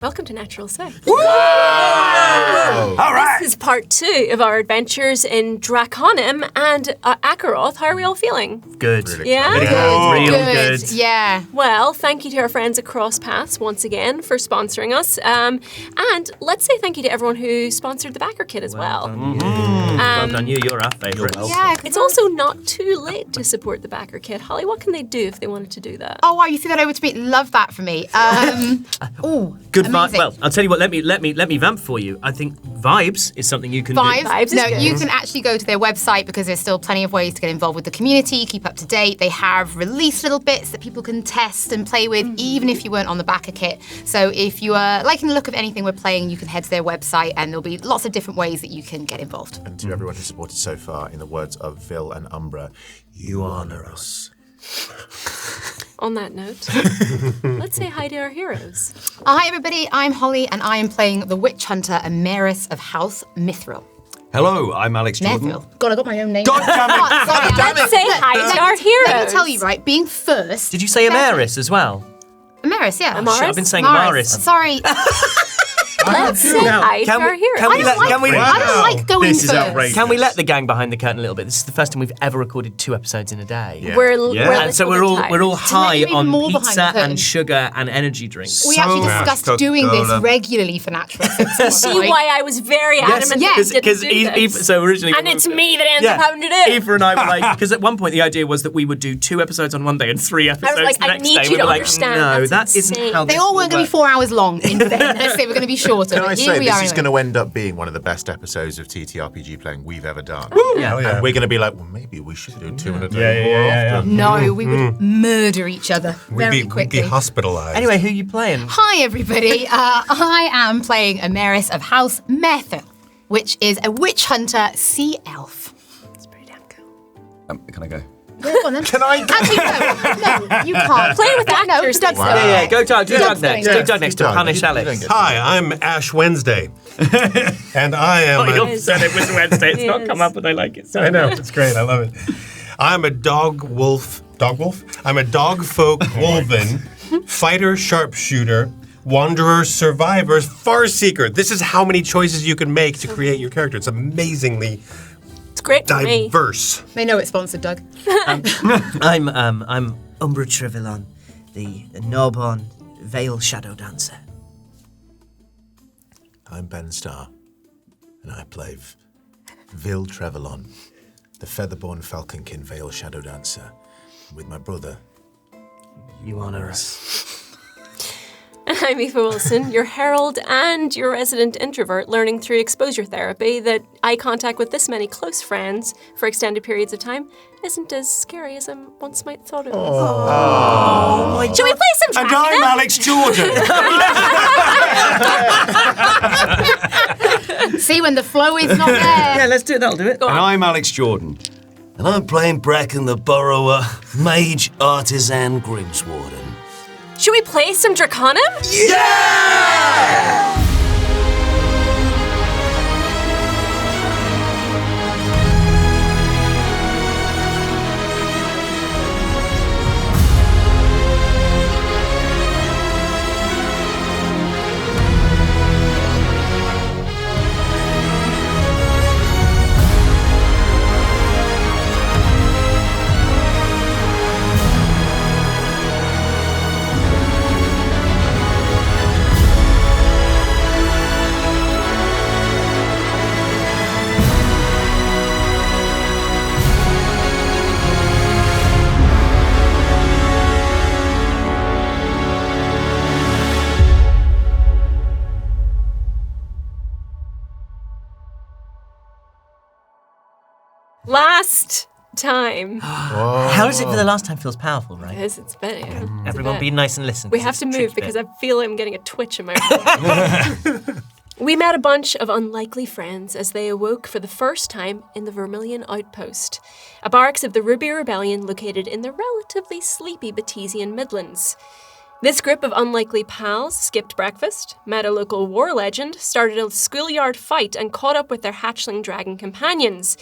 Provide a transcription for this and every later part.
Welcome to Natural Sex. All right. This is part 2 of our adventures in Drakonym and Akaroth. How are we all feeling? Good. Really Yeah? Real good. Yeah. Well, thank you to our friends at Cross Paths once again for sponsoring us. And let's say thank you to everyone who sponsored the backer kit as well. Well done you. You're our favourite. Yeah. It's also not too late to support the backer kit. Holly, what can they do if they wanted to do that? Oh wow, you threw that over to me. Love that for me. Good vibe. amazing. Well, I'll tell you what. Let me vamp for you. I think vibes is something you can do. Vibes is No, good. you can actually go to their website because there's still plenty of ways to get involved with the community, keep up to date. They have released little bits that people can test and play with, even if you weren't on the backer kit. So if you are liking the look of anything we're playing, you can head to their website and there'll be lots of different ways that you can get involved. And to everyone who supported so far, in the words of Vil and Umbra, you honour us. On that note, let's say hi to our heroes. Hi everybody, I'm Holly and I am playing the witch hunter Emeris of House Mithril. Hello, I'm Alex Jordan. Mithril. God, I got my own name. God damn it. Oh, sorry, Let's say hi to our heroes. Let me tell you, right, being first... Did you say Emeris as well? Emeris, yeah. Amaris? I've been saying Amaris. Amaris. Sorry. Let's say hi to our heroes. I don't like going This is first. outrageous. Can we let the gang behind the curtain a little bit? This is the first time we've ever recorded 2 episodes in a day. Yeah. We're And so we're all high even on more behind pizza the curtain. and sugar and energy drinks. We actually So discussed much doing this Coca-Cola. regularly for Natural Sex. See why I was very adamant yes, that we didn't do this. so originally, And it's me that ends up having to do it. Eva and I were like, because at one point the idea was that we would do 2 episodes on one day and 3 episodes like, the I next need day. you We to were like, understand, no, that's that isn't insane. how They this all will weren't going to be work. 4 hours long, in fairness. They were going to be shorter. Can I but here say, we this are is anyway. going to end up being one of the best episodes of TTRPG playing we've ever done. Yeah. And we're going to be like, well, maybe we should do 2 in a day more often. No, we would murder each other very We'd quickly. be hospitalised. Anyway, who are you playing? Hi, everybody. I am playing Emeris of House Methil, which is a witch hunter sea elf. It's pretty damn cool. Can I go? Yeah, go on then. Can I? Actually, no, you can't. Play with actors. Doug's Wow. going. Yeah, go Doug. Do Doug Doug's next. going. Do Doug next to Doug, punish you don't Alex. get- Hi, I'm Ash Wednesday. And I am Oh, a... you said it was Wednesday. It's not Yes. come up, and I like it. So I know, it's great, I love it. I'm a dog wolf? I'm a dog folk wolven, fighter sharpshooter, wanderer survivor, far seeker. This is how many choices you can make to create your character. It's amazingly It's great for me. diverse. They know it's sponsored, Doug. I'm Umbra Trivelon, the Norbon Veil Shadow Dancer. I'm Ben Starr, and I play Vil Trevelon, the Featherborn Falconkin Veil Shadow Dancer, with my brother. You honour us. I'm Eva Wilson, your herald and your resident introvert, learning through exposure therapy that eye contact with this many close friends for extended periods of time isn't as scary as I once might thought it was. Should we play some And I'm Drakonym? Alex Jordan! See, when the flow is not Yeah, there. let's do it. That'll do it. And I'm Alex Jordan. And I'm playing Bracken the Burrower, Mage Artisan Grimswarden. Should we play some Drakonym? Last time. How does it for the last time feels powerful, right? Yes, it's been. Yeah, it's Everyone a bit. be nice and listen. We 'cause have it's to a move tricky because bit. I feel I'm getting a twitch in my arm. We met a bunch of unlikely friends as they awoke for the first time in the Vermilion Outpost, a barracks of the Ruby Rebellion located in the relatively sleepy Batesian Midlands. This group of unlikely pals skipped breakfast, met a local war legend, started a schoolyard fight, and caught up with their hatchling dragon companions.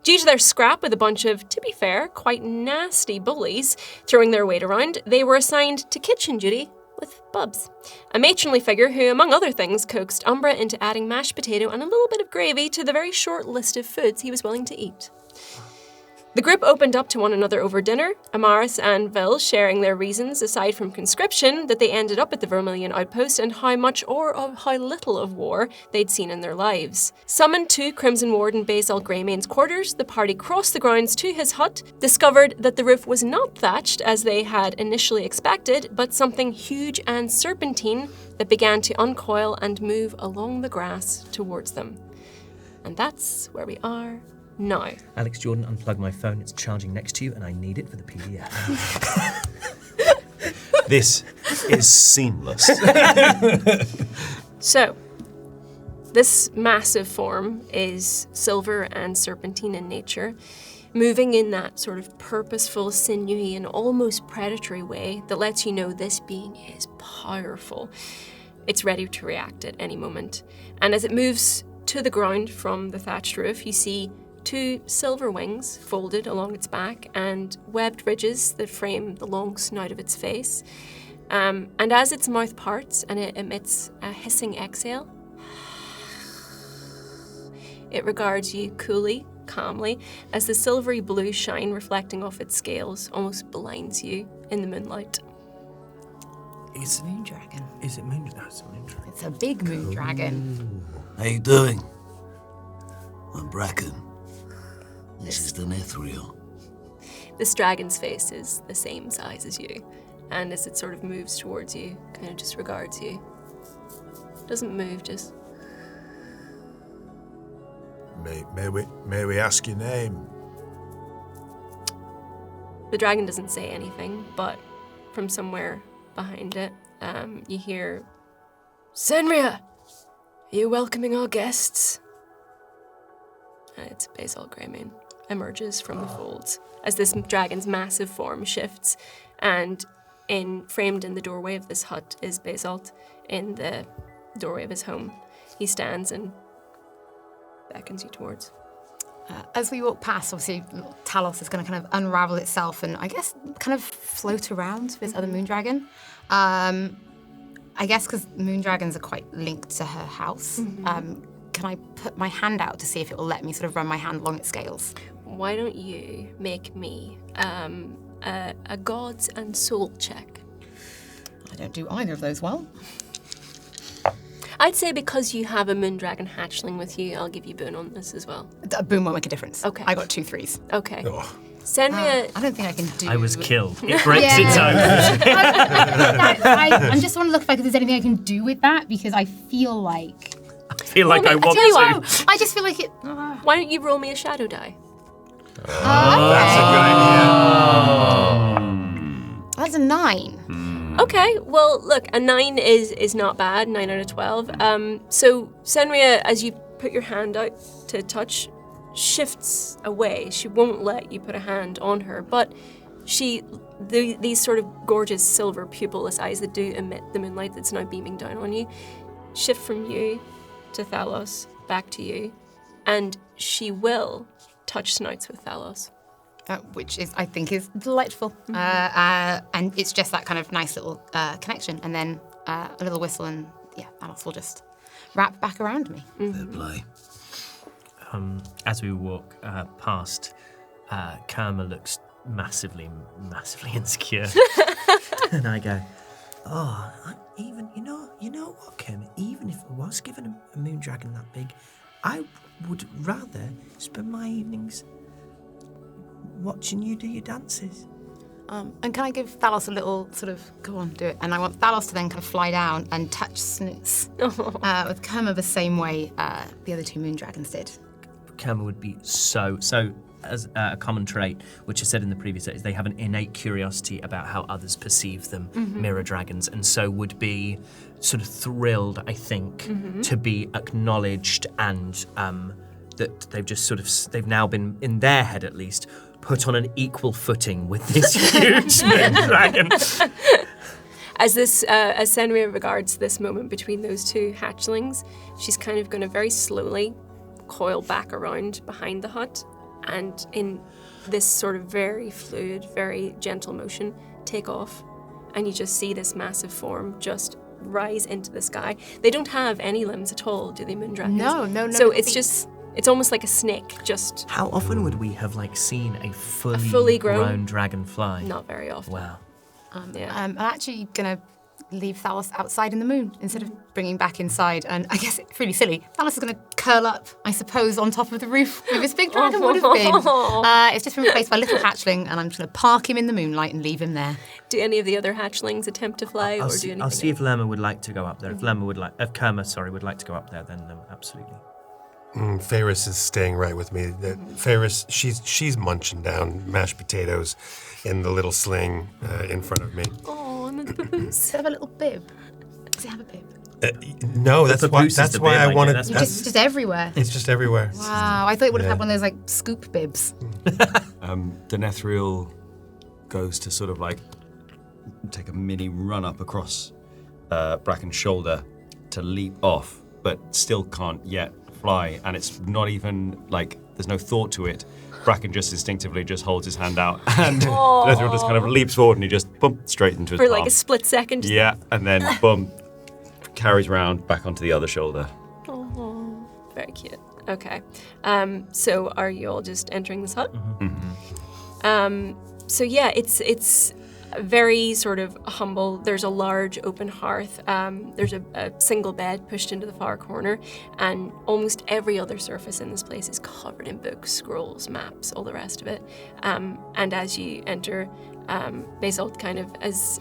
Due to their scrap with a bunch of, to be fair, quite nasty bullies throwing their weight around, they were assigned to kitchen duty with Bubs, a matronly figure who, among other things, coaxed Umbra into adding mashed potato and a little bit of gravy to the very short list of foods he was willing to eat. The group opened up to one another over dinner, Amaris and Vil sharing their reasons, aside from conscription, that they ended up at the Vermilion outpost and how much or how little of war they'd seen in their lives. Summoned to Crimson Warden Basel Greymane's quarters, the party crossed the grounds to his hut, discovered that the roof was not thatched as they had initially expected, but something huge and serpentine that began to uncoil and move along the grass towards them. And that's where we are now. Alex Jordan, unplug my phone. It's charging next to you, and I need it for the PDF. This is seamless. So, this massive form is silver and serpentine in nature, moving in that sort of purposeful, sinewy, and almost predatory way that lets you know this being is powerful. It's ready to react at any moment. And as it moves to the ground from the thatched roof, you see 2 silver wings folded along its back and webbed ridges that frame the long snout of its face. And as its mouth parts and it emits a hissing exhale, it regards you coolly, calmly, as the silvery blue shine reflecting off its scales almost blinds you in the moonlight. Is Moon dragon. it moon? No, it's a moon dragon. It's a big moon dragon. How you doing? I'm Bracken. This is the Nethril. This dragon's face is the same size as you, and as it sort of moves towards you, kind of just regards you. Doesn't move, just... May we ask your name? The dragon doesn't say anything, but from somewhere behind it, you hear, "Senria, are you welcoming our guests?" And it's Basel Greymane emerges from the folds as this dragon's massive form shifts, and framed in the doorway of this hut is Basalt in the doorway of his home. He stands and beckons you towards. As we walk past, obviously, Talos is going to kind of unravel itself and, I guess, kind of float around this other moon dragon. I guess because moon dragons are quite linked to her house. Can I put my hand out to see if it will let me sort of run my hand along its scales? Why don't you make me a gods and soul check? I don't do either of those well. I'd say because you have a moon dragon hatchling with you, I'll give you boon on this as well. A boom won't make a difference. Okay. I got 2 3s. Okay. Senria... I don't think I can do... I was killed. It breaks its own. I just want to look if there's anything I can do with that, because I feel like... I feel like I want tell you to. what, I just feel like it... why don't you roll me a shadow die? That's a good idea. That's a 9. Okay, well, look, a 9 is not bad, 9 out of 12. So Senria, as you put your hand out to touch, shifts away. She won't let you put a hand on her, but these sort of gorgeous silver pupilless eyes that do emit the moonlight that's now beaming down on you, shift from you to Thalos, back to you, and she will touch snouts with Thalos. Which is, I think, is delightful. And it's just that kind of nice little connection. And then a little whistle and, Thanos will just wrap back around me. Fair play. As we walk past, Kerma looks massively insecure. And I go, you know what, Kerma? Even if I was given a moon dragon that big, I would rather spend my evenings watching you do your dances. And can I give Thalos a little sort of, go on, do it. And I want Thalos to then kind of fly down and touch Snoots. With Kerma the same way the other 2 moon dragons did. Kerma would be so as a common trait, which is said in the previous is they have an innate curiosity about how others perceive them, mirror dragons, and so would be sort of thrilled, I think, to be acknowledged and that they've now been, in their head at least, put on an equal footing with this huge moon dragon. As Senria regards this moment between those 2 hatchlings, she's kind of going to very slowly coil back around behind the hut, and in this sort of very fluid, very gentle motion, take off and you just see this massive form just rise into the sky. They don't have any limbs at all, do they, moon dragons? No. So it's almost like a snake, just How often would we have seen a fully, fully grown dragonfly? not very often. Wow. Yeah. I'm actually gonna leave Thalos outside in the moon instead of bringing back inside. And I guess it's really silly. Thalos is gonna curl up, I suppose, on top of the roof where this big dragon would have been. It's just been replaced by a little hatchling, and I'm just gonna park him in the moonlight and leave him there. Do any of the other hatchlings attempt to fly, I'll or see, do anything? I'll see if Lerma would like to go up there. If Kerma would like to go up there, then absolutely. Ferris is staying right with me. Ferris, she's munching down mashed potatoes in the little sling in front of me. Oh, and the papoose. Does it have a little bib? Does it have a bib? No, that's why. That's why I wanted. That's It's just everywhere. It's just everywhere. Wow, I thought it would have had one of those like scoop bibs. Denethriel goes to sort of like take a mini run up across Bracken's shoulder to leap off, but still can't yet fly, and it's not even like there's no thought to it. Bracken just instinctively just holds his hand out, and Denethriel just kind of leaps forward, and he just bump straight into his For palm. like a split second. Yeah, and then boom, carries round back onto the other shoulder. Oh, very cute. Okay. So are you all just entering this hut? So yeah, it's very sort of humble. There's a large open hearth. There's a single bed pushed into the far corner, and almost every other surface in this place is covered in books, scrolls, maps, all the rest of it. And as you enter, Basel kind of has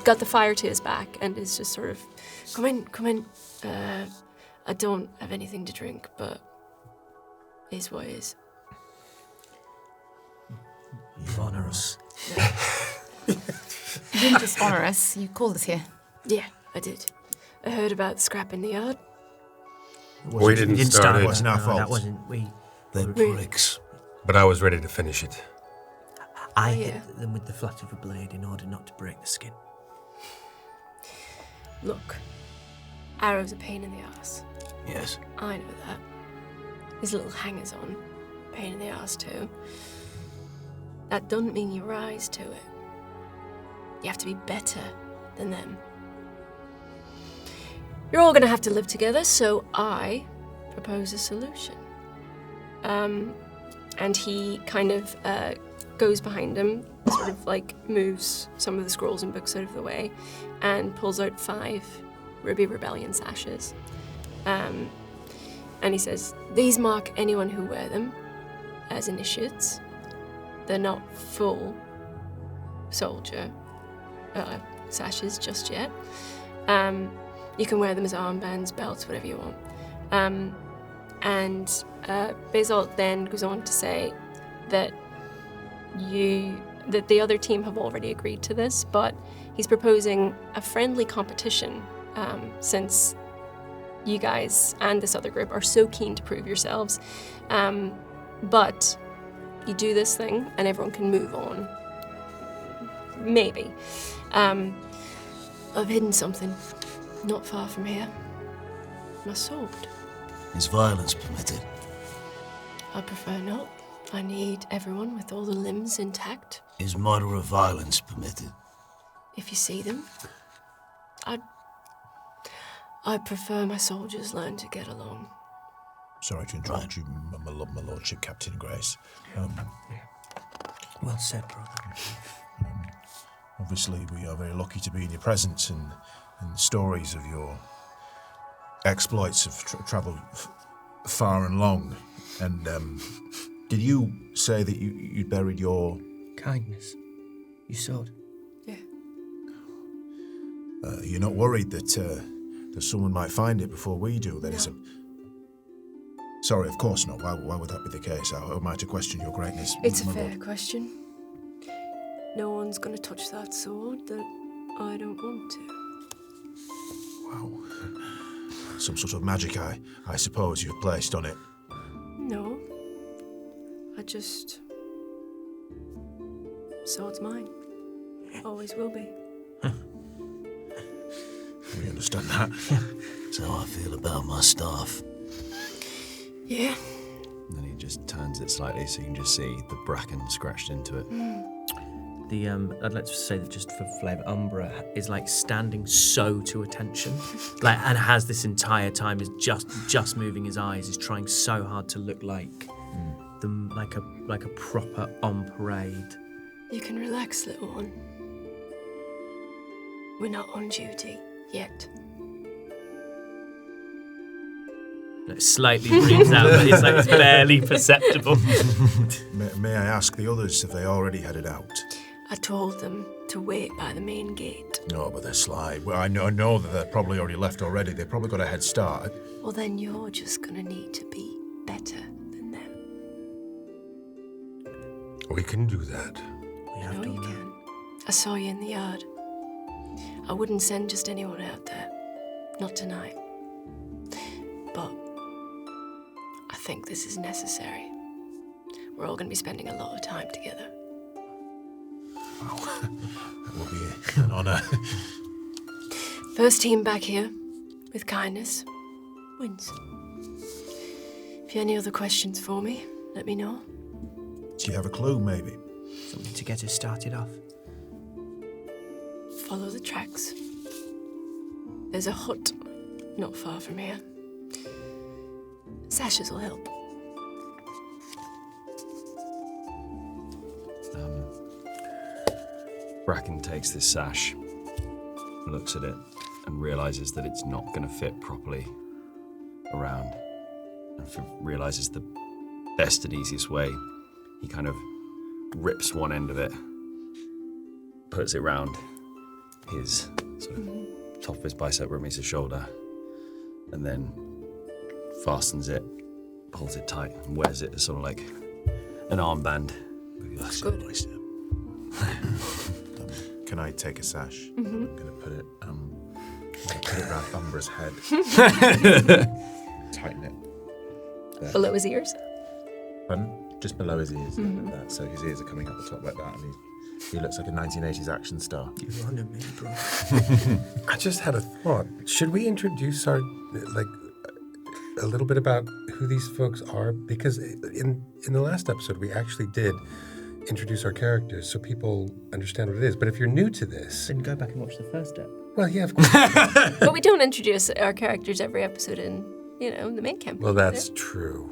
got the fire to his back and is just sort of, come in. I don't have anything to drink, but is what is. You honour us. You didn't just honour us, you called us here. Yeah, I did. I heard about the scrap in the yard. We didn't start It it, wasn't our fault. That wasn't we. They're pricks. but I was ready to finish it. I hit them with the flat of a blade in order not to break the skin. Look, arrow's a pain in the ass. Yes. I know that. His little hangers-on, pain in the ass too. That doesn't mean you rise to it. You have to be better than them. You're all gonna have to live together, so I propose a solution. And he kind of goes behind him, sort of like moves some of the scrolls and books out of the way, and pulls out 5 Ruby Rebellion sashes. And he says, these mark anyone who wear them as initiates. They're not full soldier sashes just yet. You can wear them as armbands, belts, whatever you want. And Basel then goes on to say that the other team have already agreed to this, but he's proposing a friendly competition since you guys and this other group are so keen to prove yourselves. But you do this thing and everyone can move on. Maybe. I've hidden something not far from here. My sword. Is violence permitted? I prefer not. I need everyone with all the limbs intact. Is moderate violence permitted? If you see them, I'd prefer my soldiers learn to get along. Sorry to interrupt you, my lordship, Captain Grace. Well said, brother. Obviously, we are very lucky to be in your presence, and stories of your exploits have travelled far and long. And did you say that you'd buried your... Kindness. You sword. Yeah. You're not worried that someone might find it before we do? That is a... Sorry, of course not. Why would that be the case? How am I to question your greatness? It's a my fair lord? question. No one's gonna touch that sword that I don't want to. Wow. Some sort of magic, I suppose, you've placed on it. No. Sword's mine. Always will be. We understand that. That's how I feel about my staff. Yeah. And then he just turns it slightly so you can just see the bracken scratched into it. I'd like to say that just for flavour, Umbra is like standing so to attention, like, and has this entire time is just moving his eyes, is trying so hard to look like like a proper on parade. You can relax, little one. We're not on duty yet. Like, slightly breathes out, but it's barely perceptible. May I ask the others if they already headed out? I told them to wait by the main gate. No, but they're sly. Well, I know that they're probably already left already. They've probably got a head start. Well, then you're just gonna need to be better than them. We can do that. I know you can. I saw you in the yard. I wouldn't send just anyone out there. Not tonight. But I think this is necessary. We're all gonna be spending a lot of time together. Wow. That will be an honour. First team back here, with kindness, wins. If you have any other questions for me, let me know. Do you have a clue, maybe? Something to get us started off. Follow the tracks. There's a hut not far from here. Sashes will help. Bracken takes this sash, looks at it, and realizes that it's not going to fit properly around, and realizes the best and easiest way. He kind of rips one end of it, puts it round his sort of top of his bicep where it meets his shoulder, and then fastens it, pulls it tight, and wears it as sort of like an armband. That's good. Can I take a sash? Mm-hmm. I'm gonna put it around Umbra's head. Tighten it. There. Below his ears. Pardon? Just below his ears, like that. So his ears are coming up the top like that, and he looks like a 1980s action star. You honor me, bro. I just had a thought. Should we introduce our, like, a little bit about who these folks are? Because in the last episode, we actually did introduce our characters so people understand what it is. But if you're new to this... Then go back and watch the first step. Well, yeah, of course. But we don't introduce our characters every episode in, the main campaign. Well, that's true.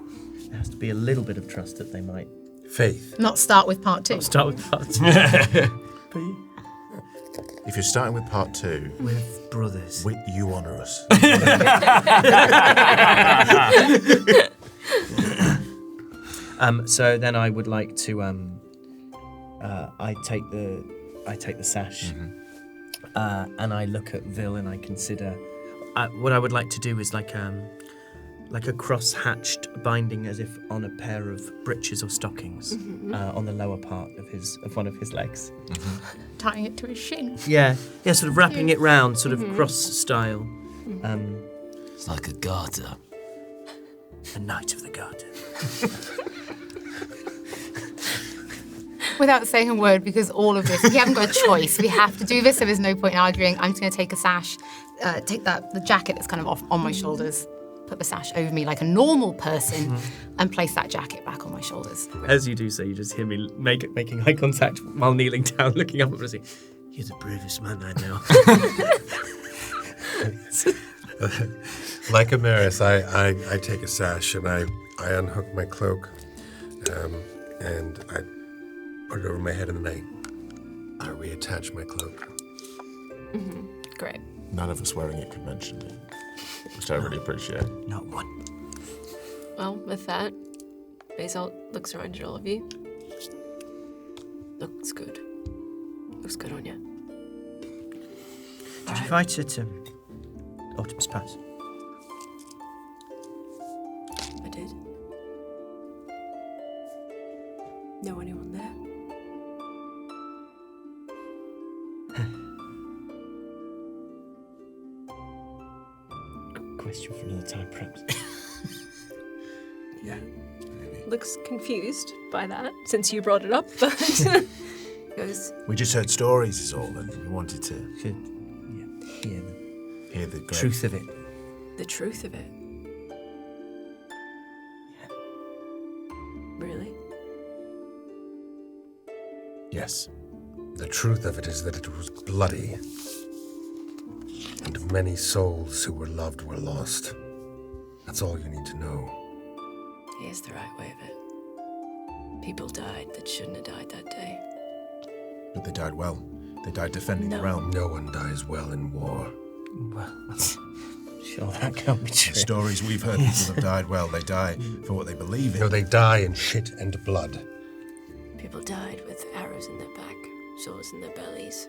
There has to be a little bit of trust that they might Faith. Not start with part 2. start with part 2. If you're starting with part 2, With brothers. you honour us. So then I would like to I take the sash and I look at Vil and I consider what I would like to do is like a cross-hatched binding as if on a pair of breeches or stockings on the lower part of one of his legs. Tying it to his shin. Yeah, sort of wrapping it round, sort of cross style. It's like a garter. A Knight of the Garter. Without saying a word, because all of this, we haven't got a choice. We have to do this, so there's no point in arguing. I'm just going to take a sash, take the jacket that's kind of off on my shoulders, put the sash over me like a normal person, and place that jacket back on my shoulders. As you do so, you just hear me making eye contact while kneeling down, looking up at Rosie. You're the bravest man I know. Like Amaris, I take a sash and I unhook my cloak and I put it over my head and then I reattach my cloak. Great. None of us wearing it conventionally, which I really appreciate. Not one. Well, with that, Basel looks around at all of you. Looks good. Looks good on you. Did you fight at Autumn's Pass? I did. Know anyone there? Question for another time, perhaps. Yeah. Looks confused by that, since you brought it up, but goes, We just heard stories is all, and we wanted to hear the great Truth of it. the truth of it. Really? Yes. The truth of it is that it was bloody. And many souls who were loved were lost. That's all you need to know. Here's the right way of it. People died that shouldn't have died that day. But they died well. They died defending the No. realm. No one dies well in war. Well, sure, that can't be The true. stories we've heard, people have died well. They die for what they believe in. No, they die in shit and blood. People died with arrows in their back, swords in their bellies.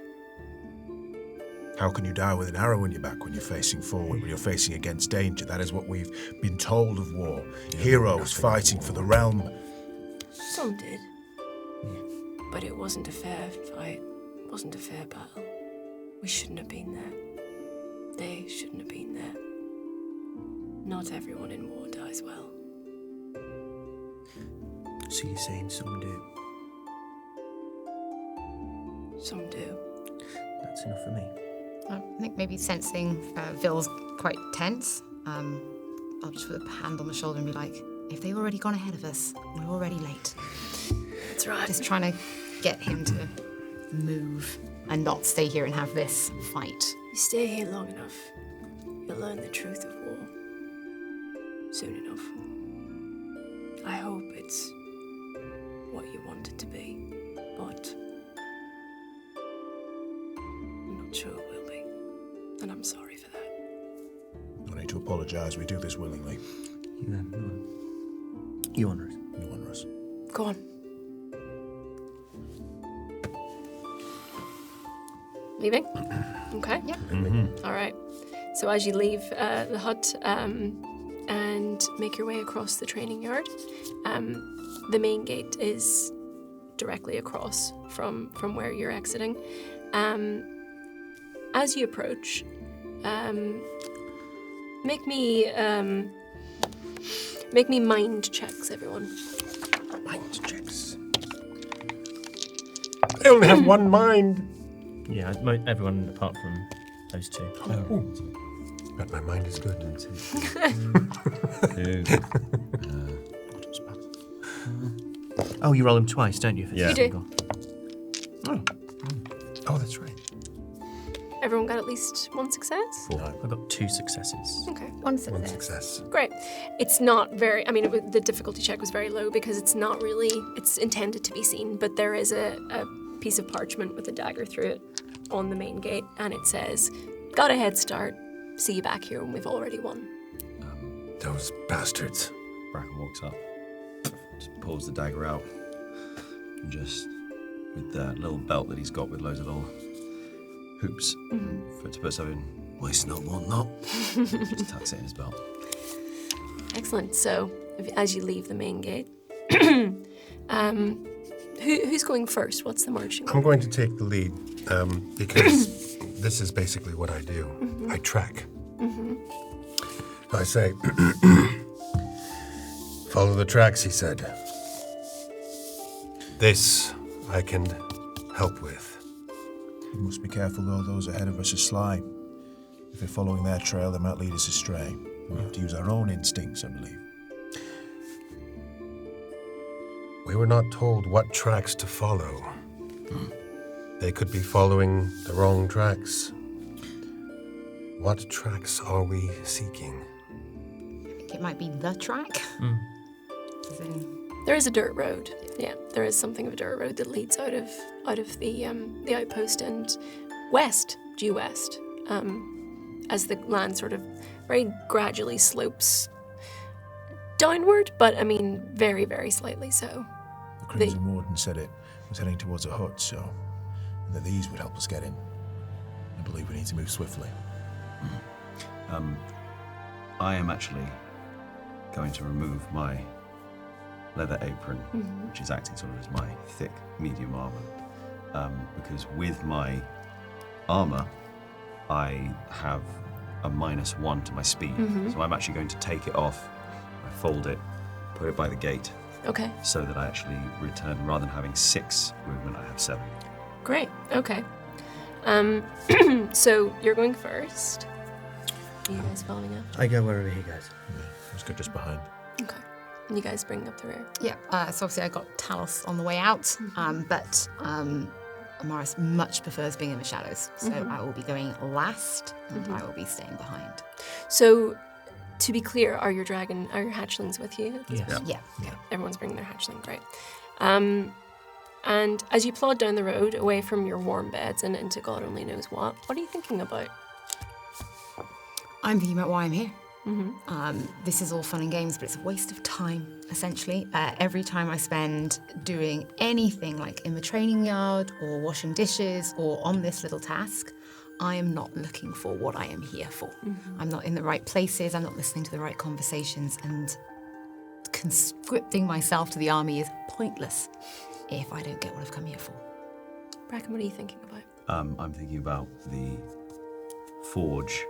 How can you die with an arrow in your back when you're facing forward, when you're facing against danger? That is what we've been told of war. Heroes fighting for the realm. Some did. But it wasn't a fair fight. It wasn't a fair battle. We shouldn't have been there. They shouldn't have been there. Not everyone in war dies well. So you're saying some do? Some do. That's enough for me. I think maybe sensing Vil's quite tense, I'll just put a hand on the shoulder and be like, if they've already gone ahead of us, we're already late. That's right. Just trying to get him to move and not stay here and have this fight. You stay here long enough, you'll learn the truth of war. Soon enough. I hope it's what you want it to be, but I'm not sure it will be. And I'm sorry for that. No need to apologise. We do this willingly. You honour us. You honour us. Go on. Leaving? Okay. Yep. All right. So as you leave the hut and make your way across the training yard, the main gate is directly across from where you're exiting. As you approach, make me mind checks, everyone. Mind checks. I only have one mind. Yeah, everyone apart from those two. But my mind is good. Oh, you roll them twice, don't you? Yeah. You do. Oh, that's right. Everyone got at least one success? I've got 2 successes. Okay. One success. One success. Great. It's not very, the difficulty check was very low because it's not really, it's intended to be seen, but there is a piece of parchment with a dagger through it on the main gate, and it says, got a head start, see you back here when we've already won. Those bastards. Bracken walks up, just pulls the dagger out, and just with that little belt that he's got with loads of little hoops for it to put stuff in. Waste not, want not. Just tucks it in his belt. Excellent. So, as you leave the main gate, who's going first? What's the marching I'm order? going to take the lead because this is basically what I do. I track. I say, follow the tracks, he said. This I can help with. We must be careful, though. Those ahead of us are sly. If we're following their trail, they might lead us astray. We have to use our own instincts, I believe. We were not told what tracks to follow. They could be following the wrong tracks. What tracks are we seeking? I think it might be the track. As in, There is a dirt road. Yeah, there is something of a dirt road that leads out of the outpost and west, due west, as the land sort of very gradually slopes downward, but very, very slightly so. The Crimson Warden said it was heading towards a hut, so that these would help us get in. I believe we need to move swiftly. I am actually going to remove my leather apron, which is acting sort of as my thick, medium armor. Because with my armor, I have a -1 to my speed. So I'm actually going to take it off, I fold it, put it by the gate, Okay, so that I actually return, rather than having 6 movement, I have 7. great. Okay. So you're going first. Are you guys following up? I go wherever he goes. Let's go just behind. Okay. And you guys bring up the rear. yeah, so obviously I got Talos on the way out, but Amaris much prefers being in the shadows, so I will be going last, and I will be staying behind. So, to be clear, are your hatchlings with you? Yes. Yeah. Everyone's bringing their hatchling, great. And as you plod down the road, away from your warm beds and into God only knows what are you thinking about? I'm thinking about why I'm here. This is all fun and games, but it's a waste of time, essentially. Every time I spend doing anything like in the training yard or washing dishes or on this little task, I am not looking for what I am here for. I'm not in the right places, I'm not listening to the right conversations, and conscripting myself to the army is pointless if I don't get what I've come here for. Bracken, what are you thinking about? I'm thinking about the forge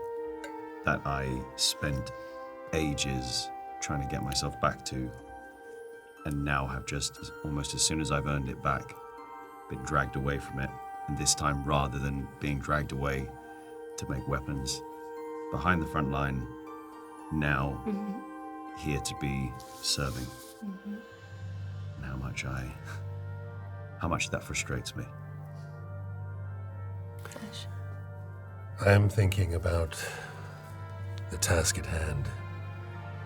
that I spent ages trying to get myself back to, and now have just, almost as soon as I've earned it back, been dragged away from it. And this time, rather than being dragged away to make weapons behind the front line, now here to be serving. And how much that frustrates me. Flash. I'm thinking about the task at hand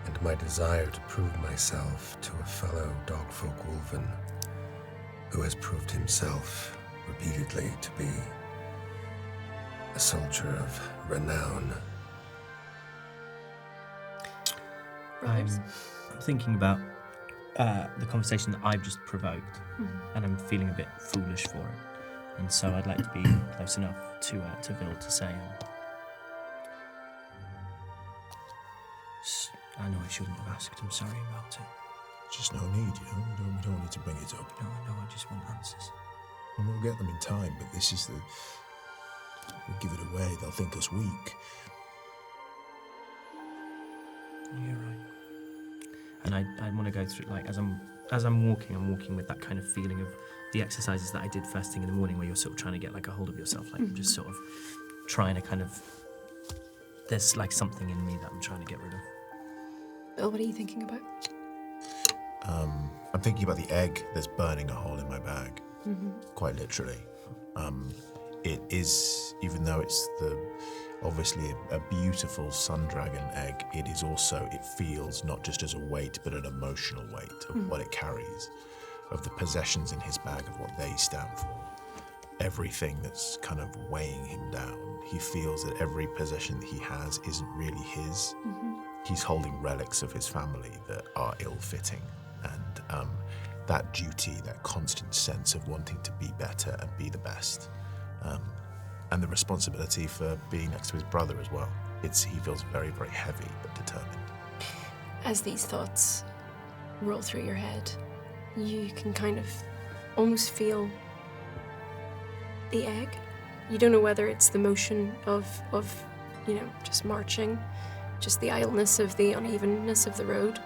and my desire to prove myself to a fellow dogfolk wolven who has proved himself repeatedly to be a soldier of renown. Brothers? I'm thinking about the conversation that I've just provoked, and I'm feeling a bit foolish for it. And so I'd like to be close enough to Vil to say, I know I shouldn't have asked. I'm sorry about it. Just no need, we don't need to bring it up. No, I know. I just want answers. And we'll get them in time, but this is we give it away, they'll think us weak. You're right. And I want to go through, like, as I'm walking with that kind of feeling of the exercises that I did first thing in the morning, where you're sort of trying to get like a hold of yourself, like just sort of trying to kind of, there's like something in me that I'm trying to get rid of. Bill, what are you thinking about? I'm thinking about the egg that's burning a hole in my bag, quite literally. It is, even though it's obviously a beautiful sun dragon egg, it feels not just as a weight, but an emotional weight of what it carries, of the possessions in his bag, of what they stand for. Everything that's kind of weighing him down. He feels that every possession that he has isn't really his. He's holding relics of his family that are ill-fitting, and that duty, that constant sense of wanting to be better and be the best, and the responsibility for being next to his brother as well. He feels very, very heavy but determined. As these thoughts roll through your head, you can kind of almost feel the egg. You don't know whether it's the motion of just marching, just the idleness of the unevenness of the road,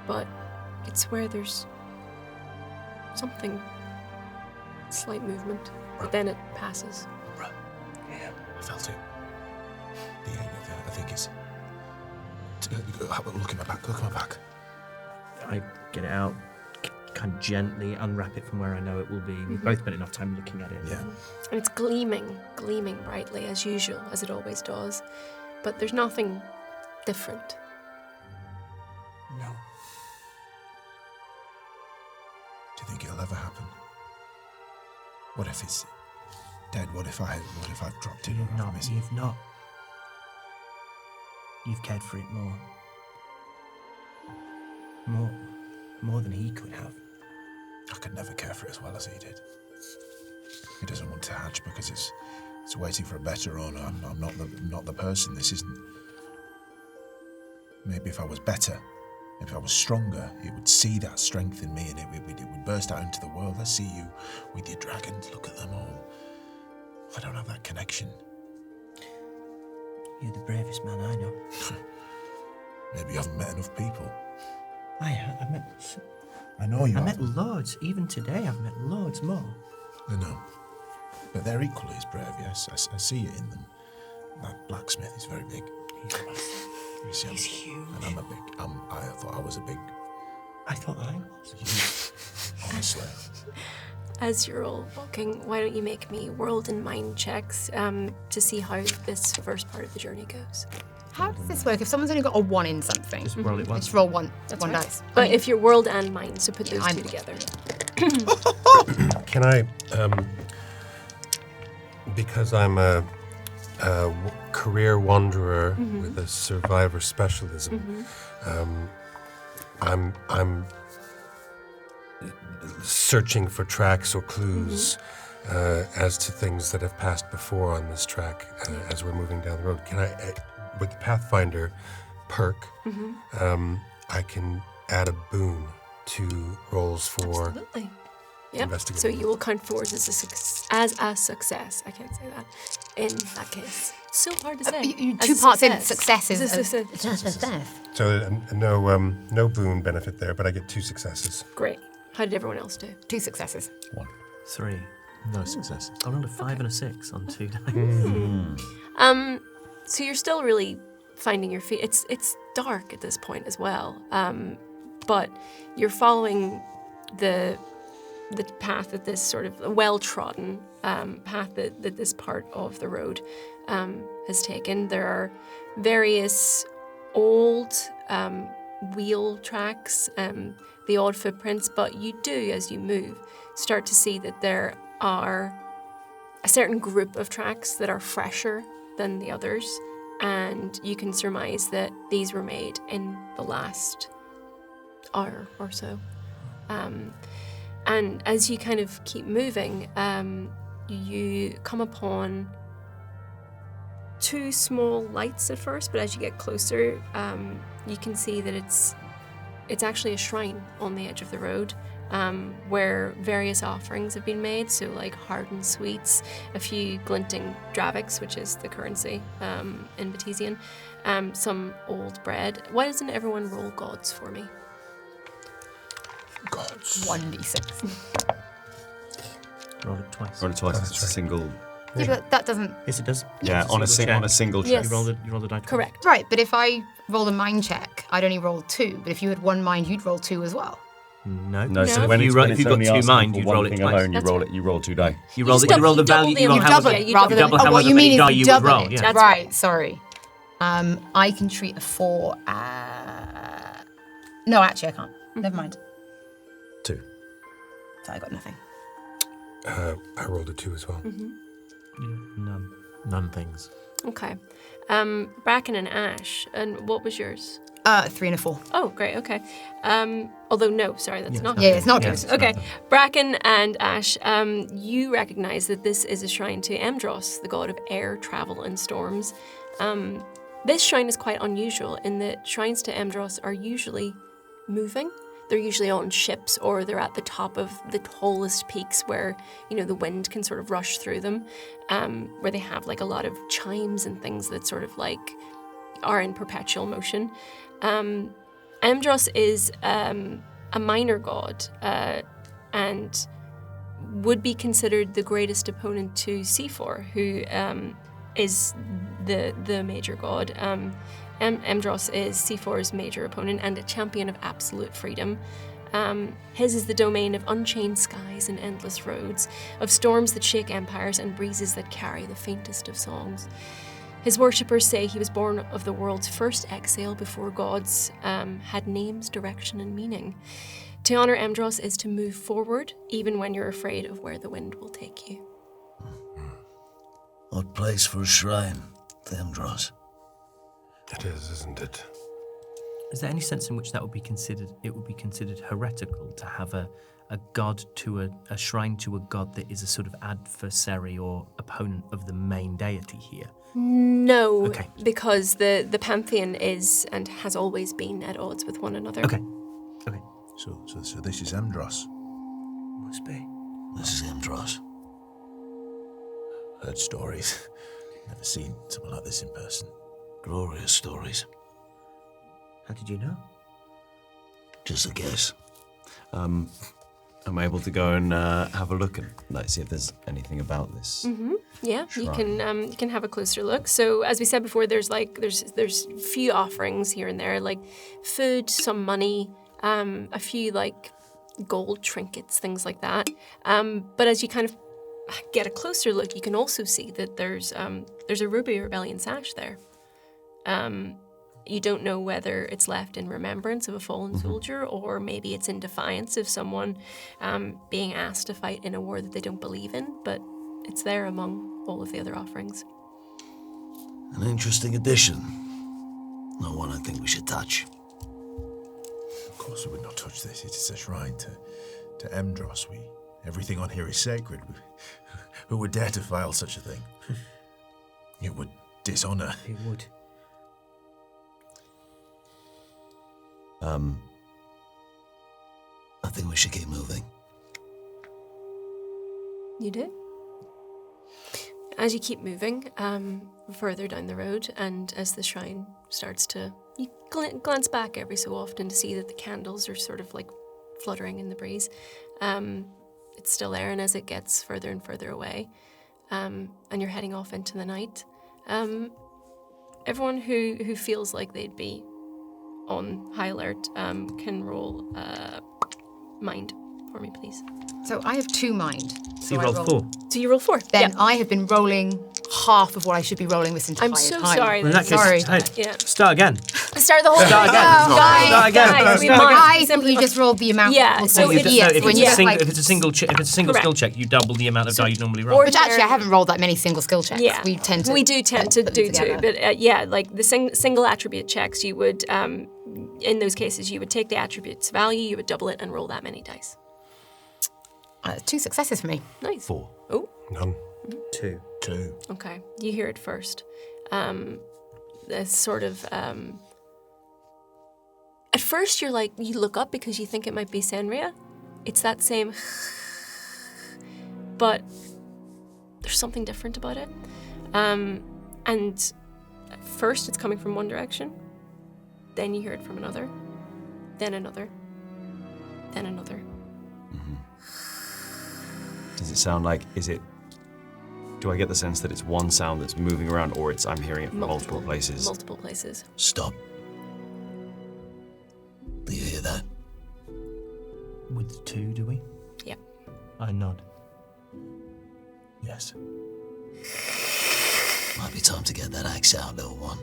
but it's where there's something, slight movement, but then it passes. Yeah, I felt it. The egg, I think it's... Look at my back. I get it out, kind of gently unwrap it from where I know it will be. We've both spent enough time looking at it. Yeah. And it's gleaming brightly as usual, as it always does, but there's nothing different. No. Do you think it'll ever happen? What if it's dead? What if I've dropped it? You've not. You've cared for it more than he could have. I could never care for it as well as he did. He doesn't want to hatch because it's waiting for a better owner. I'm not the person. This isn't. Maybe if I was better, if I was stronger, it would see that strength in me and it would burst out into the world. I see you with your dragons. Look at them all. I don't have that connection. You're the bravest man I know. Maybe you haven't met enough people. I met loads. Even today, I've met loads more. I know. But they're equally as brave, yes. I see it in them. That blacksmith is very big. He's huge. And I'm a big... I thought I was a big... I thought I was. Honestly. As you're all walking, why don't you make me world and mind checks to see how this first part of the journey goes? How does this work? If someone's only got a 1 in something, Just roll it once. just roll one That's one right. dice. But if you're world and mind, so put those I'm- two together. Can I, because I'm a career wanderer with a survivor specialism, I'm searching for tracks or clues as to things that have passed before on this track as we're moving down the road. Can I, with the Pathfinder perk, I can add a boon to rolls for Absolutely. Yep. investigate. So you will count forwards as a success. I can't say that. In that case, so hard to say. You As two a parts in success. successes. As a success. So no boon benefit there, but I get 2 successes. Great. How did everyone else do? 2 successes. 3. No success. I rolled a 5 and a 6 on 2 dice. So you're still really finding your feet. It's dark at this point as well. But you're following the path that this sort of well-trodden path that this part of the road has taken. There are various old wheel tracks, the odd footprints, but you do, as you move, start to see that there are a certain group of tracks that are fresher than the others, and you can surmise that these were made in the last hour or so. And as you kind of keep moving, you come upon 2 small lights at first, but as you get closer, you can see that it's actually a shrine on the edge of the road, where various offerings have been made. So like hardened sweets, a few glinting dravics, which is the currency in Batesian, some old bread. Why doesn't everyone roll gods for me? Gods. 1d6. Roll it twice. Roll it twice. It's a single. Yeah, but that doesn't. Yes, it does. Yeah, on a single check. Yes. You roll the die twice. Correct. Right, but if I roll a mind check, I'd only roll 2. But if you had 1 mind, you'd roll 2 as well. No. No, so No. when If it's, you when if it's you've got only 2 asking mind, for you'd one roll it thing twice. alone, That's you roll 2 die. You roll just the double value. the You roll amount. how Double much. it. Yeah, rather than. double how Oh, much what you of mean any is die you you would double roll, it. yeah. That's Right, sorry. I can treat a 4 No, actually, I can't. Never mind. 2. So I got nothing. I rolled a 2 as well. None. None things. Okay. Bracken and Ash, and what was yours? 3 and a 4. Oh, great. Okay. Although no, sorry, that's not. Yeah, it's not Yes. good. Okay, Bracken and Ash, you recognize that this is a shrine to Emdros, the god of air, travel, and storms. This shrine is quite unusual in that shrines to Emdros are usually moving. They're usually on ships, or they're at the top of the tallest peaks where, the wind can sort of rush through them, where they have like a lot of chimes and things that sort of like are in perpetual motion. Emdros is a minor god and would be considered the greatest opponent to C4, who is the major god. Emdros is C4's major opponent and a champion of absolute freedom. His is the domain of unchained skies and endless roads, of storms that shake empires and breezes that carry the faintest of songs. His worshippers say he was born of the world's first exhale before gods had names, direction, and meaning. To honor Emdros is to move forward, even when you're afraid of where the wind will take you. Odd place for a shrine, the Emdros. It is, isn't it? Is there any sense in which that would be considered? It would be considered heretical to have a god to a shrine to a god that is a sort of adversary or opponent of the main deity here. No, Okay. because the pantheon is and has always been at odds with one another. Okay. So this is Emdros. Must be. This is Emdros. Heard stories. Never seen something like this in person. Glorious stories. How did you know? Just a guess. I'm able to go and have a look and see if there's anything about this. Yeah, you can have a closer look. So as we said before, there's few offerings here and there, like food, some money, a few like gold trinkets, things like that. But as you kind of get a closer look, you can also see that there's a Ruby Rebellion sash there. You don't know whether it's left in remembrance of a fallen soldier, or maybe it's in defiance of someone being asked to fight in a war that they don't believe in, but it's there among all of the other offerings. An interesting addition. Not one I think we should touch. Of course we would not touch this. It is a shrine to Emdros. Everything on here is sacred. Who would dare to file such a thing? It would dishonor. It would. I think we should keep moving. You do? As you keep moving further down the road, and as the shrine starts to... You glance back every so often to see that the candles are sort of like fluttering in the breeze. It's still there, and as it gets further and further away, and you're heading off into the night, everyone who feels like they'd be on high alert can roll mind for me, please. So I have 2 mind. So you I rolled 4. So you roll 4. Then I have been rolling half of what I should be rolling this entire I'm so time. sorry. Well, in that Sorry. case, hey, Yeah. start again. Start the whole thing. Start again. Guys, Start again. guys, we Start might- again. I thought you just rolled the amount. Yeah, equal so to it's- idiots if when it's you a just single, like, if it's a single skill Correct. check, you double the amount of die you'd normally roll. or- which actually I haven't rolled that many single skill checks. Yeah, We tend to. We do tend to put do them too, together. but yeah, like the single attribute checks, you would, in those cases, you would take the attribute's value, you would double it, and roll that many dice. 2 successes for me. Nice. 4. Oh, None. 2. 2. okay. You hear it first. This sort of. At first, you're like, you look up because you think it might be Senria. It's that same. But there's something different about it. And at first, it's coming from one direction. Then you hear it from another. Then another. Then another. Does it sound like, do I get the sense that it's one sound that's moving around, or I'm hearing it from multiple places? Multiple places. Stop. Do you hear that? With 2, do we? Yeah. I nod. Yes. Might be time to get that axe out, little one.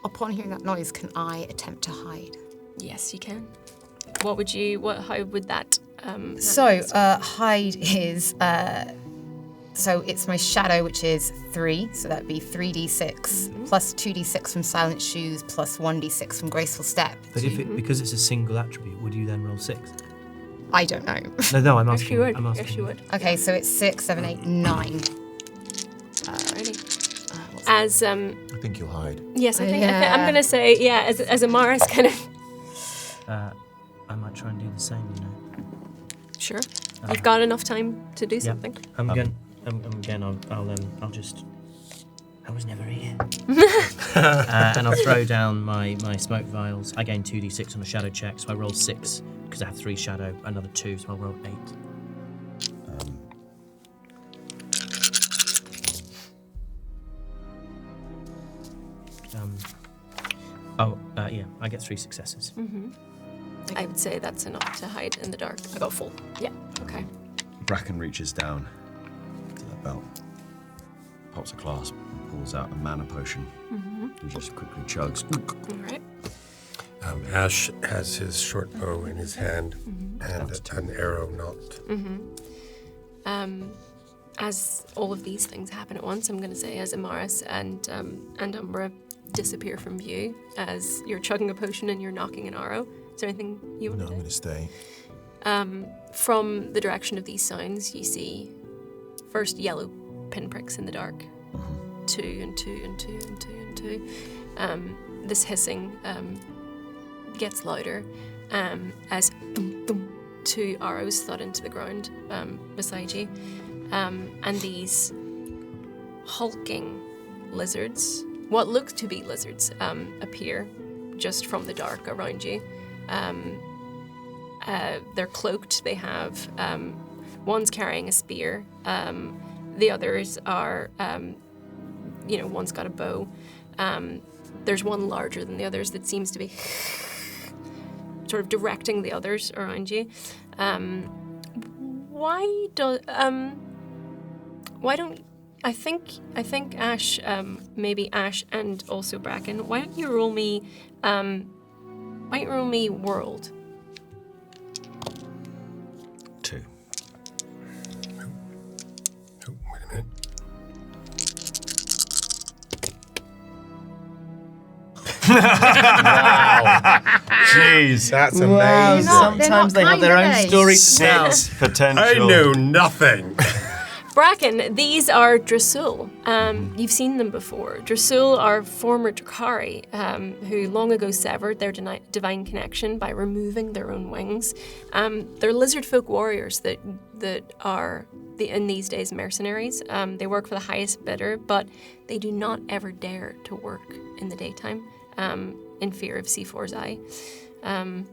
Upon hearing that noise, can I attempt to hide? Yes, you can. How would that? So, hide is, so it's my shadow, which is 3, so that'd be 3d6, plus 2d6 from silent shoes, plus 1d6 from graceful step. But because it's a single attribute, would you then roll 6? I don't know. No, I'm Yes, asking. you would. I'm asking. Yes, you would. Okay, so it's 6, 7, 8, 9. Alrighty. As I think you'll hide. yes, I think Yeah. I'm gonna say as Amaris kind of I might try and do the same, you know. sure. You've got enough time to do something. I'll just. I was never here. And I'll throw down my smoke vials. I gain 2d6 on a shadow check, so I roll 6 because I have 3 shadow, another 2, so I'll roll 8. Yeah, I get 3 successes. I would say that's enough to hide in the dark. I got full. Yeah. Okay. Bracken reaches down to the belt, pops a clasp, and pulls out a mana potion. He just quickly chugs. All right. Ash has his short bow in his hand and an arrow knot. As all of these things happen at once, I'm going to say as Amaris and Umbra disappear from view as you're chugging a potion and you're knocking an arrow. Is there anything you want No, to I'm do? going to stay. From the direction of these sounds, you see first yellow pinpricks in the dark. 2 and 2 and 2 and 2 and 2. This hissing gets louder as dum, dum, 2 arrows thud into the ground beside you. And these hulking lizards, what look to be lizards, appear just from the dark around you. They're cloaked. They have one's carrying a spear. The others are, one's got a bow. There's one larger than the others that seems to be sort of directing the others around you. Why don't I think Ash, maybe Ash and also Bracken, why don't you roll me world? 2. Oh, wait a minute. Jeez. That's amazing. They're not Sometimes they have their kind, own are they? story to tell. 6 potential. I knew nothing. Bracken, these are Dasul. You've seen them before. Dasul are former Drakari who long ago severed their divine connection by removing their own wings. They're lizard folk warriors that are in these days mercenaries. They work for the highest bidder, but they do not ever dare to work in the daytime in fear of C4's eye. And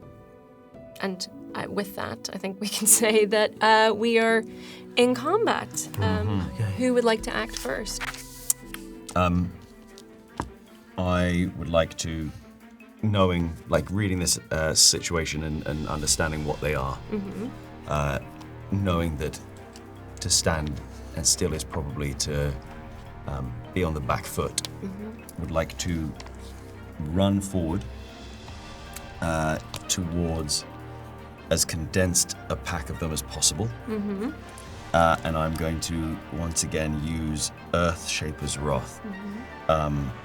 with that, I think we can say that we are in combat. Who would like to act first? I would like to, reading this situation and understanding what they are, knowing that to stand and still is probably to be on the back foot, would like to run forward towards as condensed a pack of them as possible. And I'm going to once again use Earthshaper's Wrath.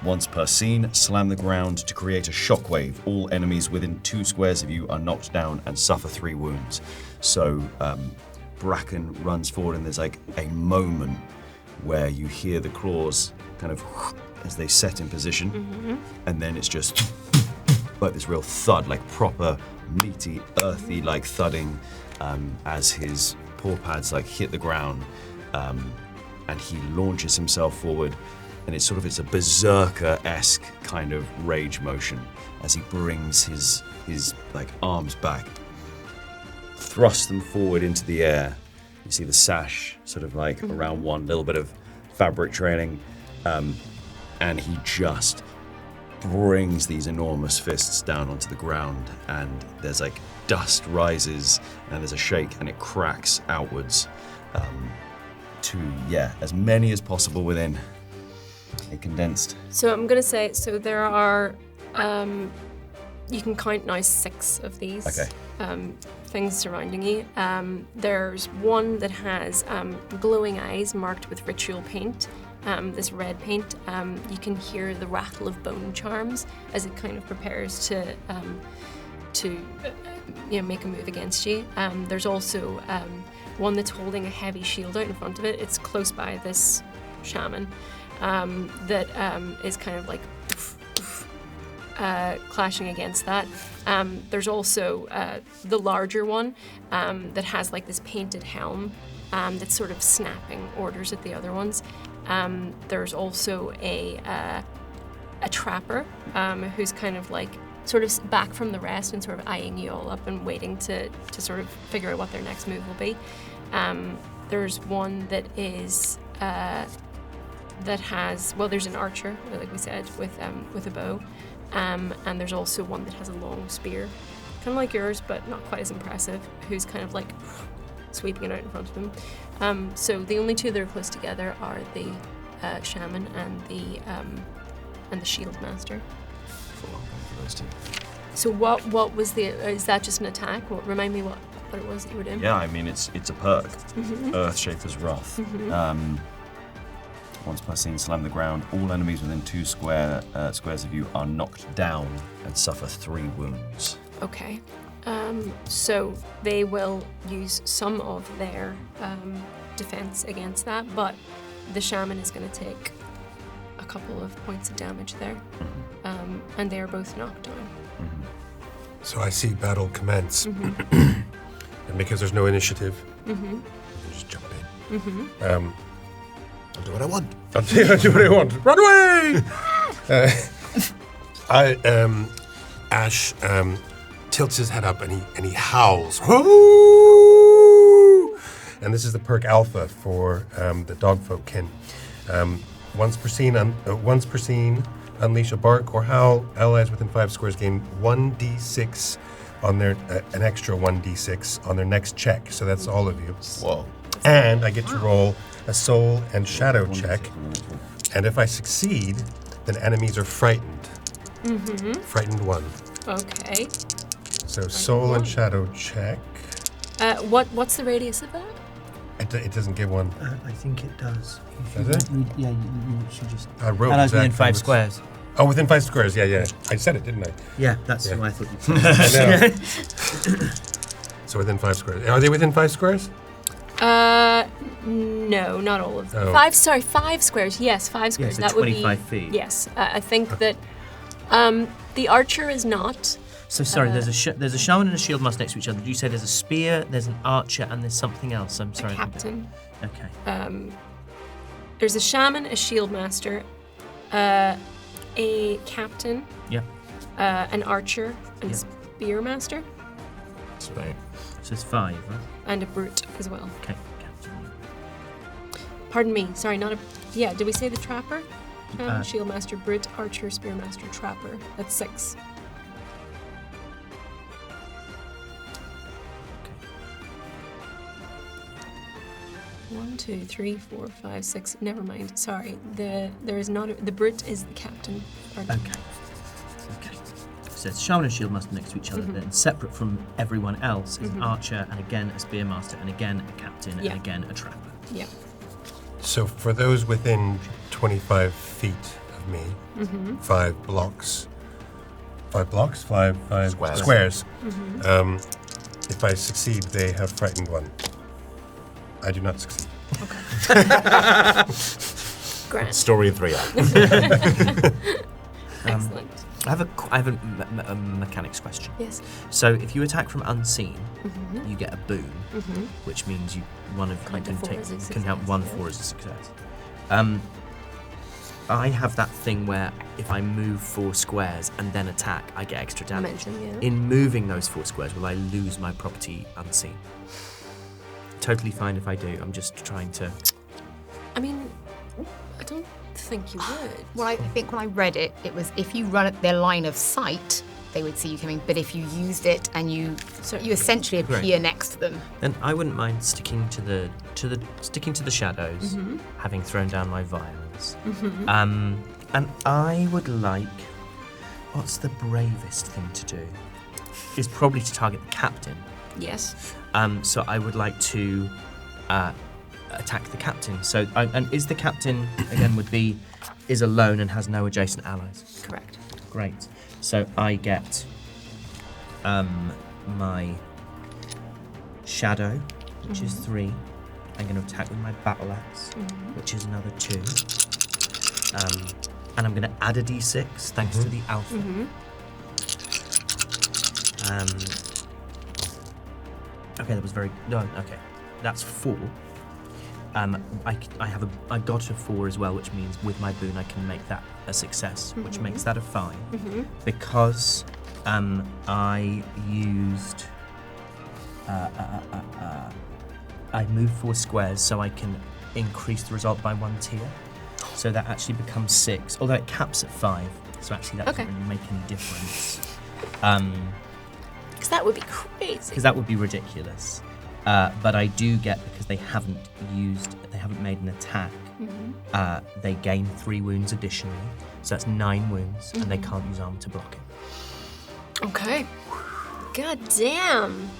Once per scene, slam the ground to create a shockwave. All enemies within 2 squares of you are knocked down and suffer 3 wounds. So Bracken runs forward and there's like a moment where you hear the claws kind of as they set in position, and then it's just like this real thud, like proper meaty, earthy like thudding as his paw pads like hit the ground, and he launches himself forward, and it's a berserker-esque kind of rage motion as he brings his like arms back, thrusts them forward into the air. You see the sash around one, little bit of fabric trailing, and he just brings these enormous fists down onto the ground, and there's like dust rises and there's a shake and it cracks outwards to as many as possible within a condensed. So I'm gonna say, so there are you can count now 6 of these things surrounding you. There's one that has glowing eyes marked with ritual paint. This red paint, you can hear the rattle of bone charms as it kind of prepares to make a move against you. There's also one that's holding a heavy shield out in front of it. It's close by this shaman that is kind of like clashing against that. There's also the larger one that has like this painted helm that's sort of snapping orders at the other ones. There's also a trapper who's kind of like sort of back from the rest and sort of eyeing you all up and waiting to sort of figure out what their next move will be. There's one that is there's an archer, like we said, with a bow, and there's also one that has a long spear, kind of like yours but not quite as impressive, who's kind of like sweeping it out in front of him. So the only 2 that are close together are the shaman and the shield master. For those 2. So what was is that just an attack? Remind me what it was that you were doing? Yeah, I mean it's a perk. Earthshaper's Wrath. Once per scene, slam the ground. All enemies within 2 squares of you are knocked down and suffer 3 wounds. Okay. So they will use some of their defense against that, but the shaman is going to take a couple of points of damage there, and they are both knocked down. So I see battle commence, and because there's no initiative, you just jump in. I'll do what I want. I'll do what I want. Run away! Ash tilts his head up and he howls. Woo! And this is the perk alpha for the dogfolk kin. Once per scene, unleash a bark or howl. Allies within 5 squares gain 1d6 on their an extra 1d6 on their next check. So that's all of you. Whoa. And I get to roll a soul and shadow check. And if I succeed, then enemies are frightened. Frightened 1. Okay. So soul and shadow check. What's the radius of that? It doesn't give one. I think it does. Does it? You should just. I wrote And I was within exactly 5 what's- squares. Oh, within 5 squares. Yeah. I said it, didn't I? Yeah, that's Yeah. what I thought you said. I know. So within 5 squares. Are they within 5 squares? No, not all of them. Oh. 5 squares. Yes, 5 squares. so that would be 25 feet. Yes, I think that the archer is not. So sorry, there's a shaman and a shield master next to each other. Did you say there's a spear, there's an archer, and there's something else? I'm sorry. Captain. Okay. There's a shaman, a shield master, a captain, Yeah. an archer, and Yeah. a spear master, Sweet. So it's 5, right? and a brute as well. Okay. Captain. Pardon me. Sorry, not a. Yeah, did we say the trapper? Shield master, brute, archer, spear master, trapper. That's 6. 1, 2, 3, 4, 5, 6. Never mind. Sorry. The brute is the captain. Pardon. Okay. So it's shaman and shield master next to each other. Then separate from everyone else is an archer, and again a spear master, and again a captain, Yeah. and again a trapper. Yeah. So for those within 25 feet of me, 5 blocks. 5 blocks? 5 Squares. squares. If I succeed, they have frightened 1. I do not succeed. Grand. Story in 3 acts. Excellent. I have a mechanics question. Yes. So if you attack from unseen, you get a boon, which means you Count to 4 as a can have success, 1 yeah. 4 as a success. I have that thing where if I move 4 squares and then attack, I get extra damage. Momentum, yeah. In moving those 4 squares, will I lose my property unseen? Totally fine if I do. I'm just trying to. I mean, I don't think you would. Well, I think when I read it, it was if you run at their line of sight, they would see you coming. But if you used it and you essentially appear next to them. Then I wouldn't mind sticking to the shadows, having thrown down my vials. And I would like. What's the bravest thing to do? Is probably to target the captain. Yes. So I would like to attack the captain. So and is the captain again is alone and has no adjacent allies? Correct. Great. So I get my shadow, which is 3. I'm going to attack with my battle axe, which is another 2. And I'm going to add a d6 thanks to the alpha. Okay, that was very no. Okay, that's 4. I got a 4 as well, which means with my boon I can make that a success, which makes that a 5. Because I used I moved 4 squares, so I can increase the result by 1 tier. So that actually becomes 6, although it caps at 5. So actually that doesn't really make any difference. Because that would be crazy. Because that would be ridiculous. But I do get, because they haven't made an attack, they gain 3 wounds additionally. So that's 9 wounds, and they can't use armor to block it. Okay. God damn.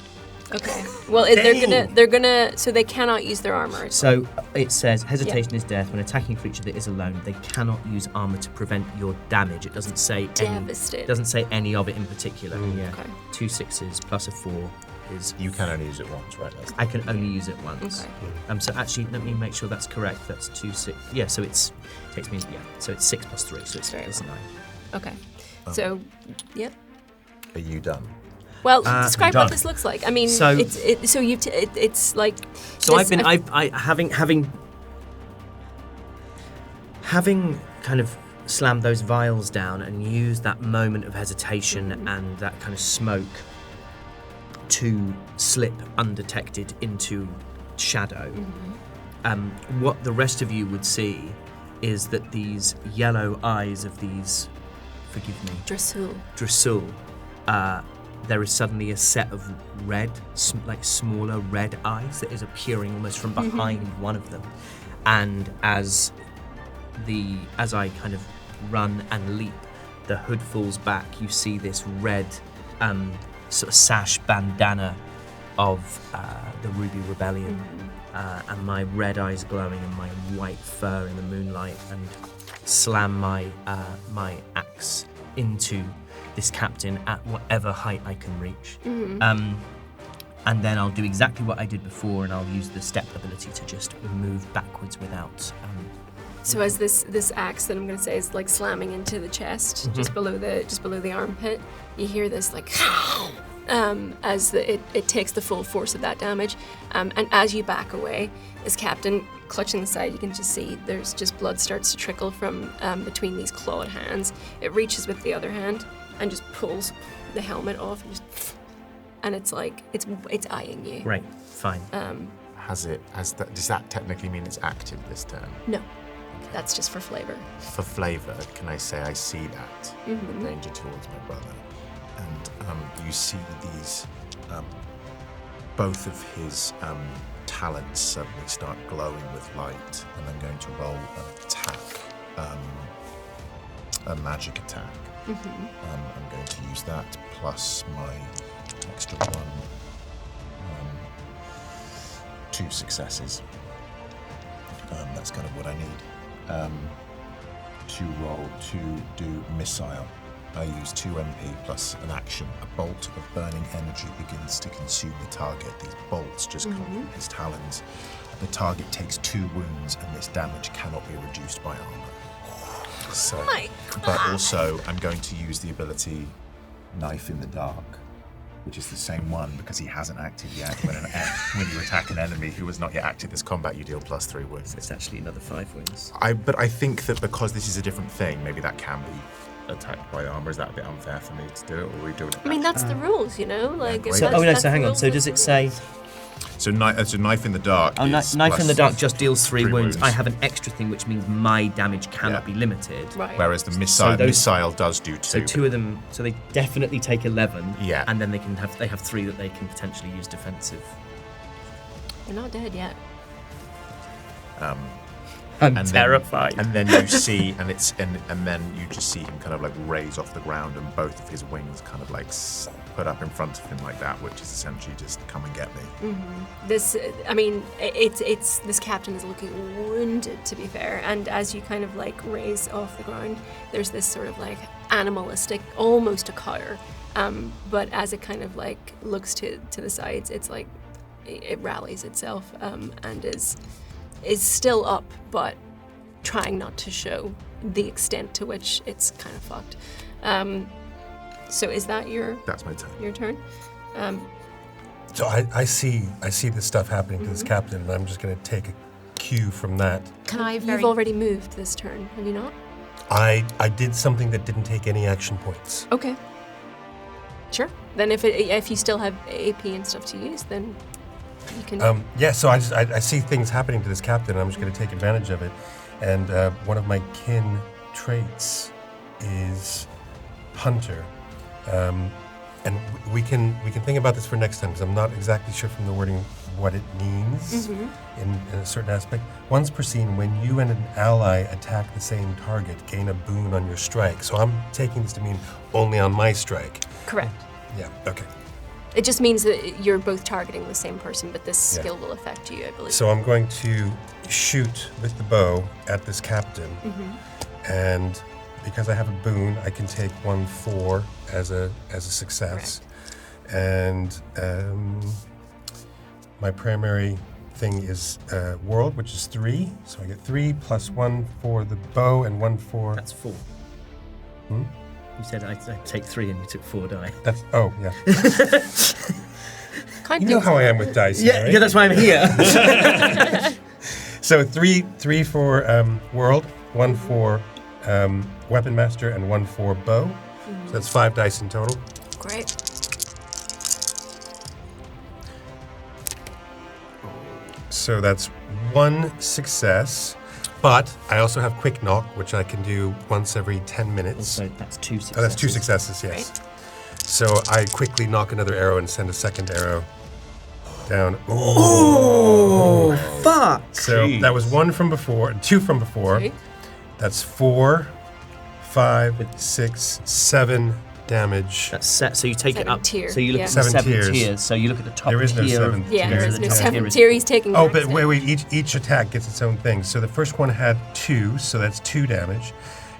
Okay. Well, they're gonna. So they cannot use their armor. So it says hesitation is death. When attacking a creature that is alone, they cannot use armor to prevent your damage. It doesn't say Devastated. Doesn't say any of it in particular. Yeah. Okay. 2 6s plus a 4 is. You can only use it once, right? I can only use it once. Okay. So actually, let me make sure that's correct. That's 2 6. Yeah. So it takes me. Yeah. So it's 6 plus 3. So it's 9. Okay. So, yep. Are you done? Well, describe done. what this looks like. I mean, So- it's like. So this- having kind of slammed those vials down and used that moment of hesitation and that kind of smoke to slip undetected into shadow. What the rest of you would see is that these yellow eyes of these, forgive me, Dasul. Drasul, there is suddenly a set of red, like smaller red eyes that is appearing almost from behind one of them. And as I kind of run and leap, the hood falls back. You see this red sort of sash bandana of the Ruby Rebellion, and my red eyes glowing and my white fur in the moonlight, and slam my axe into this captain at whatever height I can reach. And then I'll do exactly what I did before, and I'll use the step ability to just move backwards without. So as this axe that I'm going to say is like slamming into the chest, just below the armpit, you hear this like as it takes the full force of that damage, and as you back away, as Captain clutching the side, you can just see there's just blood starts to trickle from between these clawed hands. It reaches with the other hand and just pulls the helmet off, and it's like it's eyeing you. Right, fine. Does that technically mean it's active this turn? No. That's just for flavor. For flavor, can I say I see that danger towards my brother? And you see these, both of his talons suddenly start glowing with light, and I'm going to roll an attack, a magic attack. I'm going to use that plus my extra one, 2 successes. That's kind of what I need. To roll to do missile. I use 2 MP plus an action. A bolt of burning energy begins to consume the target. These bolts just come from his talons. The target takes 2 wounds, and this damage cannot be reduced by armor. So, but also, I'm going to use the ability Knife in the Dark, which is the same one because he hasn't acted yet. When you attack an enemy who has not yet acted this combat, you deal +3 wounds. It's actually another 5 wounds. But I think that because this is a different thing, maybe that can be attacked by armor. Is that a bit unfair for me to do it, or are we doing it? I mean, that's the rules, you know. Like, Yeah, So, hang on. So does it say? So Knife in the Dark. Oh, is Knife in the plus Dark just deals 3 wounds. wounds. I have an extra thing, which means my damage cannot Yeah. be limited. Right. Whereas the missile does do 2. So 2 of them. So they definitely take 11. Yeah. And then they have 3 that they can potentially use defensive. You're not dead yet. I'm and terrified. And then you see, and then you just see him kind of like raise off the ground, and both of his wings kind of like put up in front of him like that, which is essentially just come and get me. This, I mean, it's this captain is looking wounded, to be fair. And as you kind of like raise off the ground, there's this sort of like animalistic, almost a cower. But as it kind of like looks to the sides, it's like it rallies itself and is still up, but trying not to show the extent to which it's kind of fucked. So is that That's my turn. your turn? So I see this stuff happening to this captain, and I'm just going to take a cue from that. Can I You've already moved this turn, have you not? I did something that didn't take any action points. Okay. Sure. Then if you still have AP and stuff to use, then you can. Yeah, so I see things happening to this captain, and I'm just going to take advantage of it. And one of my kin traits is Hunter. And we can think about this for next time, because I'm not exactly sure from the wording what it means in a certain aspect. Once per scene, when you and an ally attack the same target, gain a boon on your strike. So I'm taking this to mean only on my strike. Correct. Yeah, okay. It just means that you're both targeting the same person, but this skill will affect you, I believe. So I'm going to shoot with the bow at this captain, and because I have a boon, I can take 1/4 as a success. Correct. And my primary thing is world, which is 3. So I get 3 plus 1 for the bow and 1 for. That's 4. You said I take 3 and you took 4 die. That's yeah. Kind You know how I am with dice. right? Yeah, that's why I'm here. So 3 for world, 1 for weapon master, and 1 for bow. So that's 5 dice in total. Great. So that's 1 success, but I also have quick knock, which I can do once every 10 minutes. So that's 2 successes. Oh, that's 2 successes, yes. So I quickly knock another arrow and send a second arrow down. Oh, fuck! So that was 2 from before. Okay. That's 4, 5, 6, 7 damage. That's set. So you take it 7 up. tier, So you look yeah. at the 7 7 tiers. tiers. So you look at the top There is no tier. 7th Yeah, tier. there is no top 7 tier. tier. He's taking Oh, max but damage. wait, each attack gets its own thing. So the first one had 2, so that's 2 damage.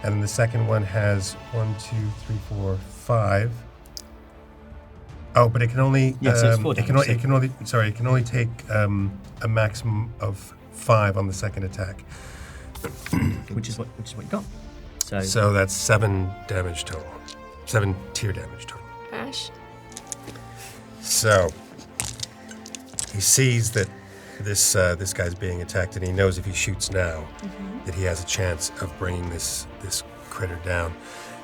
And then the second one has 1, 2, 3, 4, 5. Oh, but it can only Yeah, so it's 4 it can only take a maximum of 5 on the second attack. Which is what you got. So that's 7 damage total. 7 tier damage total. Ash. So he sees that this guy's being attacked, and he knows if he shoots now, that he has a chance of bringing this critter down.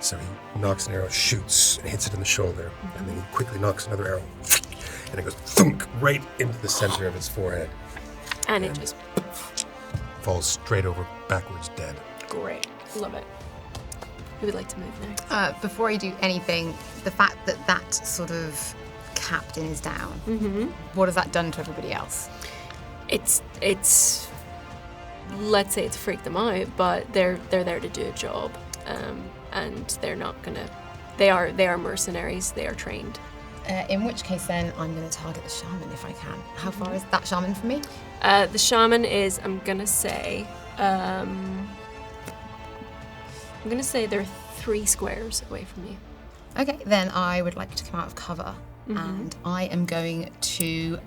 So he knocks an arrow, shoots, and hits it in the shoulder, and then he quickly knocks another arrow, and it goes thunk right into the center of his forehead. And it just Falls straight over, backwards, dead. great. Love it. Who would like to move next? Before I do anything, the fact that that sort of captain is down, what has that done to everybody else? It's let's say it's freaked them out, but they're there to do a job, and they're not gonna. They are mercenaries. They are trained. In which case, then I'm going to target the shaman if I can. How far is that shaman from me? The shaman is. I'm gonna say they're 3 squares away from you. Okay, then I would like to come out of cover, and I am going to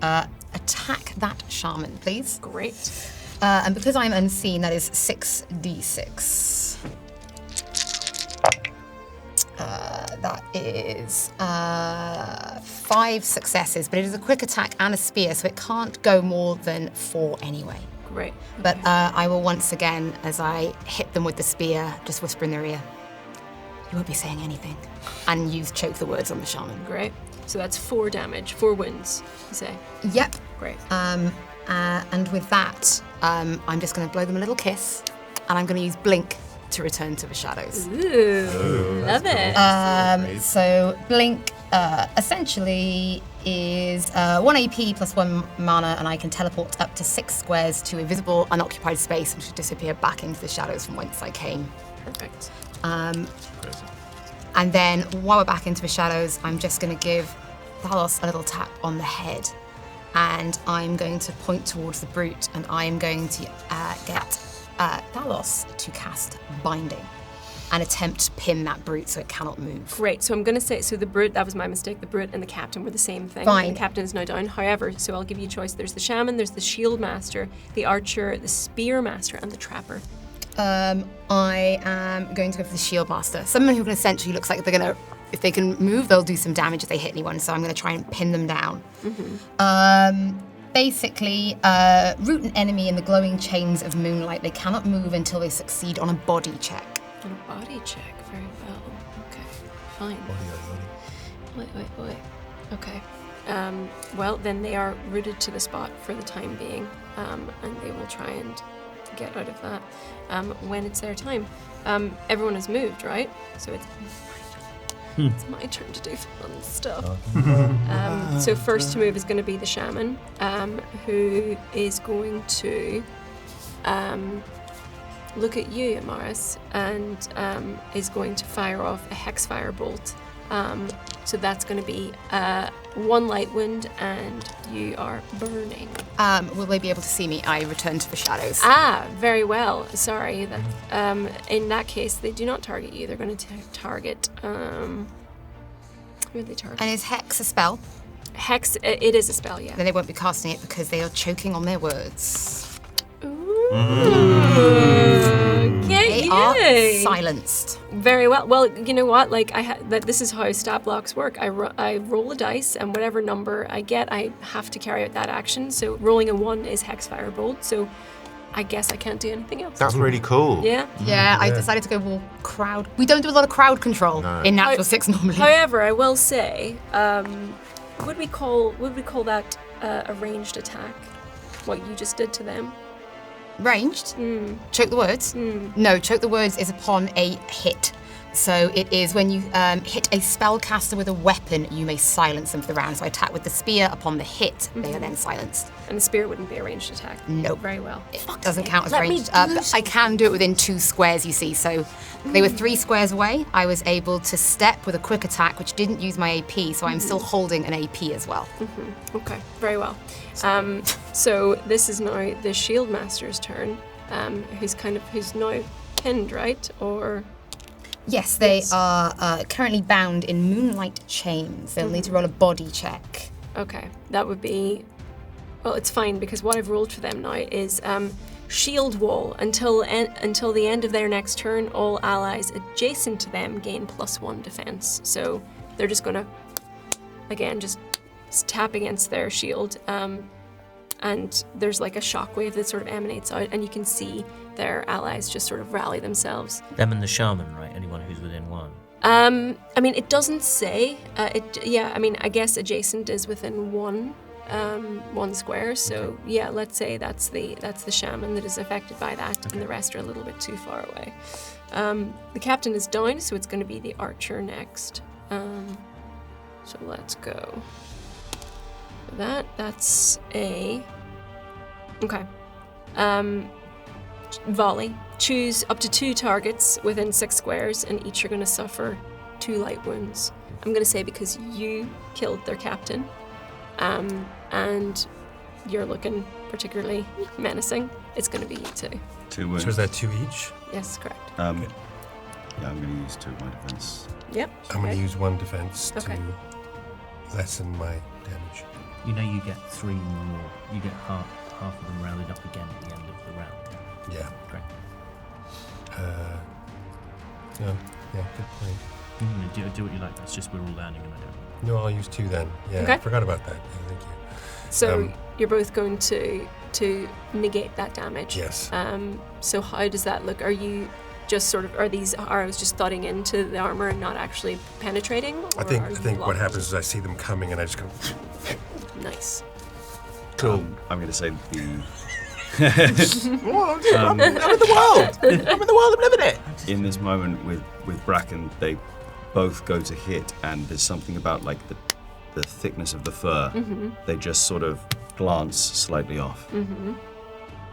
attack that shaman, please. Great. And because I'm unseen, that is 6d6. That is 5 successes, but it is a quick attack and a spear, so it can't go more than 4 anyway. Great. But I will once again, as I hit them with the spear, just whisper in their ear, "You won't be saying anything," and use choke the words on the shaman. Great. So that's 4 damage, 4 wounds. You say. Yep. Great. And with that, I'm just going to blow them a little kiss, and I'm going to use blink to return to the shadows. Ooh, love it. So blink essentially is 1 AP plus 1 mana, and I can teleport up to 6 squares to a visible unoccupied space, which will disappear back into the shadows from whence I came. Perfect. And then while we're back into the shadows, I'm just going to give Thalos a little tap on the head, and I'm going to point towards the brute, and I am going to get Thalos to cast Binding and attempt to pin that brute so it cannot move. Great. So I'm going to say, so the brute, that was my mistake. The brute and the captain were the same thing. Fine. The captain is now down. However, so I'll give you a choice. There's the shaman, there's the shield master, the archer, the spear master, and the trapper. I am going to go for the shield master. Someone who can essentially looks like they're going to, if they can move, they'll do some damage if they hit anyone. So I'm going to try and pin them down. Basically, root an enemy in the glowing chains of moonlight. They cannot move until they succeed on a body check. On a body check. Very well. Okay. Fine. Wait. Okay. Well, then they are rooted to the spot for the time being, and they will try and get out of that when it's their time. Everyone has moved, right? So it's my turn to do fun stuff. So first to move is going to be the shaman, who is going to look at you, Amaris, and is going to fire off a hex fire bolt. So that's going to be 1 light wound, and you are burning. Will they be able to see me? I return to the shadows. Ah, very well. Sorry. That in that case, they do not target you. They're going to target. Who would they target? And is Hex a spell? Hex. It is a spell, yeah. Then they won't be casting it because they are choking on their words. They are silenced. Very well. Well, you know what? Like this is how stat blocks work. I roll a dice, and whatever number I get, I have to carry out that action. So rolling a 1 is hex firebolt. So I guess I can't do anything else. That's really cool. Yeah. Yeah, I decided to go more crowd. We don't do a lot of crowd control in Natural 6 normally. However, I will say, would we call that a ranged attack? What you just did to them? Ranged? Choke the words? No, choke the words is upon a hit. So it is when you hit a spellcaster with a weapon, you may silence them for the round. So I attack with the spear. Upon the hit, they are then silenced. And the spear wouldn't be a ranged attack. Nope. Very well. It doesn't count as ranged. But I can do it within 2 squares, you see. So they were 3 squares away. I was able to step with a quick attack, which didn't use my AP, so I'm still holding an AP as well. Okay, very well. So this is now the Shield Master's turn, who's now pinned, right? Or Yes, they are currently bound in Moonlight chains. They'll need to roll a body check. okay, that would be. Well, it's fine because what I've rolled for them now is Shield Wall. Until the end of their next turn, all allies adjacent to them gain +1 defense. So they're just gonna, again, just tap against their shield. And there's like a shockwave that sort of emanates out, and you can see their allies just sort of rally themselves. Them and the shaman, right? Anyone who's within 1. I mean, it doesn't say. I mean, I guess adjacent is within 1 square. So yeah, let's say that's the shaman that is affected by that, and the rest are a little bit too far away. The captain is down, so it's going to be the archer next. So let's go. That's a okay. Volley. Choose up to 2 targets within 6 squares, and each are going to suffer 2 light wounds. I'm going to say because you killed their captain, and you're looking particularly menacing, it's going to be you 2. 2 wounds. So is that 2 each? Yes, correct. Yeah, I'm going to use 2 of my defense. Yep. I'm going to use 1 defense Okay. to lessen my damage. You know you get 3 more. You get half of them rounded up again at the end of the round. Yeah. Great. Yeah, good point. Do what you like. That's just we're all learning, and I don't. No, I'll use 2 then. Yeah, Okay. I forgot about that. Yeah, thank you. So you're both going to negate that damage. Yes. So how does that look? Are you just sort of, are these arrows just thudding into the armor and not actually penetrating? I or think are you what locked? happens is I see them coming and I just go. Nice. Cool. I'm going to say the. I'm in the world. I'm in the world. I'm living it. In this moment with Bracken, they both go to hit, and there's something about like the thickness of the fur. They just sort of glance slightly off.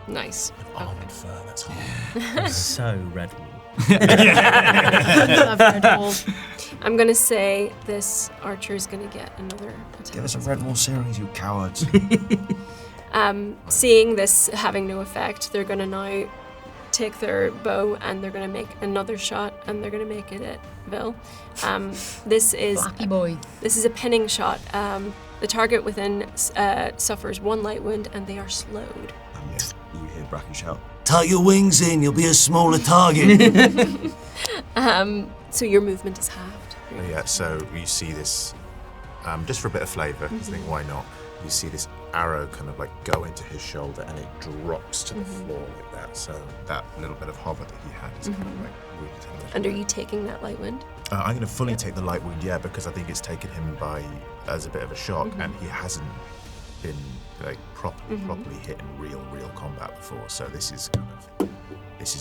Nice. Armored fur. That's hard. So Red Wall. I love Red Bull. I'm going to say this archer is going to get another attack. Give us a Red Wall series, you cowards. Seeing this having no effect, they're going to now take their bow and they're going to make another shot, and they're going to make it at Vil. This is Blacky boy. This is a pinning shot. The target within suffers 1 light wound, and they are slowed. You hear Bracken shout, Tuck your wings in, you'll be a smaller target. So your movement is halved. Yeah, so you see this, just for a bit of flavour, you think, why not? You see this arrow kind of like go into his shoulder, and it drops to the floor like that. So that little bit of hover that he had is kind of like wounded him. And are you taking that light wound? I'm going to fully take the light wound, yeah, because I think it's taken him as a bit of a shock, and he hasn't been like properly hit in real combat before. So this is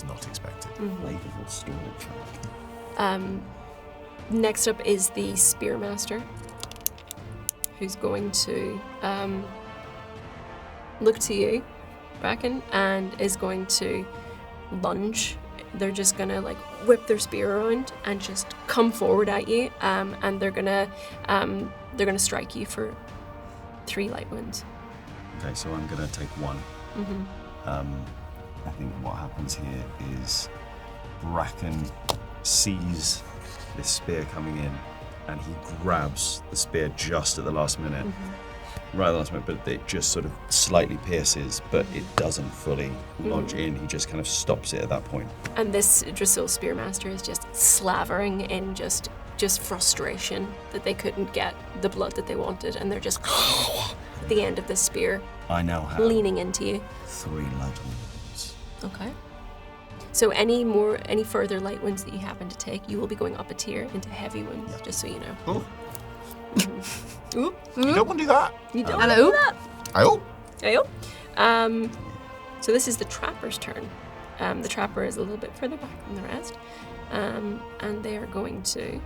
not expected. flavorful story. Next up is the Spearmaster, who's going to look to you, Bracken, and is going to lunge. They're just gonna like whip their spear around and just come forward at you, and they're gonna strike you for 3 light wounds. Okay, so I'm gonna take 1. I think what happens here is Bracken sees this spear coming in, and he grabs the spear just at the last minute. Right at the last minute, but it just sort of slightly pierces, but it doesn't fully lodge in. He just kind of stops it at that point. And this Dasul Spearmaster is just slavering in just frustration that they couldn't get the blood that they wanted, and they're just at the end of the spear, I now have leaning into you. 3 light wounds. Okay. So any further light wounds that you happen to take, you will be going up a tier into heavy wounds, just so you know. Oh. You don't want to do that. You don't Hello? do that. Oh. So this is the Trapper's turn. The Trapper is a little bit further back than the rest. and they are going to.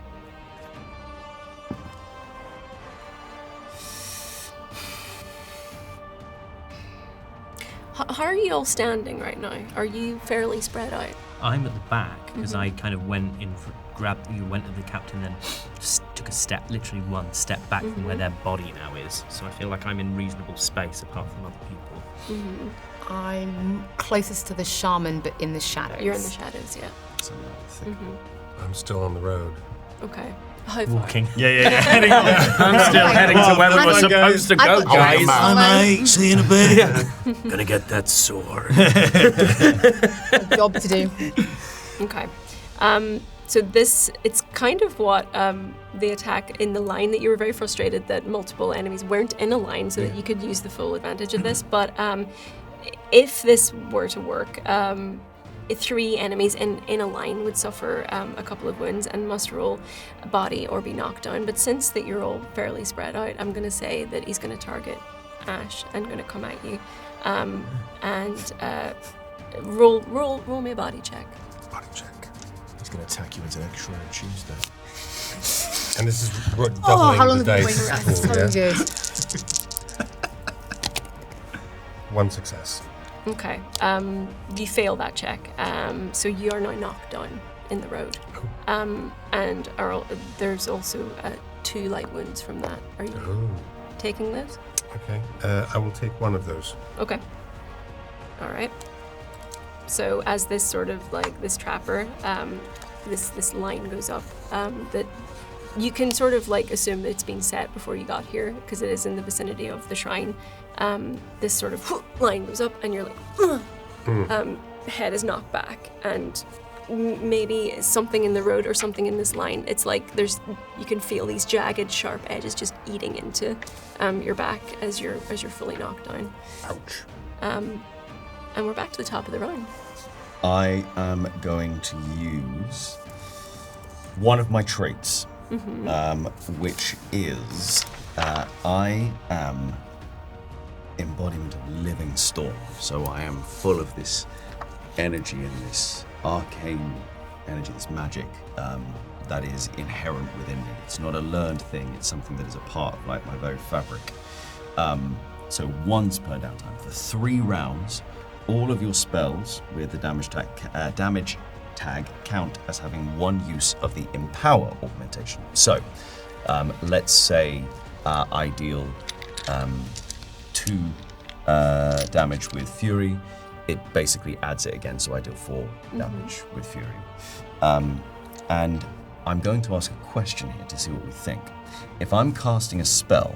How are you all standing right now? Are you fairly spread out? I'm at the back because I kind of went in, went to the captain, then just took a step, literally one step back from where their body now is. So I feel like I'm in reasonable space apart from other people. I'm closest to the shaman, but in the shadows. You're in the shadows, yeah. I'm still on the road. Okay. How far? Walking. Yeah. Heading on. I'm still heading to where we were supposed to go, guys. Bye, mate. See you in a bit. Gonna get that sword. Job to do. Okay. So it's kind of what the attack in the line that you were very frustrated that multiple enemies weren't in a line so that you could use the full advantage of this. But if this were to work, 3 enemies in a line would suffer a couple of wounds and must roll a body or be knocked down. But since that you're all fairly spread out, I'm going to say that he's going to target Ash and going to come at you. Roll me a body check. Body check. He's going to attack you into next Shrine Tuesday. And this is doubling How long the have you dice been pool, so yeah? good. 1 success. Okay. You fail that check. So you are now knocked down in the road. And there's also 2 light wounds from that. Are you taking those? Okay. I will take one of those. Okay. All right. So as this sort of like this trapper, this line goes up, that you can sort of like assume that it's been set before you got here because it is in the vicinity of the shrine. This sort of line goes up and you're like, head is knocked back and maybe something in the road or something in this line. It's like you can feel these jagged, sharp edges just eating into your back as you're fully knocked down. Ouch. And we're back to the top of the round. I am going to use one of my traits, which is I am embodiment of living storm. So I am full of this energy and this arcane energy, this magic that is inherent within me. It's not a learned thing. It's something that is a part of like my very fabric. So once per downtime for 3 rounds. All of your spells with the damage tag count as having 1 use of the Empower augmentation. So, let's say I deal 2 damage with Fury. It basically adds it again, so I deal 4 damage with Fury. And I'm going to ask a question here to see what we think. If I'm casting a spell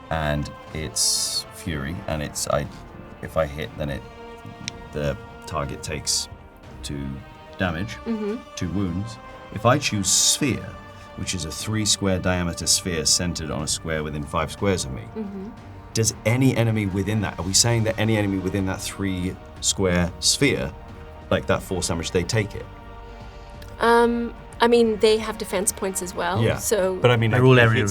and it's Fury, and if I hit, then the target takes 2 damage, 2 wounds. If I choose Sphere, which is a 3 square diameter sphere centered on a square within 5 squares of me, does any enemy within that, are we saying that any enemy within that 3 square sphere, like that force damage, they take it? I mean, they have defense points as well. Yeah. So But I mean, They're all area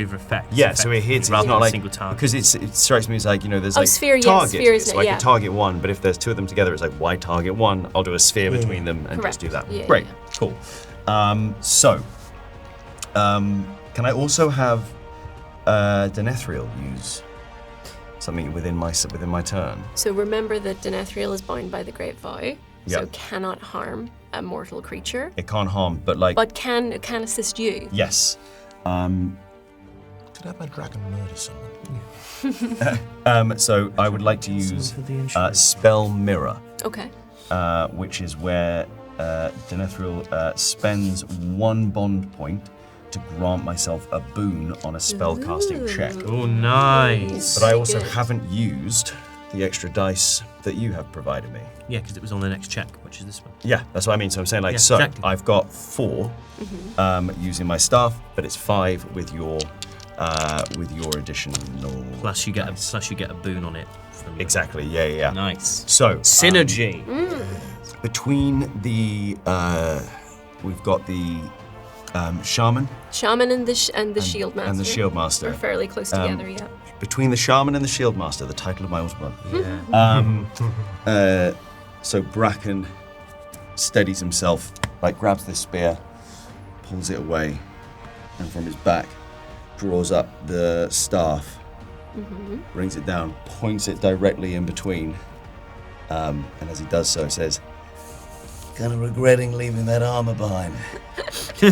of effect. yeah, so it hits. It's rather not than a like single target. because it strikes me as like there's like sphere, yes, targets. sphere, isn't so it? I Yeah. can target one, but if there's 2 of them together, it's like why target one? I'll do a sphere between them and Correct. just do that. Yeah, Great, yeah. cool. Can I also have Denethriel use something within my turn? So remember that Denethriel is bound by the Great Vow, so Yep. cannot harm a mortal creature, It can't harm, but like but can assist you. yes. Did I have my dragon murder someone? So I would like to use for the insurance. Spell Mirror. Okay. Which is where Denethriel spends 1 bond point to grant myself a boon on a spellcasting check. Oh, nice. But I also Good. haven't used the extra dice that you have provided me. Yeah, because it was on the next check, which is this one. Yeah, that's what I mean. So I'm saying Yeah, exactly. I've got 4 using my staff, but it's 5 with your additional. Plus you get dice. a boon on it. From Exactly. Yeah. Nice. So Synergy. between the we've got the shaman Shaman and the shield master. and the shield master. are fairly close together. Yeah. Between the shaman and the shield master, the title of my ultimate. Yeah. So Bracken steadies himself like grabs this spear, pulls it away, and from his back draws up the staff, brings it down, points it directly in between, and as he does so, says, Kind of regretting leaving that armor behind. You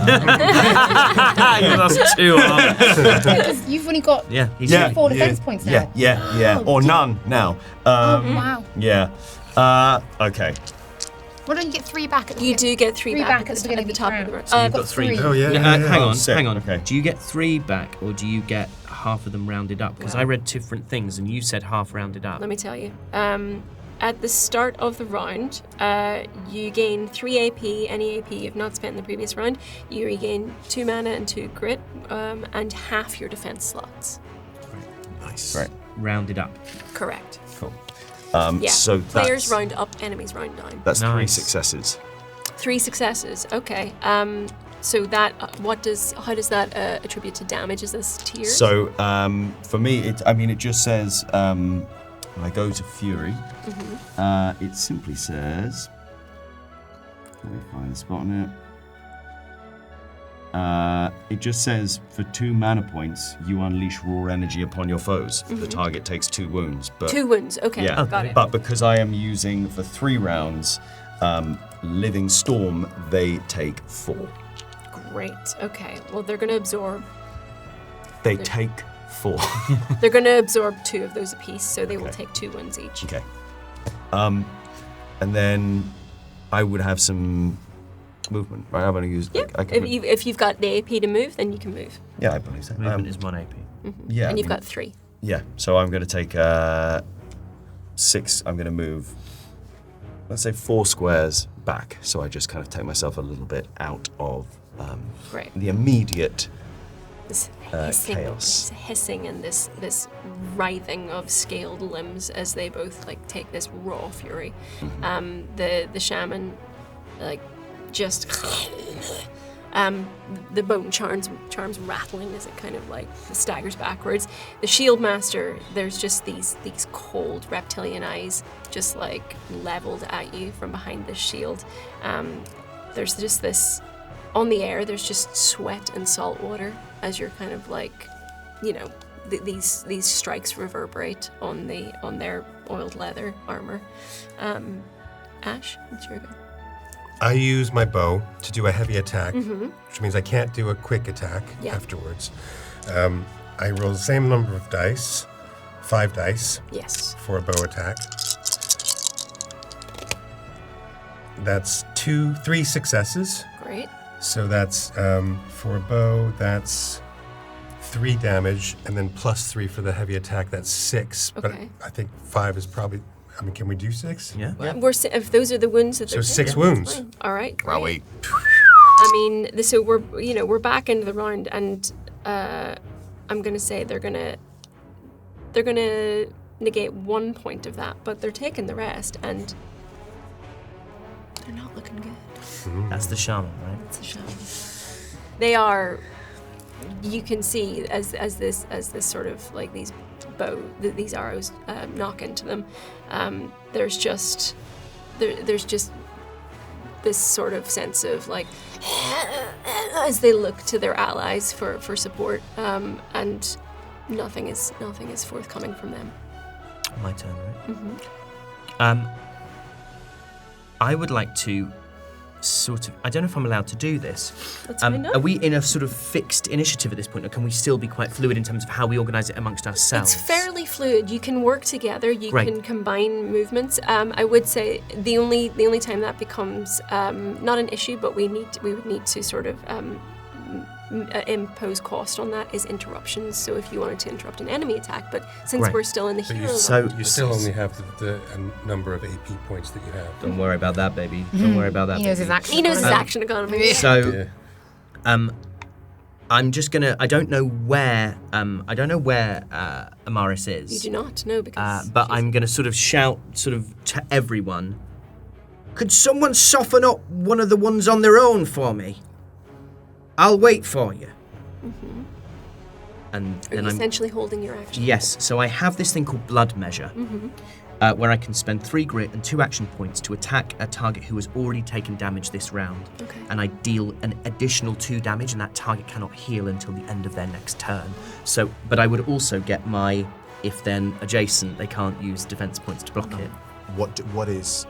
lost 2 armor. Because you've only got Yeah. 4 defense points now. Yeah, or none now. Wow. Yeah. Okay. Why don't you get 3 back at the You do get 3 back at the beginning of top each of the round. round. You've got 3. Oh, yeah. Hang on. Okay. Do you get 3 back, or do you get half of them rounded up? Because I read different things, and you said half rounded up. Let me tell you. At the start of the round, you gain 3 AP, any AP you've not spent in the previous round. You regain 2 mana and 2 grit, and half your defense slots. Nice. Right. Rounded up. Correct. Cool. Yeah. So Players that's, round up, enemies round down. that's 3 Nice. successes. 3 successes. Okay. So that how does that attribute to damage? Is this tiers? So for me, it just says when I go to Fury, it simply says. Let me find the spot on it. It just says for 2 mana points, you unleash raw energy upon your foes. The target takes 2 wounds. But 2 wounds. Okay. yeah, Got it. but because I am using for 3 rounds, Living Storm, they take 4. Great. Okay. Well, they're going to absorb. They take 4. They're going to absorb 2 of those apiece, so they will take 2 wounds each. Okay. And then I would have some movement, right? I'm going to use. Yeah. I can, If you've got the AP to move, then you can move. yeah, I believe so. Movement is 1 AP. Yeah. And I you've mean, got 3. Yeah. So I'm going to take 6. I'm going to move. Let's say 4 squares back. So I just kind of take myself a little bit out of Right. the immediate This hissing, chaos. this hissing and this writhing of scaled limbs as they both like take this raw fury. The shaman just the bone charms rattling as it kind of like staggers backwards. The shield master, there's just these cold reptilian eyes just like leveled at you from behind this shield. There's just this on the air. There's just sweat and salt water as you're kind of like, these strikes reverberate on their oiled leather armor. Ash, what's your go? I use my bow to do a heavy attack, which means I can't do a quick attack afterwards. I roll the same number of dice, 5 dice, Yes. for a bow attack. That's 3 successes. Great. So that's, for a bow, that's 3 damage, and then plus 3 for the heavy attack, that's 6. Okay. But I think 5 is probably, can we do 6? Yeah. If those are the wounds that So they're 6 taking, wounds. that's fine. All right. Wow, great. wait. I mean, so we're back into the round, and I'm gonna say they're gonna negate 1 point of that, but they're taking the rest, and they're not looking good. That's the shaman, right? It's a shame. They are. You can see as this sort of like these these arrows knock into them. There's just this sort of sense of like as they look to their allies for support, and nothing is forthcoming from them. My turn, right? I would like to sort of. I don't know if I'm allowed to do this. Let's find out. Are we in a sort of fixed initiative at this point, or can we still be quite fluid in terms of how we organise it amongst ourselves? It's fairly fluid. You can work together. You Great. can combine movements. I would say the only time that becomes not an issue, but we would need to sort of impose cost on that is interruptions. So if you wanted to interrupt an enemy attack, but since Great. we're still in the So hero you, So- you still only have the number of AP points that you have. Don't worry about that, baby. Don't worry about that. He knows baby. his action. he knows his economy. action economy. So, Yeah. I'm just gonna. I don't know where. Amaris is. You do not know because. But I'm gonna sort of shout, sort of to everyone. Could someone soften up one of the ones on their own for me? I'll wait for you. And Are then you I'm essentially holding your action? yes. So I have this thing called blood measure, where I can spend 3 grit and 2 action points to attack a target who has already taken damage this round. Okay. And I deal an additional 2 damage, and that target cannot heal until the end of their next turn. So, but I would also get my, if then adjacent, they can't use defense points to block it. What is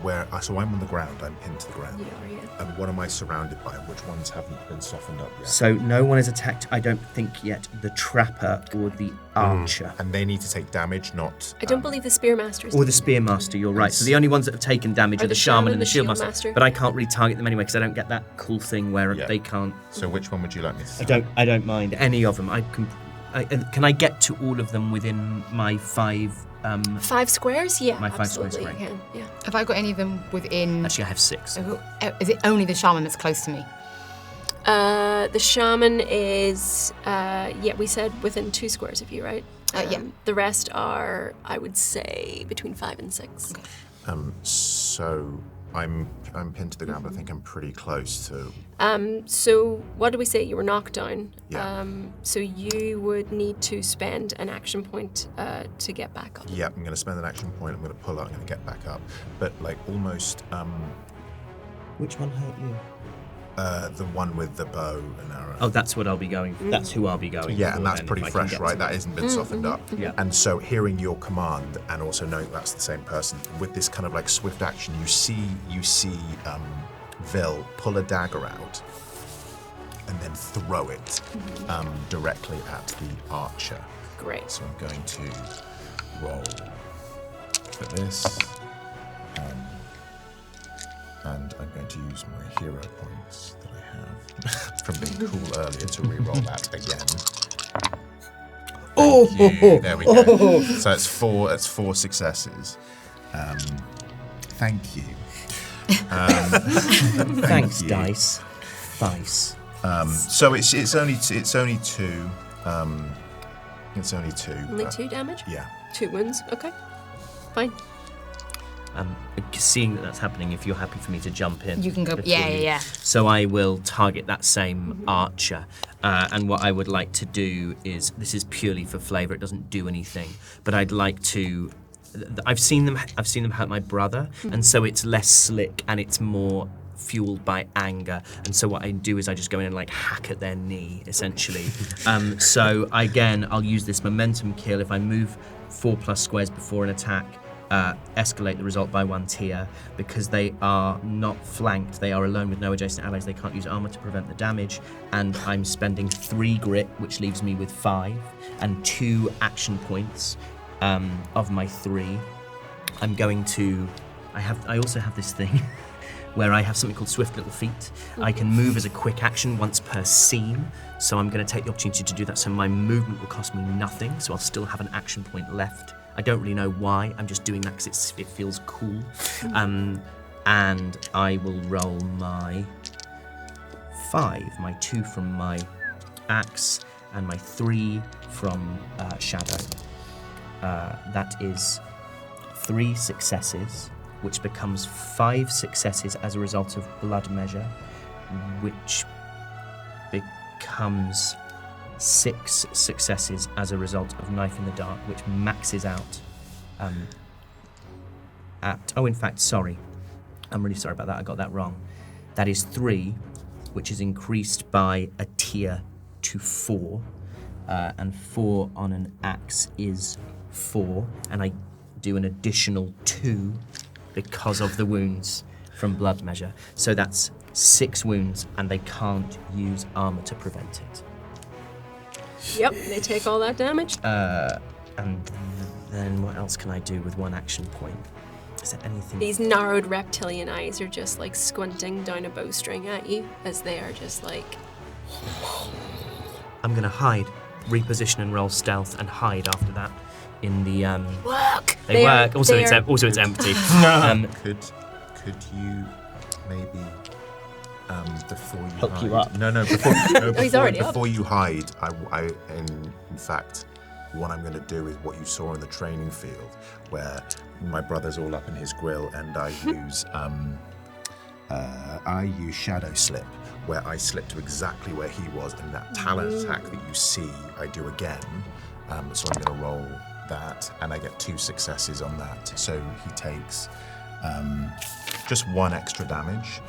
where? So I'm on the ground. I'm pinned to the ground. Yeah. And what am I surrounded by? Which ones haven't been softened up yet? So no one is attacked, I don't think yet, the trapper or the archer. And they need to take damage, not. I don't believe the Spearmaster is. Or the Spearmaster, you're right. So the only ones that have taken damage are the Shaman and the Shieldmaster. But I can't really target them anyway because I don't get that cool thing where they can't. So which one would you like me to? I don't mind any of them. Can I get to all of them within my 5? 5 squares? Yeah, My 5 squares, absolutely right. you can. Yeah. Have I got any of them within? Actually, I have 6. Is it only the shaman that's close to me? The shaman is, we said within 2 squares of you, right? Yeah. The rest are, I would say, between 5 and 6. Okay. So I'm pinned to the ground, but I think I'm pretty close to. So what did we say? You were knocked down. Yeah. So you would need to spend an action point to get back up. Yeah, I'm going to spend an action point. I'm going to pull out. I'm going to get back up, but like almost. Which one hurt you? The one with the bow and arrow. Oh, that's what I'll be going for. That's who I'll be going for. Yeah, and that's then, pretty if I can fresh, get right? to That hasn't been softened up. Yeah. And so hearing your command and also knowing that's the same person, with this kind of like swift action, you see Vil pull a dagger out and then throw it directly at the archer. Great. So I'm going to roll for this. And I'm going to use my hero points that I have from being cool earlier to re-roll that again. Thank you. There we go. So it's 4 successes. Thank you. Thanks, you. Dice. So it's only 2. It's only 2. Only 2 damage? Yeah. 2 wounds. Okay. Fine. Seeing that that's happening, if you're happy for me to jump in. You can go. before you. Yeah. So I will target that same archer. And what I would like to do is, this is purely for flavour, it doesn't do anything, but I'd like to, I've seen them hurt my brother, and so it's less slick and it's more fueled by anger. And so what I do is I just go in and like hack at their knee, essentially. So again, I'll use this momentum kill. If I move 4+ squares before an attack, escalate the result by 1 tier. Because they are not flanked, they are alone with no adjacent allies, they can't use armor to prevent the damage, and I'm spending 3 grit, which leaves me with 5, and 2 action points of my 3. I'm going to, I also have this thing where I have something called Swift Little Feet. I can move as a quick action once per scene, so I'm going to take the opportunity to do that, so my movement will cost me nothing, so I'll still have an action point left. I don't really know why, I'm just doing that because it feels cool. And I will roll my 5, my 2 from my axe, and my 3 from shadow. That is 3 successes, which becomes 5 successes as a result of blood measure, which becomes 6 successes as a result of Knife in the Dark, which maxes out at... Oh, in fact, sorry. I'm really sorry about that. I got that wrong. That is 3, which is increased by a tier to 4. And 4 on an axe is 4. And I do an additional 2 because of the wounds from blood measure. So that's 6 wounds, and they can't use armor to prevent it. Yep, they take all that damage. And then what else can I do with 1 action point? Is there anything? These narrowed reptilian eyes are just like squinting down a bowstring at you as they are just like... I'm gonna hide, reposition and roll stealth and hide after that in the... Work! They work. Also, it's empty. Could you maybe... before you Hook hide. you up. No, before, he's already before you hide, in fact, what I'm going to do is what you saw in the training field, where my brother's all up in his grill, and I use shadow slip, where I slip to exactly where he was, and that talent attack that you see, I do again. So I'm going to roll that, and I get 2 successes on that. So he takes just 1 extra damage.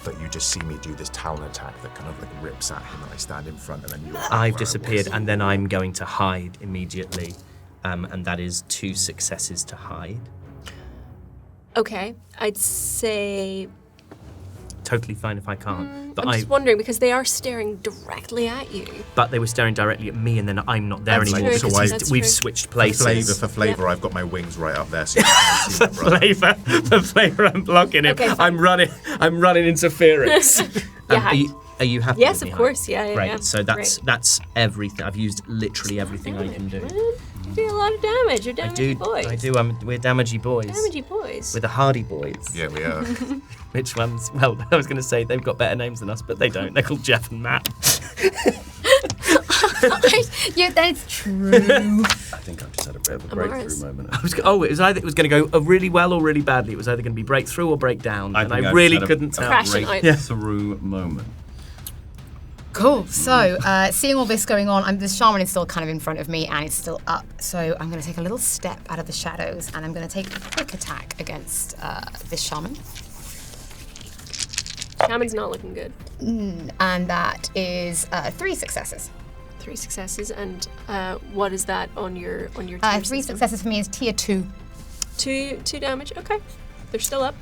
But you just see me do this talon attack that kind of like rips at him, and I stand in front, and then you're I've disappeared, and then I'm going to hide immediately, and that is 2 successes to hide. Okay, I'd say... Totally fine if I can't. But I'm just wondering, because they are staring directly at you. But they were staring directly at me, and then I'm not there That's anymore true, because that's we've true. switched places. For flavour, I've got my wings right up there, so you can't see my brother. For flavour, I'm blocking him. Okay, fine. I'm running interference. Yeah. Are you happy? Yes, with me, of course. Yeah, Great. yeah. So that's Great. that's everything. I've used literally everything I can do. You do a lot of damage. You're damagey boys. I do. We're damagey boys. Damagey boys. We're the Hardy Boys. Yeah, we are. Which ones? Well, I was going to say they've got better names than us, but they don't. They're called Jeff and Matt. Yeah, that's true. I think I've just had a bit of a breakthrough Amaris. moment. It was going to go really well or really badly. It was either going to be breakthrough or breakdown, and think I I've really had a couldn't tell. Crashing out. breakthrough moment. Cool. So, seeing all this going on, the shaman is still kind of in front of me and it's still up. So I'm going to take a little step out of the shadows and I'm going to take a quick attack against this shaman. Shaman's not looking good. And that is 3 successes. 3 successes, and what is that on your tier 3 system? successes for me is tier 2. 2 damage. Okay, they're still up.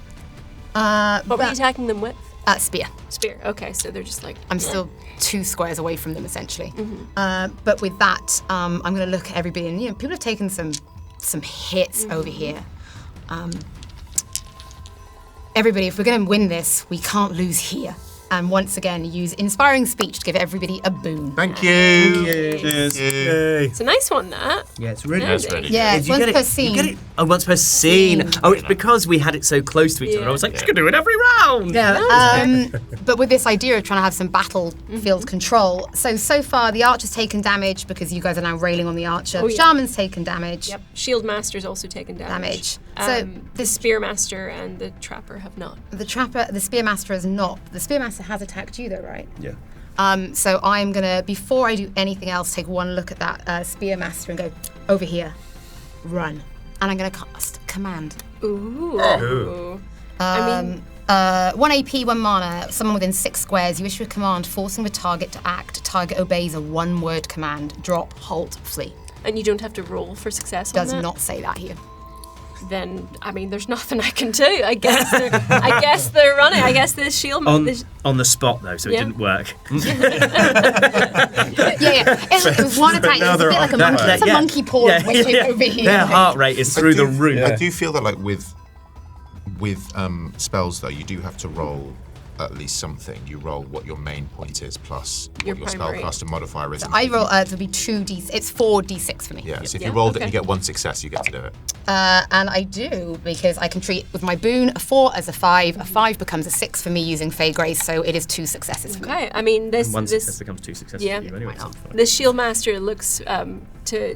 What were but- you attacking them with? Spear. Spear. Okay, so they're just like. I'm still 2 squares away from them, essentially. But with that, I'm going to look at everybody, and people have taken some hits over here. Everybody, if we're going to win this, we can't lose here. And once again, use inspiring speech to give everybody a boon. Thank you. It's a nice one, that. Yeah, it's really Nice. nice. really Yeah, Did it's you once get per it? scene. You get it? Oh, once per scene. Scene. Oh, it's because we had it so close to each other. I was like, just gonna do it every round. Yeah, but with this idea of trying to have some battlefield control, so far the archer's taken damage because you guys are now railing on the archer. Oh, The yeah. shaman's taken damage. Yep. Shield Master's also taken damage. So the this Spear Master and the Trapper have not. the spearmaster has not. The spearmaster has attacked you though, right? Yeah. So I'm gonna, before I do anything else, take one look at that spearmaster and go over here, run, and I'm gonna cast command. Ooh. I mean, 1 AP, 1 mana, someone within 6 squares, you issue a command forcing the target to act. Target obeys a 1-word command. Drop, halt, flee. and you don't have to roll for success on Does that? not say that here. Then, I mean, there's nothing I can do. I guess they're running. I guess this shield... On the spot though, so Yeah. it didn't work. Yeah. It was one attack. It was a bit like a monkey. It's a monkey paw over here. Their heart rate is through the roof. I do feel that, like, with spells, though, you do have to roll at least something. You roll what your main point is plus Your what your primary. spellcaster modifier is. I roll, it'll be 2d. It's 4d6 for me. Yeah, so if Yeah, you rolled it okay. and you get 1 success, you get to do it. And I do, because I can treat with my boon a 4 as a 5. A 5 becomes a 6 for me using Fey Grace, so it is 2 successes for me. Okay, I mean, this... One this success becomes 2 successes yeah. for you anyway. Why not? so- The Shield Master looks to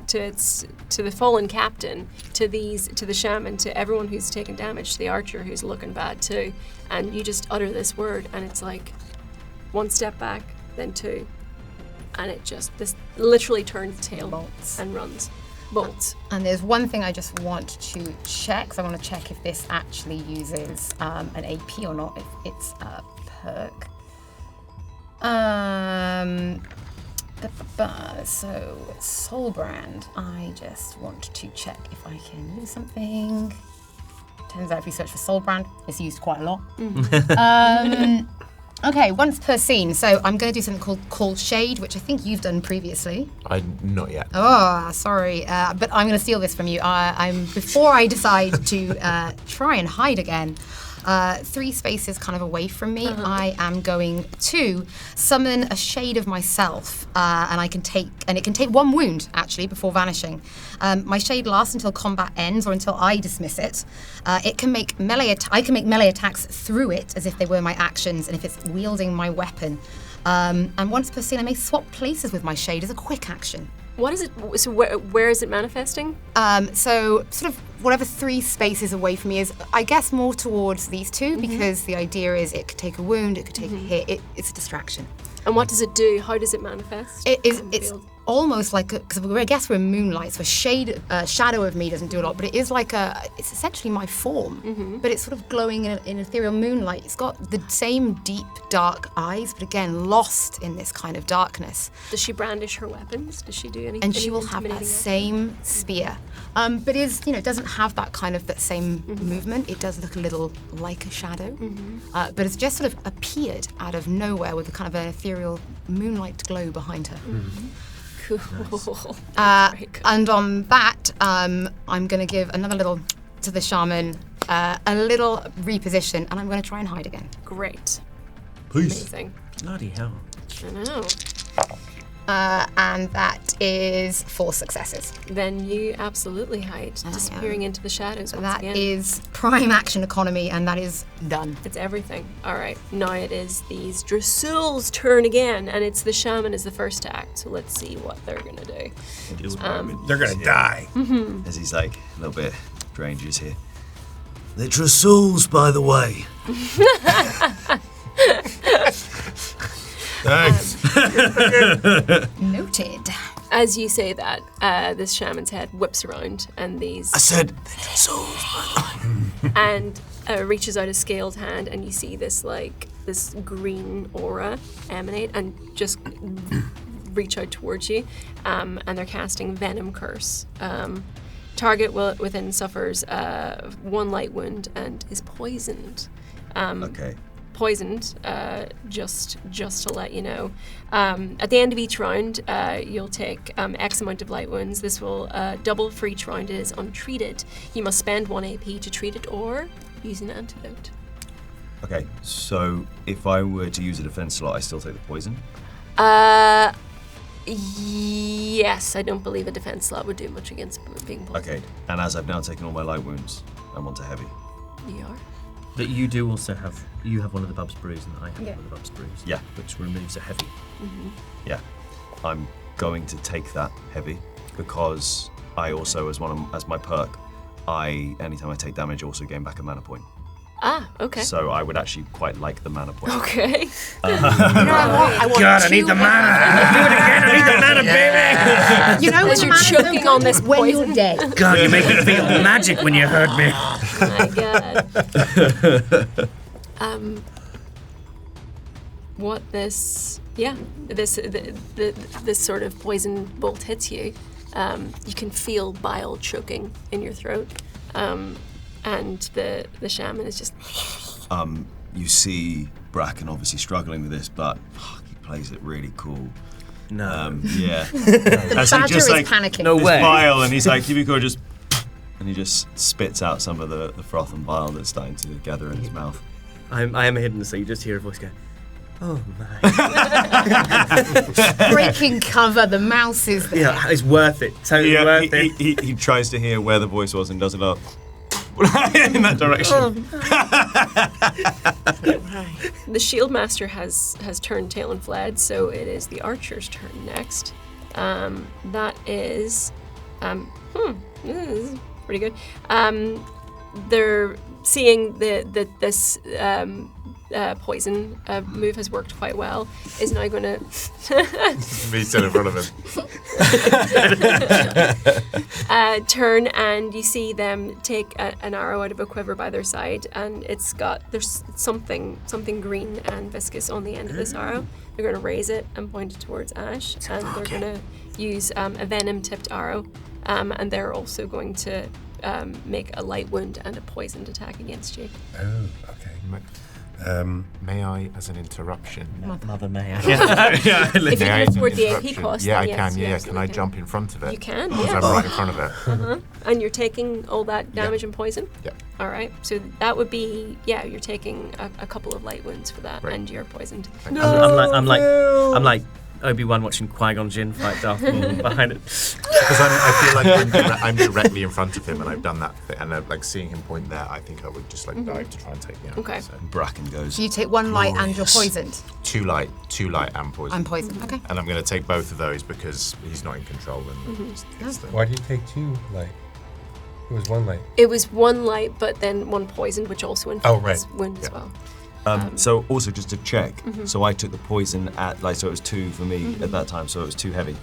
the fallen captain, to the shaman, to everyone who's taken damage, to the archer who's looking bad too, and you just utter this word, and it's like 1 step back, then 2, and this literally turns tail Bolts. and runs. Bolts. And there's one thing I just want to check. So I want to check if this actually uses an AP or not, if it's a perk. So Soulbrand, I just want to check if I can use something. Turns out if you search for Soulbrand, it's used quite a lot. Okay, once per scene. So I'm going to do something called Call Shade, which I think you've done previously. Not yet. Oh, sorry, but I'm going to steal this from you. Before I decide to try and hide again, 3 spaces kind of away from me, I am going to summon a shade of myself, and it can take 1 wound actually before vanishing. My shade lasts until combat ends or until I dismiss it. It can make I can make melee attacks through it as if they were my actions, and if it's wielding my weapon. And once per scene, I may swap places with my shade as a quick action. What is it? So where is it manifesting? So sort of whatever 3 spaces away from me is, I guess, more towards these 2, because the idea is it could take a wound, it could take a hit. It's a distraction. And what does it do? How does it manifest? It's almost like, because I guess we're in Moonlight, so a shadow of me doesn't do a lot, but it is like it's essentially my form, but it's sort of glowing in ethereal moonlight. It's got the same deep, dark eyes, but again, lost in this kind of darkness. Does she brandish her weapons? Does she do anything? And she will have that same spear, but doesn't have that kind of that same movement. It does look a little like a shadow, but it's just sort of appeared out of nowhere with a kind of an ethereal moonlight glow behind her. Cool. And on that, I'm going to give another little to the shaman, a little reposition, and I'm going to try and hide again. Great. Please. Amazing. Bloody hell. I know. And that is 4 successes. Then you absolutely hide, disappearing into the shadows once That again. is prime action economy, and that is done. It's everything. All right. Now it is these Drasul's turn again, and it's the shaman is the first to act. So let's see what they're gonna do. They're gonna die. As he's like a little bit strangers here. They're Drasuls, by the way. Thanks. Noted. As you say that, this shaman's head whips around, and these I said they're Drasuls. and reaches out a scaled hand, and you see this green aura emanate and just reach out towards you, and they're casting Venom Curse. Target within suffers 1 light wound and is poisoned. Okay. Poisoned, just to let you know. At the end of each round, you'll take X amount of light wounds. This will double for each round it is untreated. You must spend 1 AP to treat it or use an antidote. Okay, so if I were to use a defense slot, I still take the poison? Yes, I don't believe a defense slot would do much against being poisoned. Okay, and as I've now taken all my light wounds, I'm onto heavy. You are? But you do also have one of the Bub's Brews, and I have Yeah. one of the Bub's Brews. Yeah. Which removes a heavy. Yeah, I'm going to take that heavy because I also, as my perk, anytime I take damage, also gain back a mana point. Ah, okay. So I would actually quite like the mana point. Okay. I want God, I need the mana. Do it again. I need the mana, baby. You know when As you're the mana's choking no on this good when poison. you're dead. God, you make me feel magic when you hurt me. My God. What this sort of poison bolt hits you, you can feel bile choking in your throat, and the shaman is just. You see Bracken obviously struggling with this, but he plays it really cool. No. Yeah. The badger is panicking. No this way. bile, and he's like, Yumiko just, and he just spits out some of the froth and bile that's starting to gather in his mouth. I am hidden, so you just hear a voice go, "Oh my!" Breaking cover, the mouse is there. Yeah, it's worth it. Totally worth it. He tries to hear where the voice was and does it up in that direction. The shield master has turned tail and fled, so it is the archer's turn next. That is, this is pretty good. They're seeing this poison move has worked quite well. Is now going to Me stood in front of him. turn, and you see them take an arrow out of a quiver by their side, and there's something green and viscous on the end of this arrow. They're going to raise it and point it towards Ash, and they're going to use a venom-tipped arrow, and they're also going to make a light wound and a poisoned attack against you. Oh, okay. May I, as an interruption? Mother may I? If you May I, can as an afford the AP interruption? cost, Yeah, then I yes, can. you Yeah, can I absolutely jump in front of it? You can, Because yeah. I'm right in front of it. And you're taking all that damage and poison? Yeah. All right. So that would be, you're taking a couple of light wounds for that, Right. and you're poisoned. I'm like Obi-Wan watching Qui-Gon Jinn fight Darth Maul behind it. Because I feel like I'm directly in front of him, and I've done that, and like seeing him point there, I think I would just like dive to try and take me out. Okay. So, Bracken goes. You take 1 light and you're poisoned. 2 light, and poison. I'm poisoned. Okay. And I'm going to take both of those because he's not in control. And it's the- Why do you take 2 light? It was 1 light. It was 1 light, but then 1 poison, which also inflicts Oh, right. wound as Yeah. well. So also just to check, so I took the poison so it was 2 for me at that time, so it was too heavy.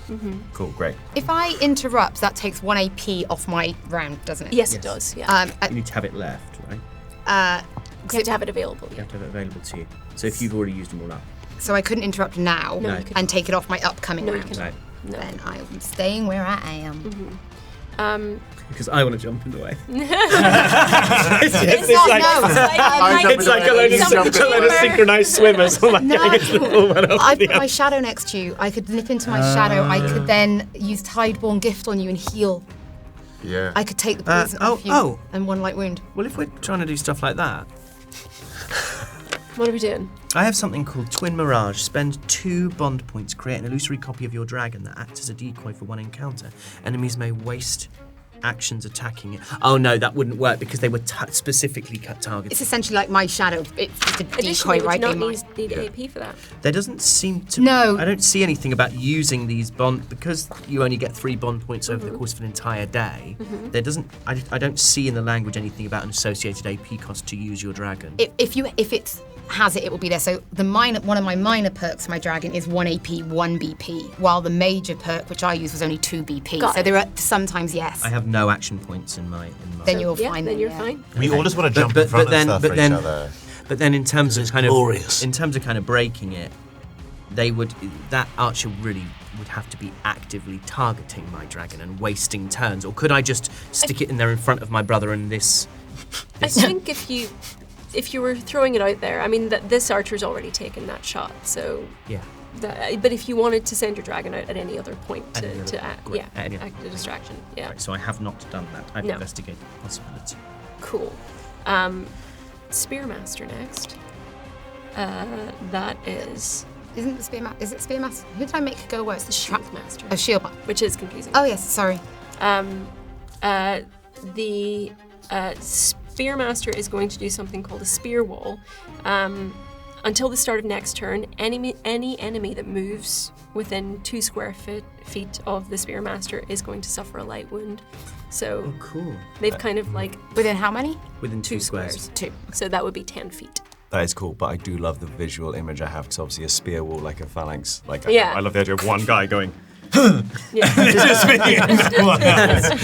Cool, great. If I interrupt, that takes 1 AP off my round, doesn't it? Yes, it does. Yeah. You need to have it left, right? You have to have it available. You have to have it available to you. So if you've already used them all up. So I couldn't interrupt now No, you couldn't. and take it off my upcoming No, you round. cannot. Right. No. Then I'm staying where I am. Because I want to jump in the way. It's It's like a load of synchronized swimmers. All I put my shadow next to you. I could nip into my shadow. I could then use Tideborn Gift on you and heal. Yeah. I could take the poison off you and 1 light wound. Well, if we're trying to do stuff like that, What are we doing? I have something called Twin Mirage. Spend 2 bond points, create an illusory copy of your dragon that acts as a decoy for 1 encounter. Enemies may waste actions attacking it. Oh no, that wouldn't work because they were specifically targeted. It's essentially like my shadow. It's a Additionally, decoy, right? would They you not might- need AP for that? There doesn't seem to. No. I don't see anything about using these bond because you only get 3 bond points over the course of an entire day. There doesn't. I don't see in the language anything about an associated AP cost to use your dragon. If it has it, it will be there. So one of my minor perks for my dragon is 1 AP, 1 BP, while the major perk, which I used, was only 2 BP. Got so it. there are sometimes yes. I have no action points in my. Then you're Yeah, fine. then you're yeah. fine. We all just want to jump in front of stuff for each other. But then in terms of kind glorious. of breaking it, that archer really would have to be actively targeting my dragon and wasting turns, or could I just stick it in there in front of my brother and this? I think if you were throwing it out there, I mean, this archer's already taken that shot, so. Yeah. But if you wanted to send your dragon out at any other point to act a distraction, yeah. Right, so I have not done that. I've No. investigated the possibility. Cool. Spearmaster next. That is Isn't the Spearmaster? Is it Spearmaster? Who did I make go where it's the trap? Shieldmaster, Oh, Shield. which is confusing. Oh yes, sorry. The Spearmaster is going to do something called a Spear Wall. Until the start of next turn, any enemy that moves within 2 square feet of the Spearmaster is going to suffer a light wound. So Cool. they've kind of like Within how many? Within 2 squares. 2. So that would be 10 feet. That is cool, but I do love the visual image I have because obviously a spear wall like a phalanx. Yeah. I love the idea of one guy going. Yeah.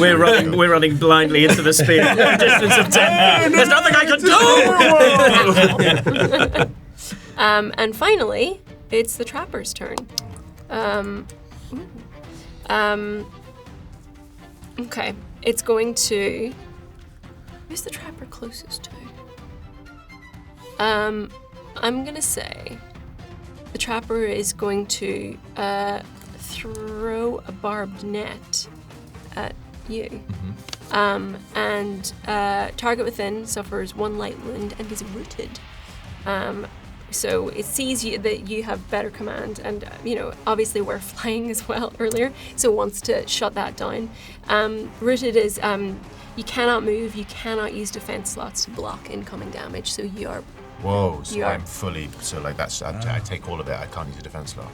We're running blindly into the spear at a distance of 10 feet. There's nothing I can do. And finally, it's the Trapper's turn. Okay, it's going to. Who's the Trapper closest to? I'm gonna say the Trapper is going to throw a barbed net at you. And target within suffers 1 light wound and is rooted. So it sees that you have better command, and obviously we're flying as well earlier, so it wants to shut that down. Rooted is you cannot move, you cannot use defense slots to block incoming damage, so you are. Whoa, so You are- I'm fully, so like that's, I take all of it, I can't use a defense slot.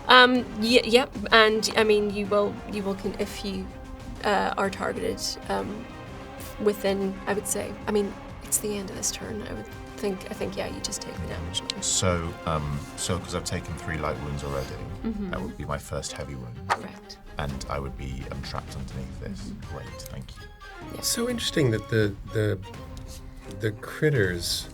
Yep, and I mean you will if you are targeted within, I would say, I mean it's the end of this turn, I think yeah, you just take the damage now. So, because I've taken 3 light wounds already, that would be my first heavy wound. Correct. And I would be trapped underneath this. Great, thank you. It's so interesting that the critters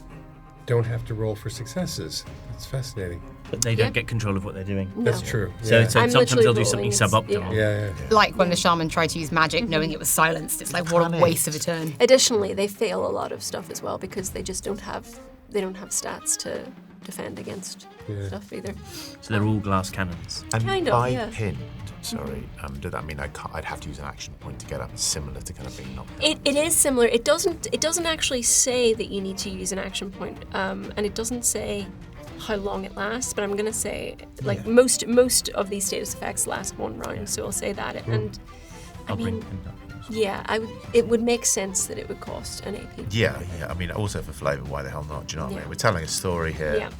don't have to roll for successes. It's fascinating. But they don't get control of what they're doing. That's true. So, Yeah. so I'm sometimes they'll do literally something rolling, suboptimal. Yeah. Like when the shaman tried to use magic, knowing it was silenced. It's like what a waste of a turn. Additionally, they fail a lot of stuff as well because they just don't have stats to defend against stuff either. So they're all glass cannons. And Kind of, by yeah. pinned, sorry, does that mean I'd have to use an action point to get up, similar to kind of being knocked down? It is similar. It doesn't actually say that you need to use an action point, and it doesn't say how long it lasts. But I'm gonna say like most of these status effects last 1 round, so I'll say that. And I I'll bring mean, pinned up. yeah, it would make sense that it would cost an AP. Yeah, I mean, also for flavour, why the hell not? Do you know what I mean? We're telling a story here. Yeah.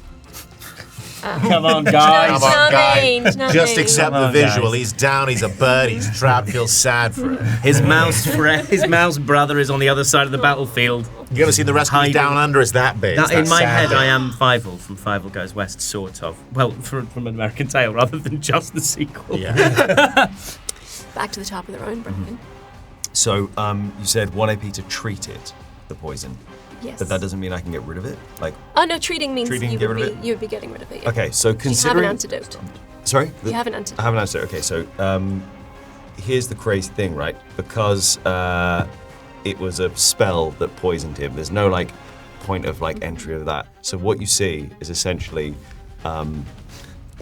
Come on, guys. Just accept Come the on, visual. guys. He's down, he's a bird, he's trapped, feel sad for him. His mouse brother is on the other side of the battlefield. You ever seen the rest of Hiding. Down Under? It's that big. It's In that my sad head, bit. I am Fievel from Fievel Goes West, sort of. Well, from an American Tale, rather than just the sequel. Yeah. Back to the top of the round, Bracken. So you said 1 AP to treat it, the poison. Yes. But that doesn't mean I can get rid of it? Like, Oh no, treating means Treating, you get would rid be of it? you would be getting rid of it. Yeah. okay, so You have an considering... antidote. Sorry? You have an antidote. I have an antidote. Okay, so here's the crazy thing, right? Because it was a spell that poisoned him, there's no, like, point of, like, entry of that. So what you see is essentially,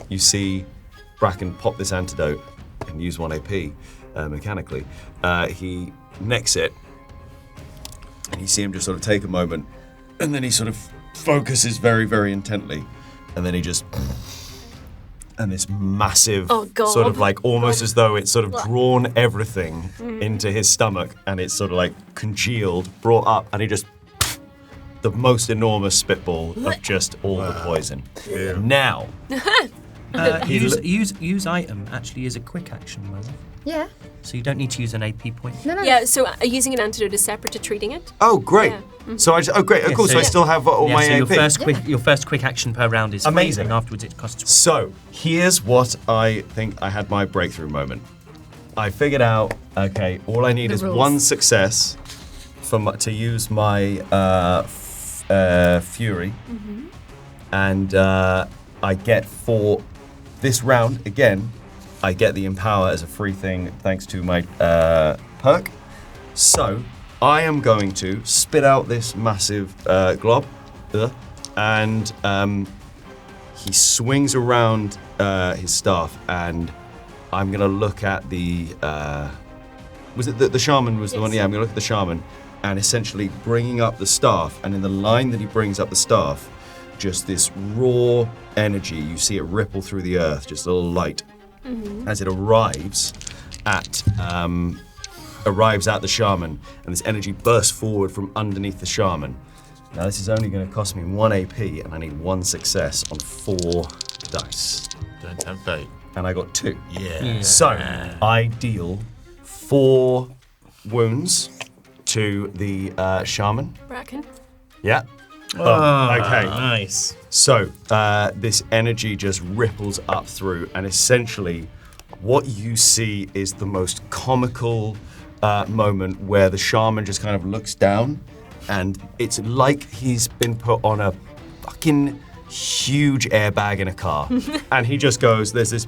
you see Bracken pop this antidote and use 1 AP mechanically. He necks it, and you see him just sort of take a moment, and then he sort of focuses very, very intently, and then he just... And this massive, Oh, God. sort of like, almost as though it's sort of drawn everything into his stomach, and it's sort of like congealed, brought up, and he just... The most enormous spitball of just all the poison. Now, Use item actually is a quick action, Will. Yeah. So you don't need to use an AP point. No. Yeah, so using an antidote is separate to treating it. oh great! Yeah. So I just, oh great, of Yeah, course, so- I still have all my so AP. your first quick action per round is free, Amazing. and afterwards it costs. So here's what I think I had my breakthrough moment. I figured out, okay, all I need is rules. 1 success to use my fury, and I get for this round again. I get the empower as a free thing thanks to my perk. So I am going to spit out this massive glob, and he swings around his staff, and I'm gonna look at the. Was it the shaman? Was the one? Yeah, I'm gonna look at the shaman, and essentially bringing up the staff, and in the line that he brings up the staff, just this raw energy. You see it ripple through the earth, just a little light, as it arrives at the shaman, and this energy bursts forward from underneath the shaman. Now this is only going to cost me 1 AP, and I need 1 success on 4 dice. Don't tempt fate. And I got 2. Yeah. So I deal 4 wounds to the shaman. Bracken. Yeah. Okay. Nice. So this energy just ripples up through, and essentially what you see is the most comical moment where the shaman just kind of looks down, and it's like he's been put on a fucking huge airbag in a car. And he just goes, there's this,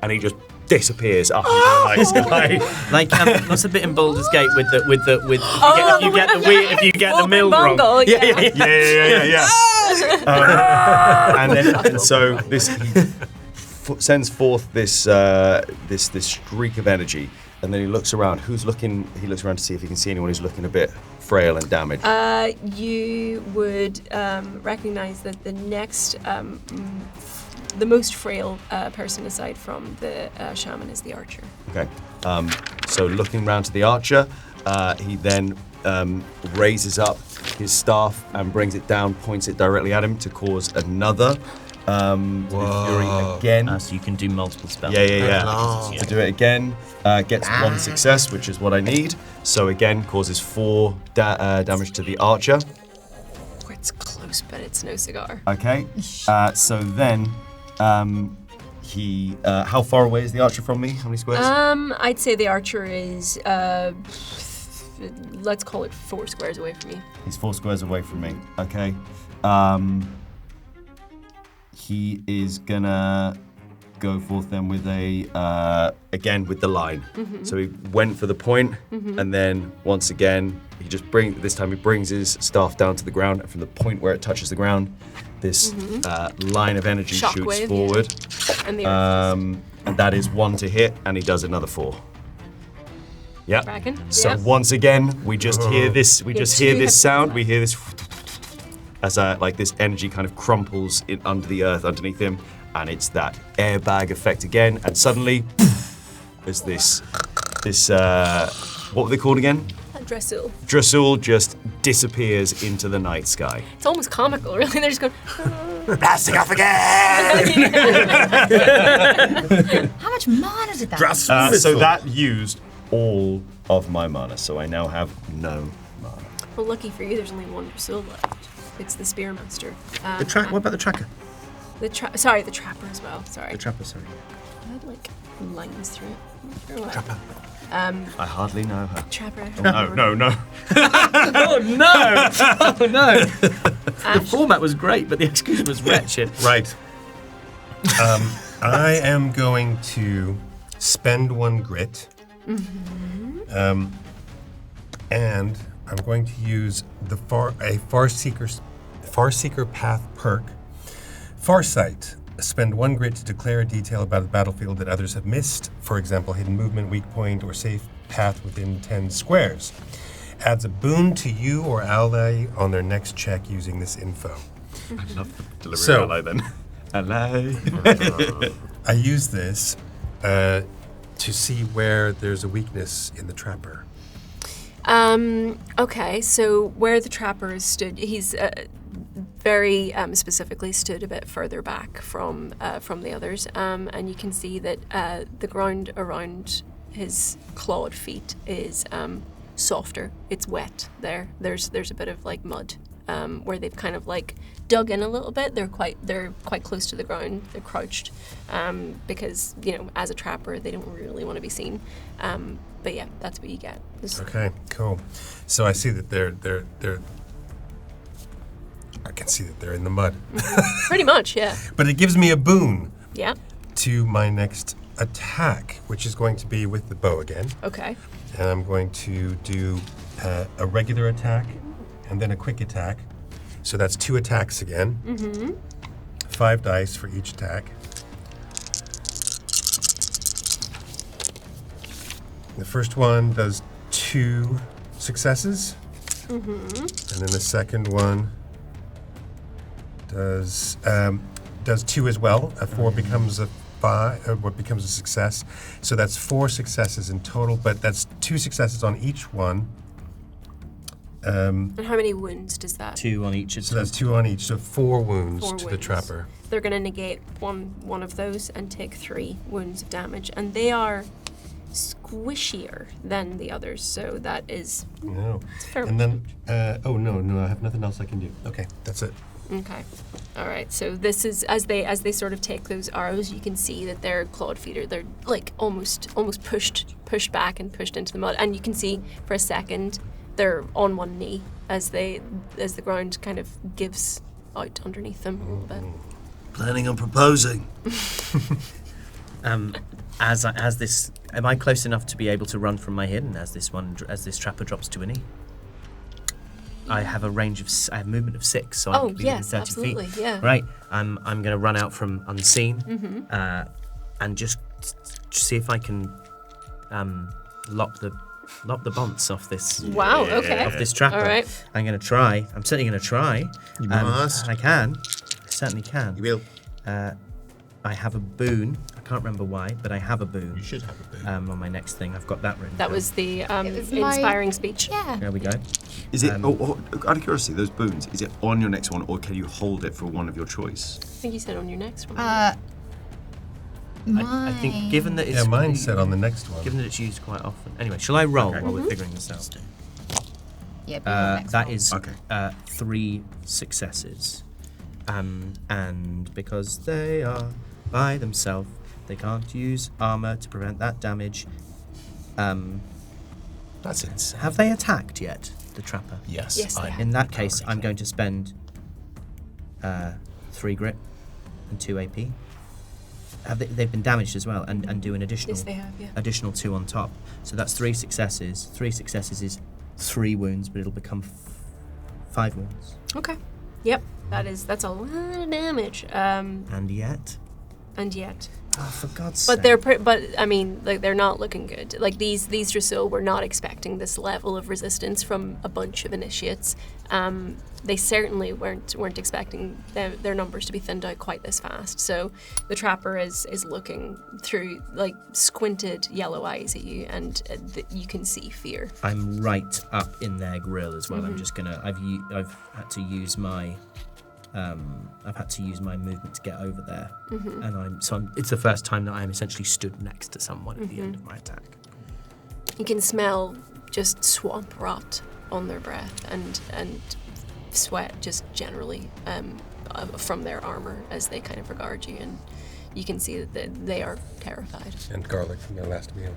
and he just disappears up into the night sky. Like that's a bit in Baldur's Gate with if you get the mill wrong. Bungle, yeah. Yeah. And so this sends forth this streak of energy, and then he looks around. Who's looking? He looks around to see if he can see anyone who's looking a bit frail and damaged. You would recognize that the next, the most frail person aside from the shaman is the archer. Okay. So looking round to the archer, he then raises up his staff and brings it down, points it directly at him to cause another fury again. So you can do multiple spells. Yeah. To do it again, gets 1 success, which is what I need. So again, causes 4 damage to the archer. It's close, but it's no cigar. Okay. So then, he. How far away is the archer from me? How many squares? I'd say the archer is, let's call it 4 squares away from me. He's 4 squares away from me. Okay. He is gonna go forth then with a again with the line. So he went for the point, and then once again this time he brings his staff down to the ground, and from the point where it touches the ground, this line of energy Shockwave, shoots forward. And the And that is 1 to hit, and he does another 4. Yep. Bracken? So Yep. once again, we just hear this. We just hear this sound. We hear this as like this energy kind of crumples in under the earth underneath him, and it's that airbag effect again. And suddenly, there's this what were they called again? Dasul. Dasul just disappears into the night sky. It's almost comical, really. They're just going. Blasting off again! How much mana did that? So that used all of my mana, so I now have no mana. Well, lucky for you, there's only one Dasul left. It's the Spearmaster. What about the tracker? The trapper as well. Sorry. The trapper, sorry. I had like lines through it. Trapper. I hardly know her. Trapper. No. Oh no! Oh no! The format was great, but the execution was wretched. Right. I am going to spend 1 grit. And I'm going to use a Far Seeker Path perk. Farsight. Spend 1 grit to declare a detail about the battlefield that others have missed. For example, hidden movement, weak point, or safe path within 10 squares. Adds a boon to you or ally on their next check using this info. I love the delivery ally then. Ally. I use this to see where there's a weakness in the trapper. Okay, so where the trapper is stood, he's very specifically stood a bit further back from the others, and you can see that the ground around his clawed feet is softer. It's wet there. There's a bit of like mud where they've kind of like dug in a little bit. They're quite close to the ground. They're crouched because as a trapper they don't really want to be seen. But yeah, that's what you get. Okay, cool. So I see that they're I can see that they're in the mud. Pretty much, yeah. But it gives me a boon Yeah. to my next attack, which is going to be with the bow again. Okay. And I'm going to do a regular attack and then a quick attack. So that's 2 attacks again. 5 dice for each attack. The first one does 2 successes. And then the second one does 2 as well. A 4 becomes a 5, what becomes a success. So that's 4 successes in total, but that's 2 successes on each one. And how many wounds does that? 2 on each. So that's 2 on each, so 4 wounds 4 to the wounds. trapper. They're going to negate one of those and take 3 wounds of damage, and they are squishier than the others, so that is No. fair. And then, oh no, I have nothing else I can do. Okay, that's it. Okay. All right. So this is as they sort of take those arrows, you can see that their clawed feet they're like almost pushed back and pushed into the mud, and you can see for a second they're on one knee as the ground kind of gives out underneath them a little bit. Planning on proposing. As this, am I close enough to be able to run from my hidden as this trapper drops to a knee? I have a range of, I have movement of 6, so I could be within 30 absolutely, feet. yeah. Right, I'm going to run out from unseen and just see if I can lop the bonds off this. Wow. Okay. Of this trapper. All right. I'm going to try. I'm certainly going to try. You must. I can. I certainly can. You will. I have a boon. I can't remember why, but I have a boon. You should have a boon. On my next thing, I've got that written. That down. was the was my- inspiring speech. Yeah. There we go. Is it, out of curiosity, those boons, is it on your next one or can you hold it for one of your choice? I think you said on your next one. I think given that it's Yeah, mine said on the next one. given that it's used quite often. Anyway, shall I roll while we're figuring this out? Yeah, be the next That one. is Okay. 3 successes. And because they are by themselves, they can't use armor to prevent that damage. That's insane. Have they attacked yet, the trapper? Yes. Yes, they have. In that case, I'm going to spend 3 grit and 2 AP. They've been damaged as well, and do an additional Yes, they have, yeah. additional 2 on top. So that's 3 successes. 3 successes is 3 wounds, but it'll become 5 wounds. Okay. Yep. That's a lot of damage. And yet, oh, for God's sake! But I mean, like they're not looking good. Like these Drasul were not expecting this level of resistance from a bunch of initiates. They certainly weren't expecting their numbers to be thinned out quite this fast. So the trapper is looking through like squinted yellow eyes at you, and you can see fear. I'm right up in their grill as well. I'm just gonna. I've had to use my I've had to use my movement to get over there, and it's the first time that I'm essentially stood next to someone at the end of my attack. You can smell just swamp rot on their breath and sweat just generally from their armor as they kind of regard you, and you can see that they are terrified. And garlic from their last meal.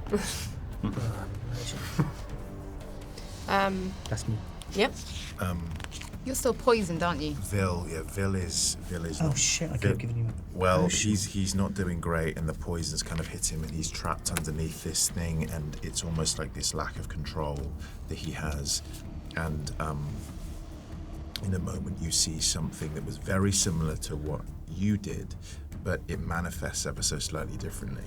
That's me. Yep. You're still poisoned, aren't you? Vil is. Oh shit! I could have given you. Well, he's not doing great, and the poison's kind of hit him, and he's trapped underneath this thing, and it's almost like this lack of control that he has. And in a moment, you see something that was very similar to what you did, but it manifests ever so slightly differently.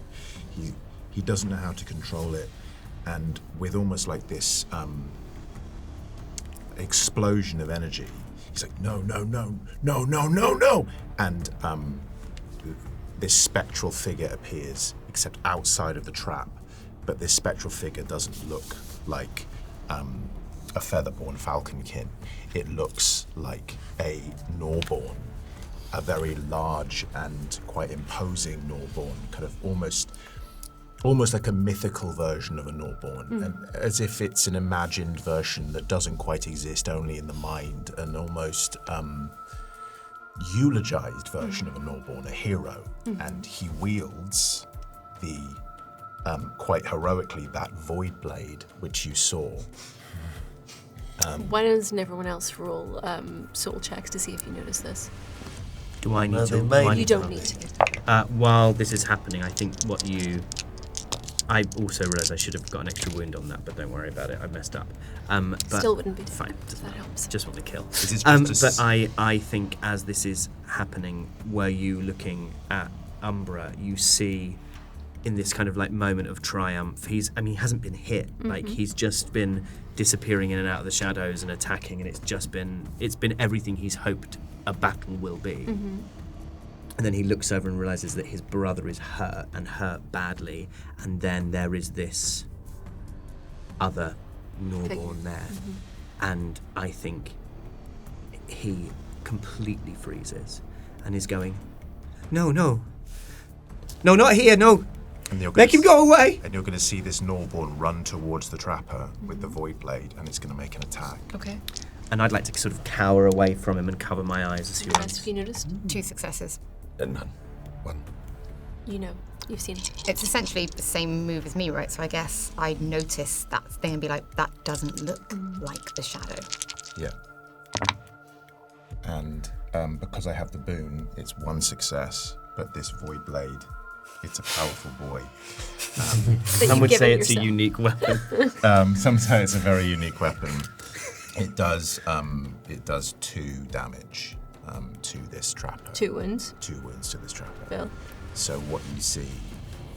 He doesn't know how to control it, and with almost like this explosion of energy, he's like, no, and this spectral figure appears, except outside of the trap. But this spectral figure doesn't look like a featherborn falconkin. It looks like a Norborn, a very large and quite imposing Norborn, kind of almost like a mythical version of a Norborn, and as if it's an imagined version that doesn't quite exist, only in the mind, an almost eulogized version of a Norborn, a hero, and he wields the quite heroically that void blade which you saw. Why doesn't everyone else roll soul checks to see if you notice this? Do I need to? You don't need to. While this is happening, I think I also realised I should have got an extra wound on that, but don't worry about it. I messed up. But Still wouldn't be fine. if that helps. Just want to kill. But I think as this is happening, were you looking at Umbra, you see in this kind of like moment of triumph, he hasn't been hit. Like he's just been disappearing in and out of the shadows and attacking, and it's been everything he's hoped a battle will be. And then he looks over and realizes that his brother is hurt, and hurt badly. And then there is this other Norborn there. And I think he completely freezes and is going, no, not here, no. Make him go away. And you're going to see this Norborn run towards the trapper with the void blade, and it's going to make an attack. Okay. And I'd like to sort of cower away from him and cover my eyes as he runs. Have you noticed? 2 successes. None. 1. You know. You've seen. It's essentially the same move as me, right? So I guess I'd notice that thing and be like, that doesn't look like the shadow. Yeah. And because I have the boon, it's 1 success, but this void blade, it's a powerful boy. Some would say it's a unique weapon. Some say it's a very unique weapon. It does 2 damage to this trapper. 2 wounds. 2 wounds to this trapper. Bill. So what you see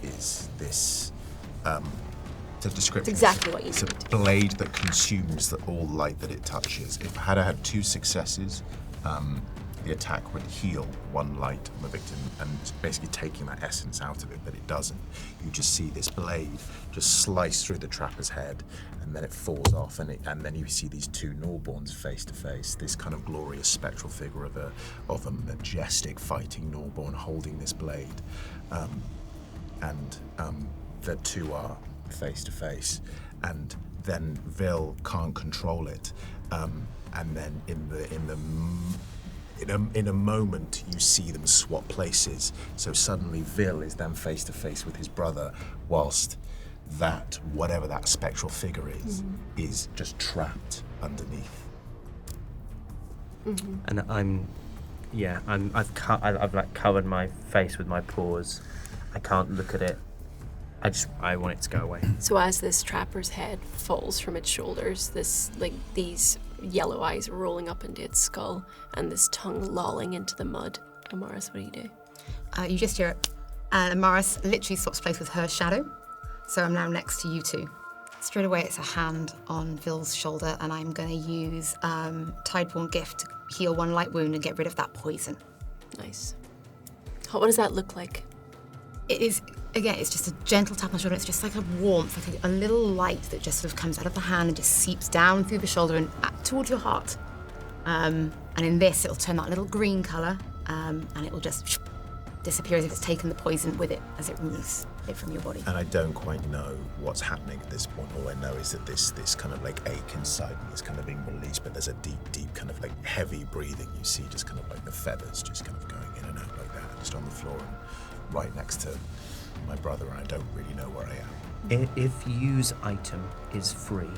is this. The description. It's exactly what you It's need. a blade that consumes all light that it touches. If I had 2 successes, the attack would heal 1 light on the victim and basically taking that essence out of it, but it doesn't. You just see this blade just slice through the trapper's head, and then it falls off, and then you see these 2 Norborns face to face. This kind of glorious spectral figure of a majestic fighting Norborn holding this blade, and the 2 are face to face, and then Vil can't control it, and then in a moment, you see them swap places. So suddenly, Vil is then face to face with his brother, whilst that whatever that spectral figure is just trapped underneath. And I've like covered my face with my paws. I can't look at it. I want it to go away. So as this trapper's head falls from its shoulders, these yellow eyes rolling up into its skull and this tongue lolling into the mud. Amaris, what do? You just hear it. Amaris literally swaps place with her shadow. So I'm now next to you 2. Straight away, it's a hand on Vil's shoulder, and I'm going to use Tideborn Gift to heal 1 light wound and get rid of that poison. Nice. What does that look like? It is, again, it's just a gentle tap on the shoulder. It's just like a warmth, like a little light that just sort of comes out of the hand and just seeps down through the shoulder and towards your heart. And in this, it'll turn that little green colour, and it will just disappear as if it's taken the poison with it as it removes it from your body. And I don't quite know what's happening at this point. All I know is that this kind of like ache inside me is kind of being released, but there's a deep kind of like heavy breathing. You see just kind of like the feathers just kind of going in and out like that, just on the floor and right next to my brother, and I don't really know where I am. If use item is free,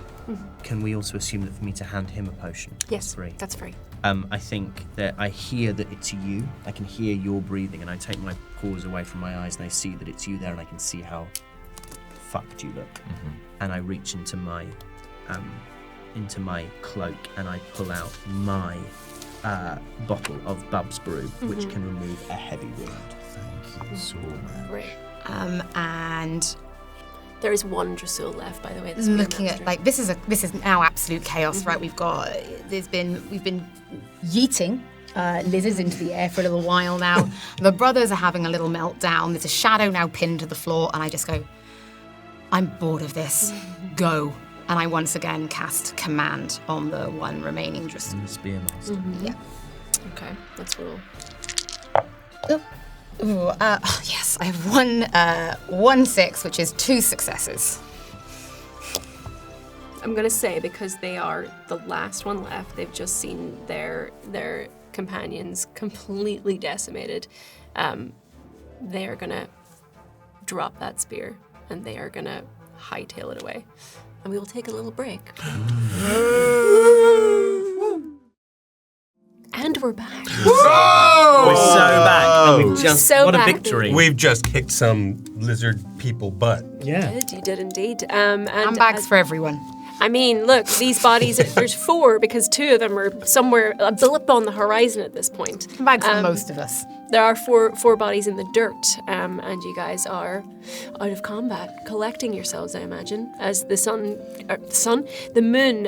can we also assume that for me to hand him a potion Yes, is free? that's free. I think that I hear that it's you. I can hear your breathing, and I take my paws away from my eyes, and I see that it's you there, and I can see how fucked you look. And I reach into my cloak, and I pull out my bottle of Bub's brew, which can remove a heavy wound. Thank you so much. Great. And There is one Dasul left, by the way. looking at like this is now absolute chaos, right? We've been yeeting lizards into the air for a little while now. The brothers are having a little meltdown. There's a shadow now pinned to the floor, and I just go, I'm bored of this. Go. And I once again cast command on the one remaining Dasul. The Spearmaster. Yeah. Okay, let's roll. Ooh, yes, I have one 6, which is 2 successes. I'm gonna say, because they are the last one left, they've just seen their companions completely decimated. They are gonna drop that spear and they are gonna hightail it away. And we will take a little break. And we're back. We're so back. And we've just So what back. a victory. We've just kicked some lizard people butt. Yeah. You did indeed. And Handbags for everyone. I mean, look, these bodies, there's 4 because 2 of them are somewhere, a blip on the horizon at this point. Handbags for most of us. There are four bodies in the dirt, and you guys are out of combat, collecting yourselves, I imagine, as the moon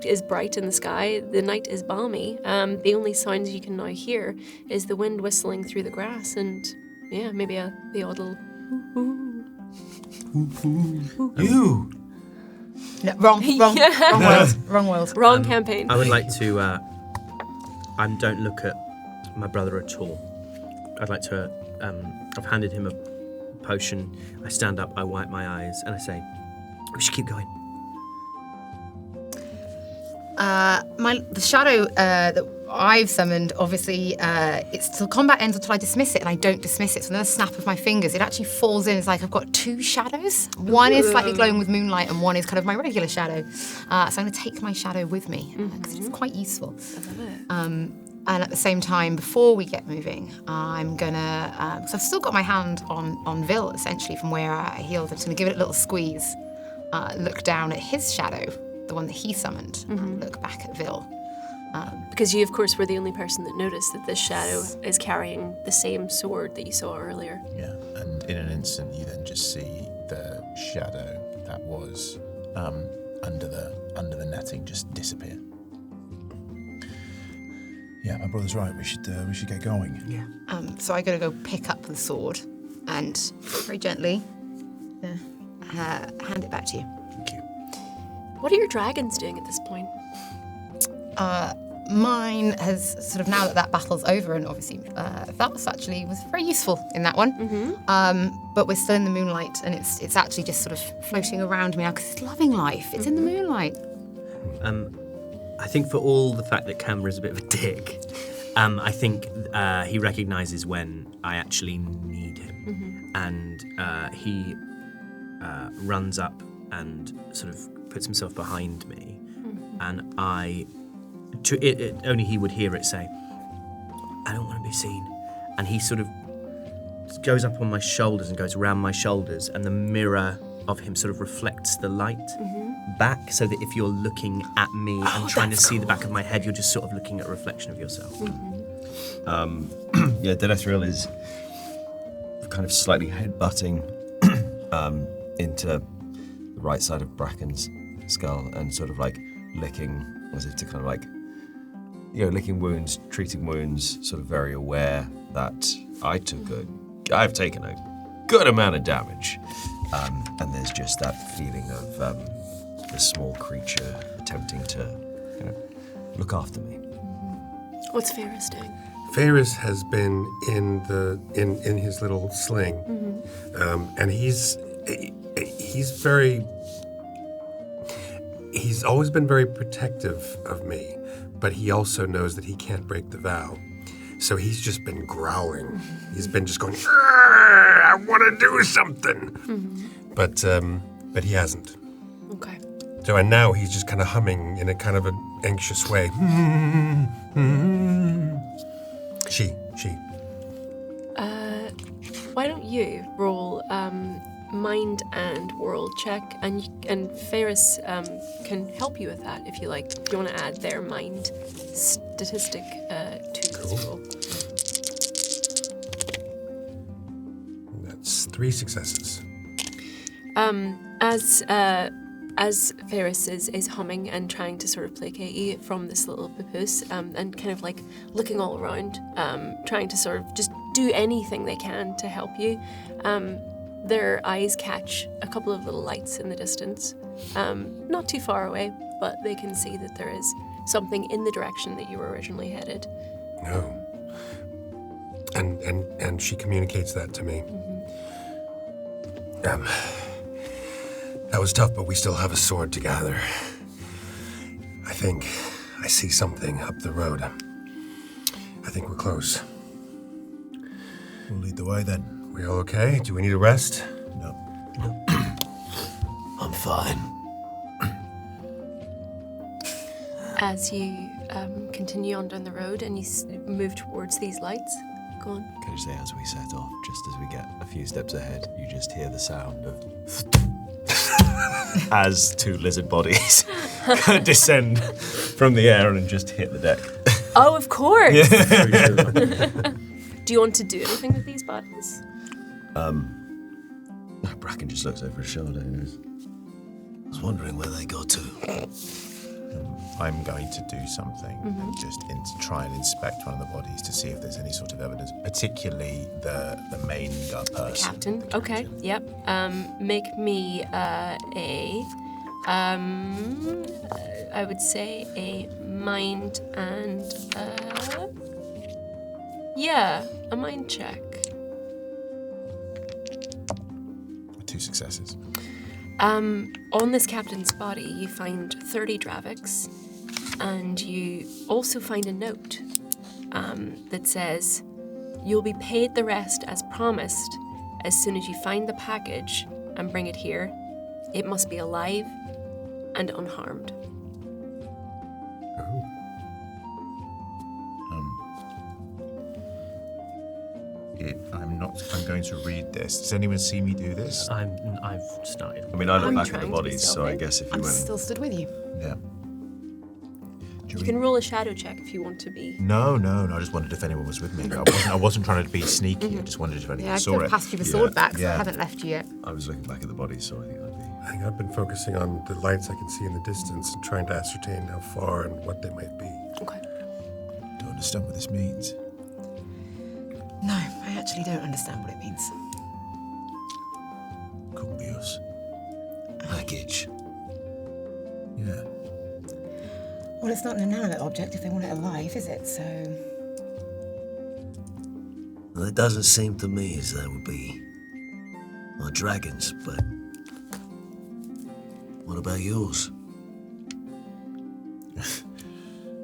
is bright in the sky, the night is balmy. The only sounds you can now hear is the wind whistling through the grass, and yeah, maybe the odd little You. No, wrong world. Wrong world. wrong campaign. I would like to. Don't look at my brother at all. I'd like to. I've handed him a potion. I stand up. I wipe my eyes, and I say, "We should keep going." The shadow that I've summoned, obviously, it's till combat ends until I dismiss it, and I don't dismiss it. So then a snap of my fingers, it actually falls in. It's like I've got 2 shadows. One is slightly glowing with moonlight, and one is kind of my regular shadow. So I'm going to take my shadow with me because it's quite useful. And at the same time, before we get moving, I'm gonna, because I've still got my hand on Vil, essentially, from where I healed. I'm just gonna give it a little squeeze, look down at his shadow, the one that he summoned, and look back at Vil. Because you, of course, were the only person that noticed that this shadow is carrying the same sword that you saw earlier. Yeah, and in an instant, you then just see the shadow that was under the netting just disappear. Yeah, my brother's right. We should get going. Yeah. So I gotta go pick up the sword and very gently hand it back to you. Thank you. What are your dragons doing at this point? Mine has sort of, now that battle's over, and obviously Valus actually was very useful in that one. But we're still in the moonlight, and it's actually just sort of floating around me now because it's loving life. It's in the moonlight. I think for all the fact that Camber is a bit of a dick, I think he recognises when I actually need him, and he runs up and sort of puts himself behind me, and only he would hear it say, "I don't want to be seen," and he sort of goes up on my shoulders and goes around my shoulders, and the mirror of him sort of reflects the light back, so that if you're looking at me and trying to see the back of my head, you're just sort of looking at a reflection of yourself. Yeah, Denethriel is kind of slightly headbutting into the right side of Bracken's skull and sort of like licking, as if to kind of like, licking wounds, treating wounds, sort of very aware that I've taken a good amount of damage. And there's just that feeling of this small creature attempting to look after me. What's Ferris doing? Ferris has been in his little sling, and he's always been very protective of me, but he also knows that he can't break the vow. So he's just been growling. He's been just going, I want to do something. But he hasn't. Okay. So, and now he's just kind of humming in a kind of an anxious way. She. Why don't you roll mind and world check, and Ferris can help you with that if you like. If you want to add their mind statistic to this roll. That's 3 successes. As Ferris is humming and trying to sort of placate you from this little papoose, and kind of like looking all around, trying to sort of just do anything they can to help you, their eyes catch a couple of little lights in the distance, not too far away, but they can see that there is something in the direction that you were originally headed. No. And she communicates that to me. That was tough, but we still have a sword to gather. I think I see something up the road. I think we're close. We'll lead the way then. We all okay? Do we need a rest? No. I'm fine. As you continue on down the road and you move towards these lights, go on. Can I just say, as we set off, just as we get a few steps ahead, you just hear the sound of as 2 lizard bodies descend from the air and just hit the deck. Oh, of course! Yeah. Do you want to do anything with these bodies? No, Bracken just looks over his shoulder and goes, I was wondering where they got to. I'm going to do something and just try and inspect one of the bodies to see if there's any sort of evidence, particularly the main person. Captain. Okay. Yep. Make me I would say a mind and a mind check. 2 successes. On this captain's body, you find 30 Draviks, and you also find a note that says, "You'll be paid the rest as promised as soon as you find the package and bring it here. It must be alive and unharmed." I'm going to read this. Does anyone see me do this? I've started. I mean, I look I'm back at trying the to be bodies, so I stealthy. guess if you I'm went... still stood with you. Yeah. You can roll a shadow check if you want to be. No. I just wondered if anyone was with me. I wasn't trying to be sneaky. I just wondered if anyone Yeah, I saw could have it. passed you the sword back, so I Yeah. haven't left you yet. I was looking back at the bodies, so I think I'd be... I think I've been focusing on the lights I can see in the distance and trying to ascertain how far and what they might be. Okay. Don't understand what this means. No, I actually don't understand what it means. Couldn't be us. Package. Yeah. Well, it's not an inanimate object if they want it alive, is it? So. Well, it doesn't seem to me as they would be my dragons, but what about yours?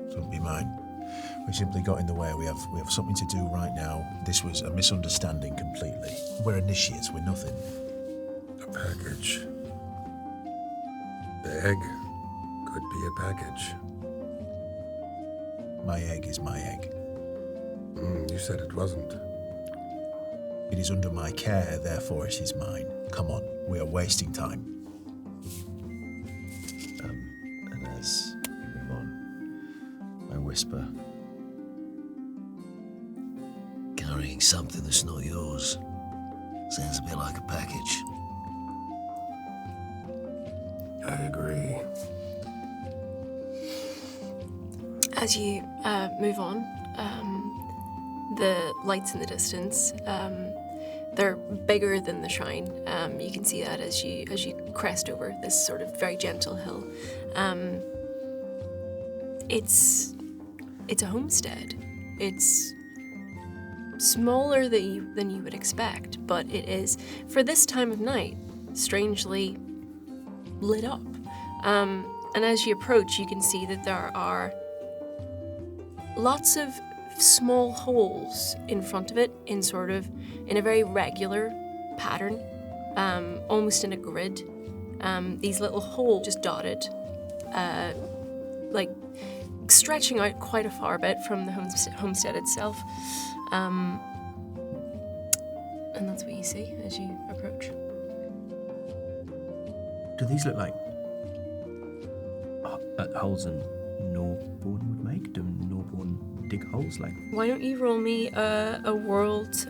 Couldn't be mine. We simply got in the way. We have something to do right now. This was a misunderstanding completely. We're initiates. We're nothing. A package. The egg could be a package. My egg is my egg. You said it wasn't. It is under my care, therefore it is mine. Come on, we are wasting time. And as we move on, I whisper, Carrying something that's not yours. Sounds a bit like a package. I agree. As you move on, the lights in the distance, they're bigger than the shrine. You can see that as you crest over this sort of very gentle hill. It's it's a homestead. It's smaller than you would expect, but it is, for this time of night, strangely lit up. And as you approach, you can see that there are lots of small holes in front of it in a very regular pattern, almost in a grid. These little holes just dotted, like stretching out quite a far bit from the homestead itself. And that's what you see as you approach. Do these look like holes an Norborn would make? Do Norborn dig holes like? Why don't you roll me a world?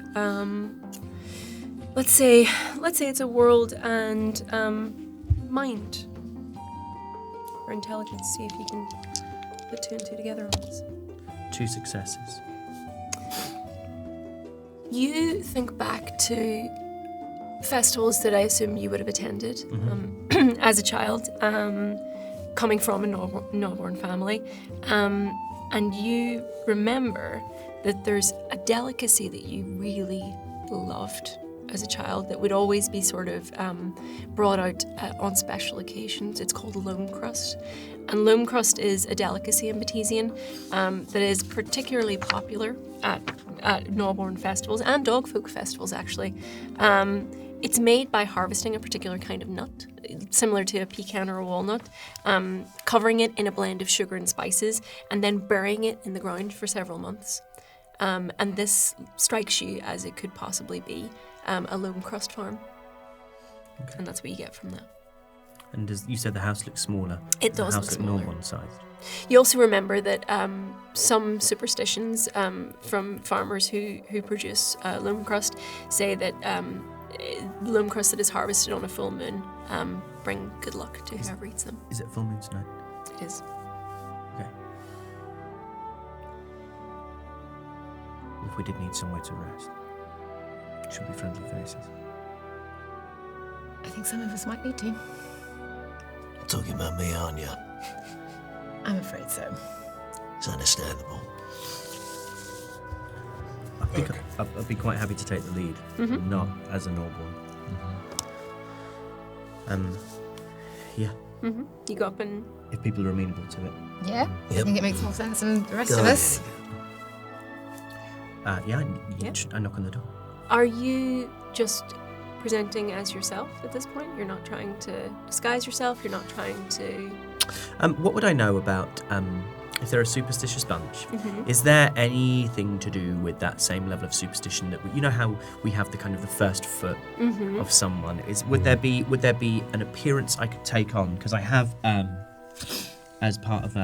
Let's say it's a world and mind or intelligence. See if you can put 2 and 2 together on this. 2 successes. You think back to festivals that I assume you would have attended as a child, coming from a Norborn family, and you remember that there's a delicacy that you really loved as a child that would always be sort of brought out on special occasions. It's called loam crust. And loam crust is a delicacy in Batesian that is particularly popular at Norborn festivals and dogfolk festivals, actually. It's made by harvesting a particular kind of nut, similar to a pecan or a walnut, covering it in a blend of sugar and spices, and then burying it in the ground for several months. And this strikes you as it could possibly be a loam crust farm. Okay. And that's what you get from that. And you said the house looks smaller. It does the look house smaller. Norborn sized. You also remember that some superstitions from farmers who produce loam crust say that loam crust that is harvested on a full moon bring good luck to whoever eats them. Is it full moon tonight? It is. Okay. If we did need somewhere to rest, should be friendly faces. I think some of us might need to. Talking about me, aren't you? I'm afraid so. It's understandable. I'd be quite happy to take the lead, not as a Norborn. Yeah. You go up and... If people are amenable to it. Yeah, I Yep. think it makes more sense than the rest Go of ahead. us. I knock on the door. Are you just presenting as yourself at this point? You're not trying to disguise yourself? You're not trying to... What would I know about if they're a superstitious bunch? Is there anything to do with that same level of superstition that you know how we have the kind of the first foot of someone? Would there be an appearance I could take on? Because I have as part of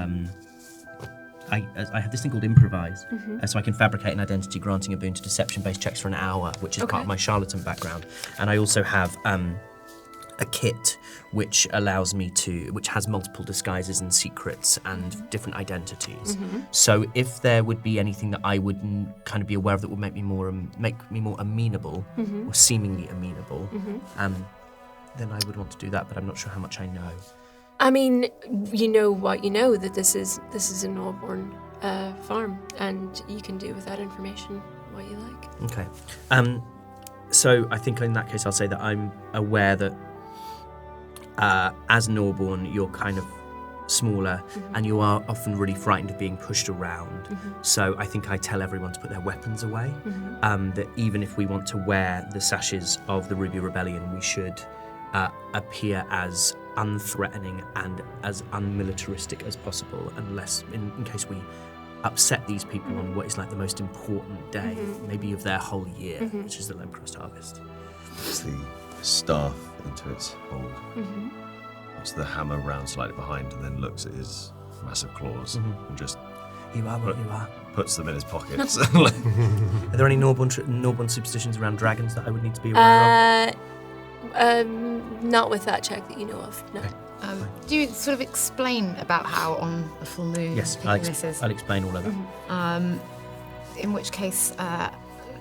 I have this thing called improvise, so I can fabricate an identity, granting a boon to deception-based checks for an hour, which is part of my charlatan background. And I also have a kit which allows me which has multiple disguises and secrets and different identities. So if there would be anything that I would kind of be aware of that would make me more amenable, or seemingly amenable, then I would want to do that. But I'm not sure how much I know. I mean, you know what you know, that this is a Norborn farm, and you can do with that information what you like. Okay. So I think in that case I'll say that I'm aware that as Norborn you're kind of smaller and you are often really frightened of being pushed around. So I think I tell everyone to put their weapons away. That even if we want to wear the sashes of the Ruby Rebellion, we should appear as unthreatening and as unmilitaristic as possible, unless in case we upset these people on what is like the most important day, maybe of their whole year, which is the loam crust harvest. Puts the staff into its hold. Puts the hammer round slightly behind and then looks at his massive claws and just You are what you are. puts them in his pockets. Are there any Norborn superstitions around dragons that I would need to be aware of? Not with that check that you know of, no. Do you sort of explain about how on a full moon Yes, picking this is? I'll explain all of that. In which case,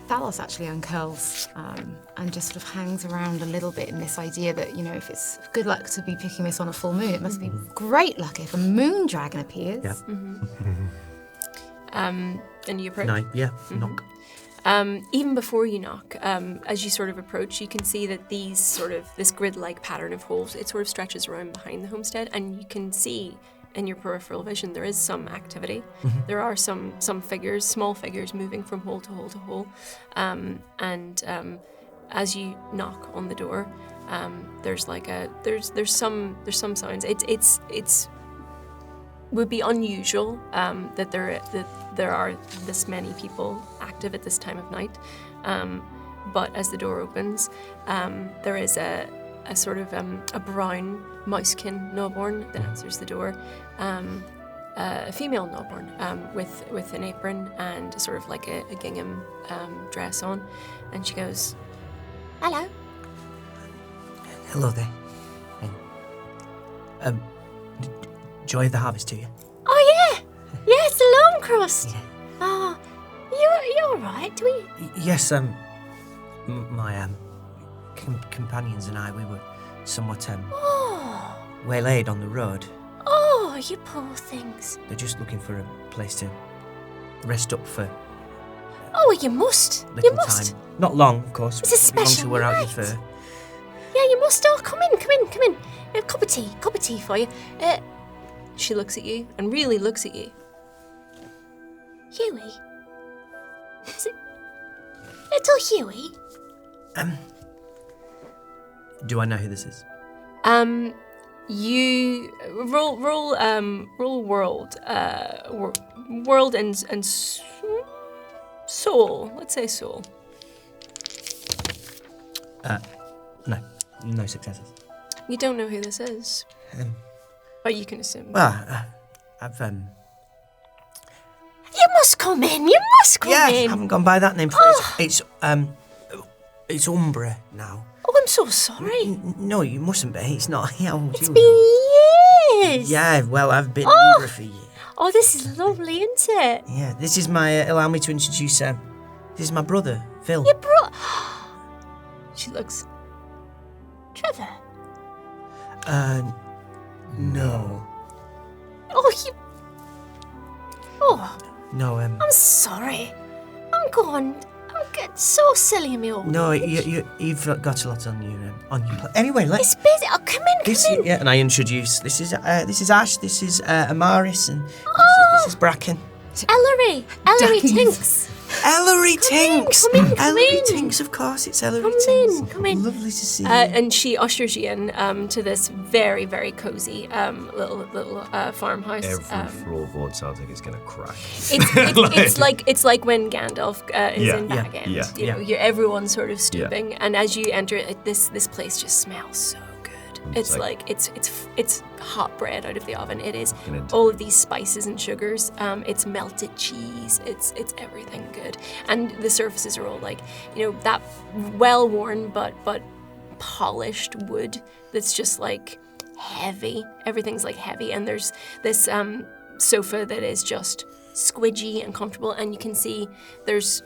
Thalos actually uncurls and just sort of hangs around a little bit in this idea that, you know, if it's good luck to be picking this on a full moon, it must be great luck if a moon dragon appears. Yeah. And you approach. 9, yeah, knock. Even before you knock, as you sort of approach, you can see that this grid-like pattern of holes, it sort of stretches around behind the homestead, and you can see in your peripheral vision there is some activity. There are some figures, small figures, moving from hole to hole to hole, and as you knock on the door, there's some sounds. It's would be unusual that there are this many people active at this time of night, but as the door opens, there is a sort of a brown mousekin Gnawborn that answers the door, a female Gnawborn with an apron and sort of like a gingham dress on, and she goes, "Hello." Hello there. Joy of the harvest to you. Oh yeah, it's the Lone Crust. Yeah. Oh, you're all right, do we? Yes. My companions and I, we were somewhat waylaid on the road. Oh, you poor things. They're just looking for a place to rest up for. Oh, you must. Little time. Not long, of course. It's a special we're out night. your fur. Yeah, you must. Oh, come in. A cup of tea for you. She looks at you and really looks at you. Huey? Is it little Huey? Do I know who this is? You roll world and soul. Let's say soul. No successes. You don't know who this is. But you can assume. Well, I've You must come in. You must come yeah, I in. haven't gone by that name for it's Umbra now. Oh, I'm so sorry. No, you mustn't be. It's not. It's been years. Yeah, well, I've been Umbra for years. Oh, this is lovely, isn't it? Yeah, this is my. Allow me to introduce. This is my brother, Phil. Your brother. She looks. Trevor. No. Oh, you. Oh. No, I'm sorry. I'm so silly, me old. No, you've got a lot on your plate. Anyway, It's busy. Oh, come in. Yeah, and I introduce. This is Ash. This is Amaris, and this is Bracken. Ellery Tinks. Ellery Tinks. Come in. Ellery Tinks, of course. It's Ellery Tinks. Come in. Lovely to see you. And she ushers you in to this very, very cozy little farmhouse. Every floorboard sounds like it's gonna crack. It's like when Gandalf is in Bag End. Yeah. You know, everyone's sort of stooping, and as you enter, this place just smells so good. It's like it's hot bread out of the oven. It is all of these spices and sugars. It's melted cheese. It's everything good, and the surfaces are all like, you know, that well worn but polished wood that's just like heavy. Everything's like heavy, and there's this sofa that is just squidgy and comfortable, and you can see there's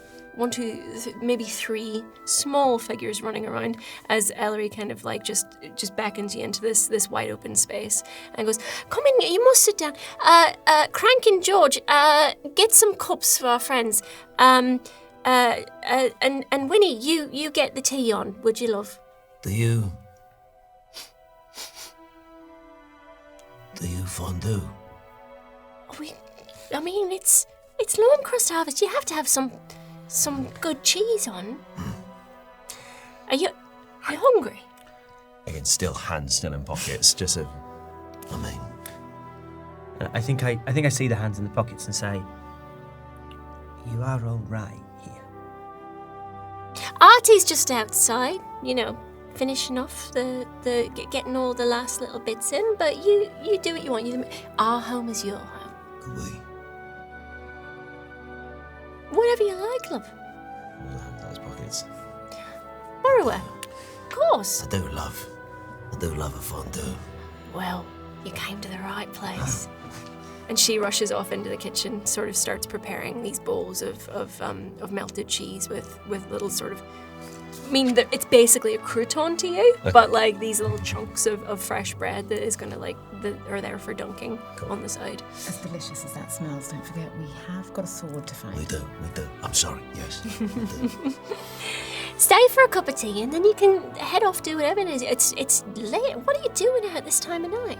maybe 3 small figures running around as Ellery kind of like just beckons you into this wide open space and goes, "Come in, you must sit down. Crank and George, get some cups for our friends. And Winnie, you get the tea on, would you, love?" Do you fondue? I mean, it's Lone Crust harvest. You have to have some good cheese on. Are you hungry? Again, hands still in pockets, just a. I mean, I think I see the hands in the pockets and say, "You are all right here." Artie's just outside, finishing off the getting all the last little bits in. But you do what you want. Our home is your home. Could we? Whatever you like, love. Those pockets. Borrower. Of course. I do love a fondue. Well, you came to the right place. And she rushes off into the kitchen, sort of starts preparing these bowls of melted cheese with little sort of mean, that it's basically a crouton to you, but like these little chunks of fresh bread that is gonna that are there for dunking on the side. As delicious as that smells, don't forget we have got a sword to find. We do. I'm sorry, yes. We do. Stay for a cup of tea and then you can head off, do whatever it is. It's late. What are you doing out this time of night?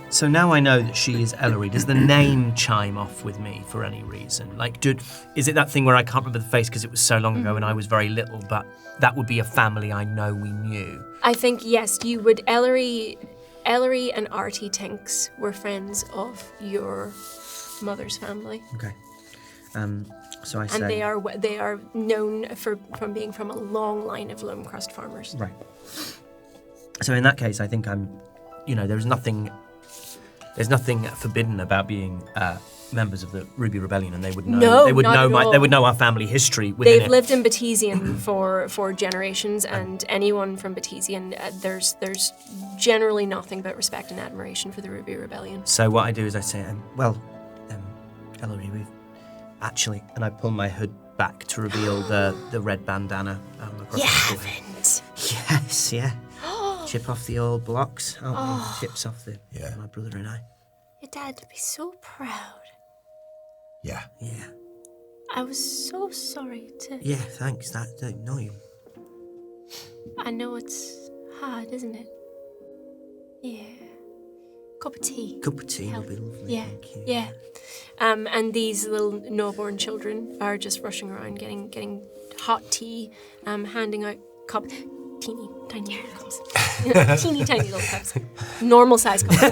So now I know that she is Ellery. Does the name chime off with me for any reason? Like, is it that thing where I can't remember the face because it was so long ago and I was very little, but that would be a family I know we knew? I think, yes, you would. Ellery and Artie Tinks were friends of your mother's family. Okay. So I say... And they are known from being from a long line of loam crust farmers. Right. So in that case, I think there's nothing forbidden about being members of the Ruby Rebellion, and they would know. No, they would not know at all. They would know our family history. Within They've lived in Batesian for generations, and anyone from Batesian, there's generally nothing but respect and admiration for the Ruby Rebellion. So what I do is I say, Ellery, we've actually, and I pull my hood back to reveal the red bandana across You the forehead. haven't. Yes, yeah. Chip off the old blocks. Chips off my brother and I. Your dad would be so proud. Yeah. Yeah. I was so sorry to... Yeah, thanks. I know it's hard, isn't it? Yeah. Cup of tea. Cup of tea would be lovely. Yeah, Thank you. yeah. And these little no-born children are just rushing around getting hot tea, handing out cups. Teeny tiny little cups. Teeny tiny little cups. Normal size cups.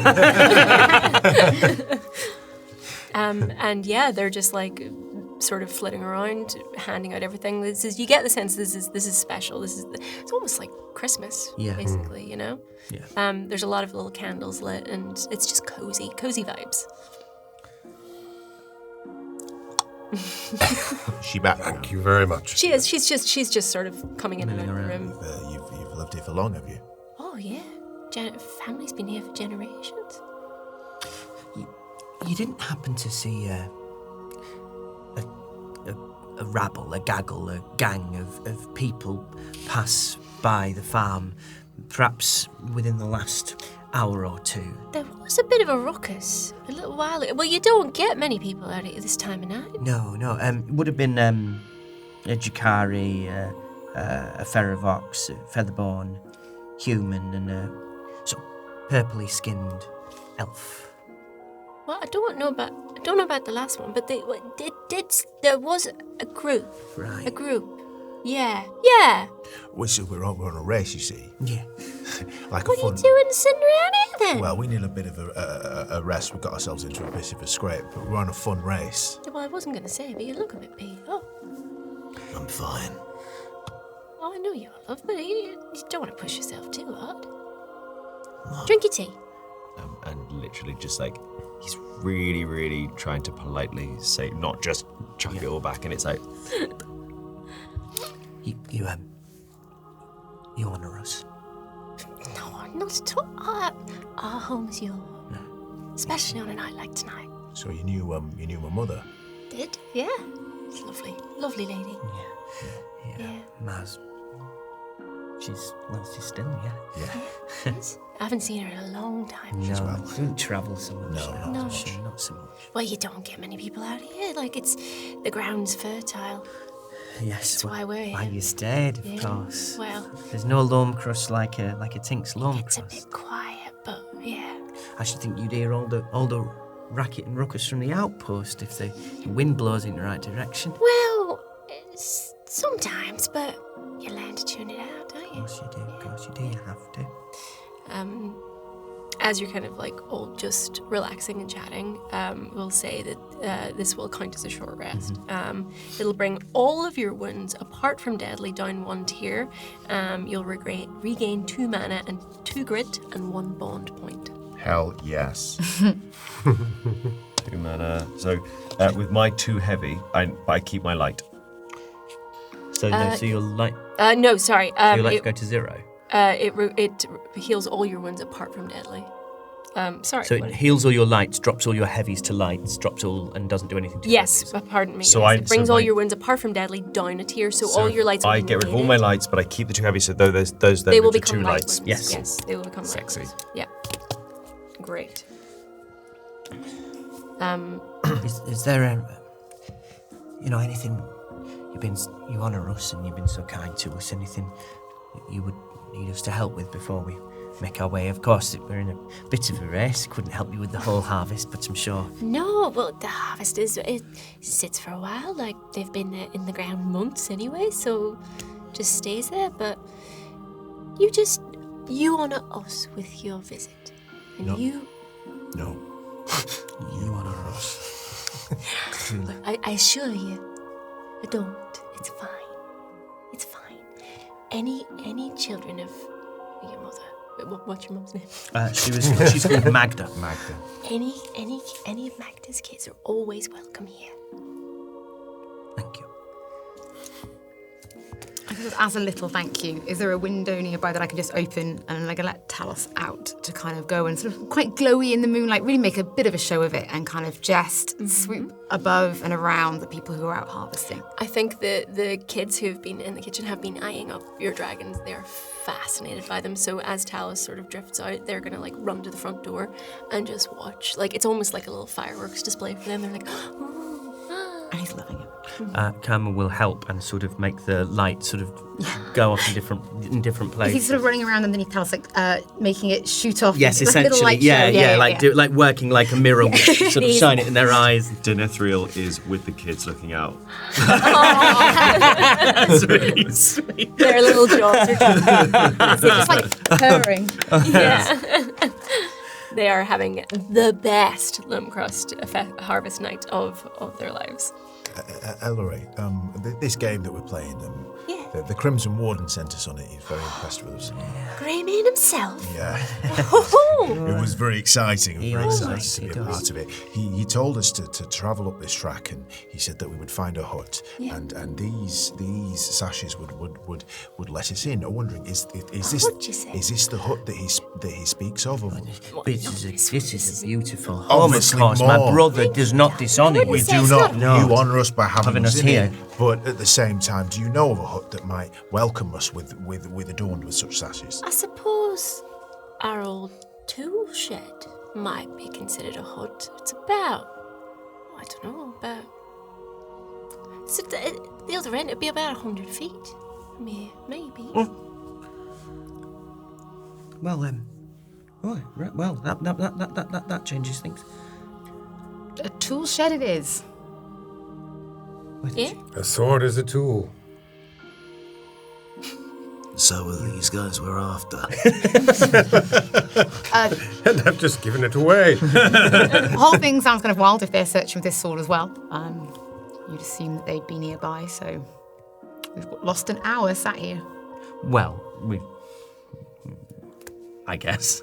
And yeah, they're just like sort of flitting around, handing out everything. You get the sense this is special. It's almost like Christmas, basically, you know? Yeah. There's a lot of little candles lit and it's just cozy vibes. She back. Thank you very much. She is. She's just sort of coming in and out of the room. You've lived here for long, have you? Oh yeah, family's been here for generations. You didn't happen to see a rabble, a gaggle, a gang of people pass by the farm, perhaps within the last hour or two? There was a bit of a ruckus a little while ago. Well, you don't get many people out here this time of night. No. It would have been a Jakari, a Ferrovox, a Featherborn, human, and a sort of purpley skinned elf. Well, I don't know about the last one, but there was a group. Right. A group. Yeah. We're on a race, you see. Yeah. Like What a are you fun. doing sitting around here then? Well, we need a bit of a rest. We got ourselves into a bit of a scrape, but we're on a fun race. Well, I wasn't going to say, but you look a bit beat up. I'm fine. Oh, I know you are, love, but you don't want to push yourself too hard. No. Drink your tea. And literally just like, he's really, really trying to politely say, not just chuck it all back, and it's like... You honour us. No, not at all. Our home's your home. No. Especially on a night like tonight. So you knew my mother? Did? Yeah. It's lovely. Lovely lady. Yeah. Maz. She's still, yeah. Yes. I haven't seen her in a long time. No, she didn't travel so much. No. Not so much. Well, you don't get many people out here. Like, the ground's fertile. Yes, That's why we're here. Why you stayed, of Yeah. course. Well, There's no loam crust like a Tinks loam it's a crust. bit quiet, but yeah. I should think you'd hear all the racket and ruckus from the outpost if the wind blows in the right direction. Well, sometimes, but you learn to tune it out, don't you? Of course you do, you have to. As you're kind of like all just relaxing and chatting, we'll say that this will count as a short rest. It'll bring all of your wounds, apart from deadly, down 1 tier. You'll regain 2 mana and 2 grit and 1 bond point. Hell yes. 2 mana. So with my 2 heavy, I keep my light. So you're like... No, sorry. so your lights go to 0? It heals all your wounds apart from deadly. Sorry. So it what- heals all your lights, drops all your heavies to lights, drops all and doesn't do anything to your Yes, heavies. pardon me. So yes. I- It brings so all my- your wounds apart from deadly down a tier, so all your lights will I be get rid of all my negated. lights, but I keep the two heavy, so those then They will move to become two light lights. ones. Yes. Yes, they will become Sexy. light ones. Yeah. Great. Is there anything you honour us and you've been so kind to us, anything you would need us to help with before we make our way? Of course, we're in a bit of a race. Couldn't help you with the whole harvest, but I'm sure. No, well, the harvest it sits for a while. Like they've been in the ground months anyway, so just stays there. But you honour us with your visit, and No. you. No. You honour us. I assure you, I don't. It's fine. It's fine. Any children of your mother. What's your mum's name? She's called Magda. Any of Magda's kids are always welcome here. Thank you. I suppose as a little thank you, is there a window nearby that I can just open and like let Talos out to kind of go and sort of quite glowy in the moonlight, really make a bit of a show of it and kind of just swoop above and around the people who are out harvesting? I think the kids who have been in the kitchen have been eyeing up your dragons. They're fascinated by them. So as Talos sort of drifts out, they're gonna like run to the front door and just watch. Like it's almost like a little fireworks display for them. They're like, And he's loving it. Karma will help and sort of make the light sort of go off in different places. He's sort of running around underneath Talos, like making it shoot off. Yes, like a little essentially. light Yeah, show. like working like a mirror, sort of shine it in their eyes. Dinethriel is with the kids looking out. That's really sweet. their little jaws are It's like purring. yeah. They are having the best Lumcrust harvest night of their lives. Ellery, this game that we're playing, the Crimson Warden sent us on it. He's very impressed with us. Greymane himself. Yeah. Oh, It was very exciting. He Very was. exciting to be a part of it. He told us to travel up this track, and he said that we would find a hut, and these sashes would let us in. I'm wondering, is this hut, you say? is this the hut that he speaks of? Or This is a beautiful home, Obviously of course. My more. brother does not dishonour we you. do not. No. You honour us by having us in here. it. But at the same time, do you know of a hut that might welcome us with adorned with such sashes? I suppose our old tool shed might be considered a hut. It's about, I don't know, so the other end it'd be about 100 feet from here, maybe. Well, that changes things. A tool shed it is. Yeah. A sword is a tool. So are these guys we're after. And I've just given it away. The whole thing sounds kind of wild if they're searching with this sword as well. You'd assume that they'd be nearby, so we've lost an hour sat here. Well, I guess.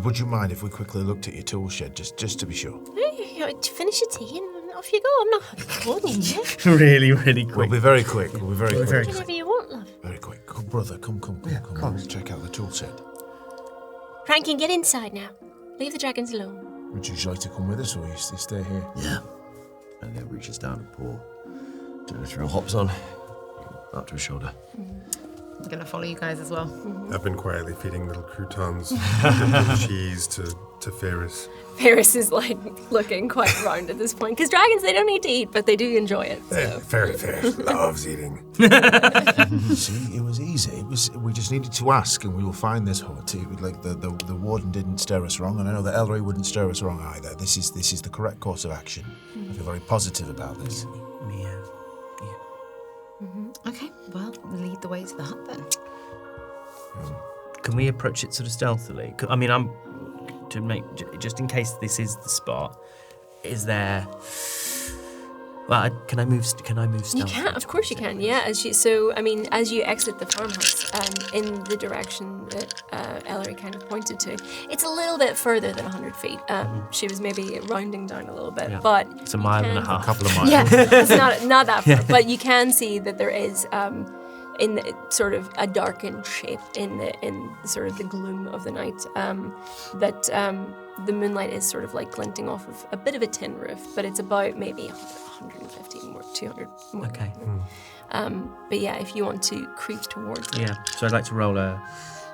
Would you mind if we quickly looked at your tool shed, just to be sure? Finish your tea and off you go. I'm not holding you. Really, really We'll quick. be very quick. We'll be very quick. Whatever you want, love. Very quick. Come, brother, come. Let's check out the tool shed. Rankin, get inside now. Leave the dragons alone. Would you like to come with us, or you stay here? Yeah. And then reaches down and pour. Dinethriel hops on. Up to his shoulder. I'm going to follow you guys as well. I've been quietly feeding little croutons and cheese to Ferris. Ferris is like looking quite round at this point because dragons they don't need to eat, but they do enjoy it. So. Ferris loves eating. See, it was easy. We just needed to ask, and we will find this hut. Like the warden didn't steer us wrong, and I know that Ellery wouldn't steer us wrong either. This is the correct course of action. I feel very positive about this. Okay, well, lead the way to the hut then. Can we approach it sort of stealthily? I mean, just in case this is the spot. Is there? Well, can I move? Can I move stealthily? You can, of course you can. Yeah, as you exit the farmhouse in the direction that Ellery kind of pointed to, it's a little bit further than 100 feet. She was maybe rounding down a little bit, but It's a mile and a half. A couple of miles. Yeah, it's not that far, but you can see that there is in sort of a darkened shape in sort of the gloom of the night. The moonlight is sort of like glinting off of a bit of a tin roof, but it's about maybe 150 more, 200 more. Okay. But yeah, if you want to creep towards it. Yeah, so I'd like to roll a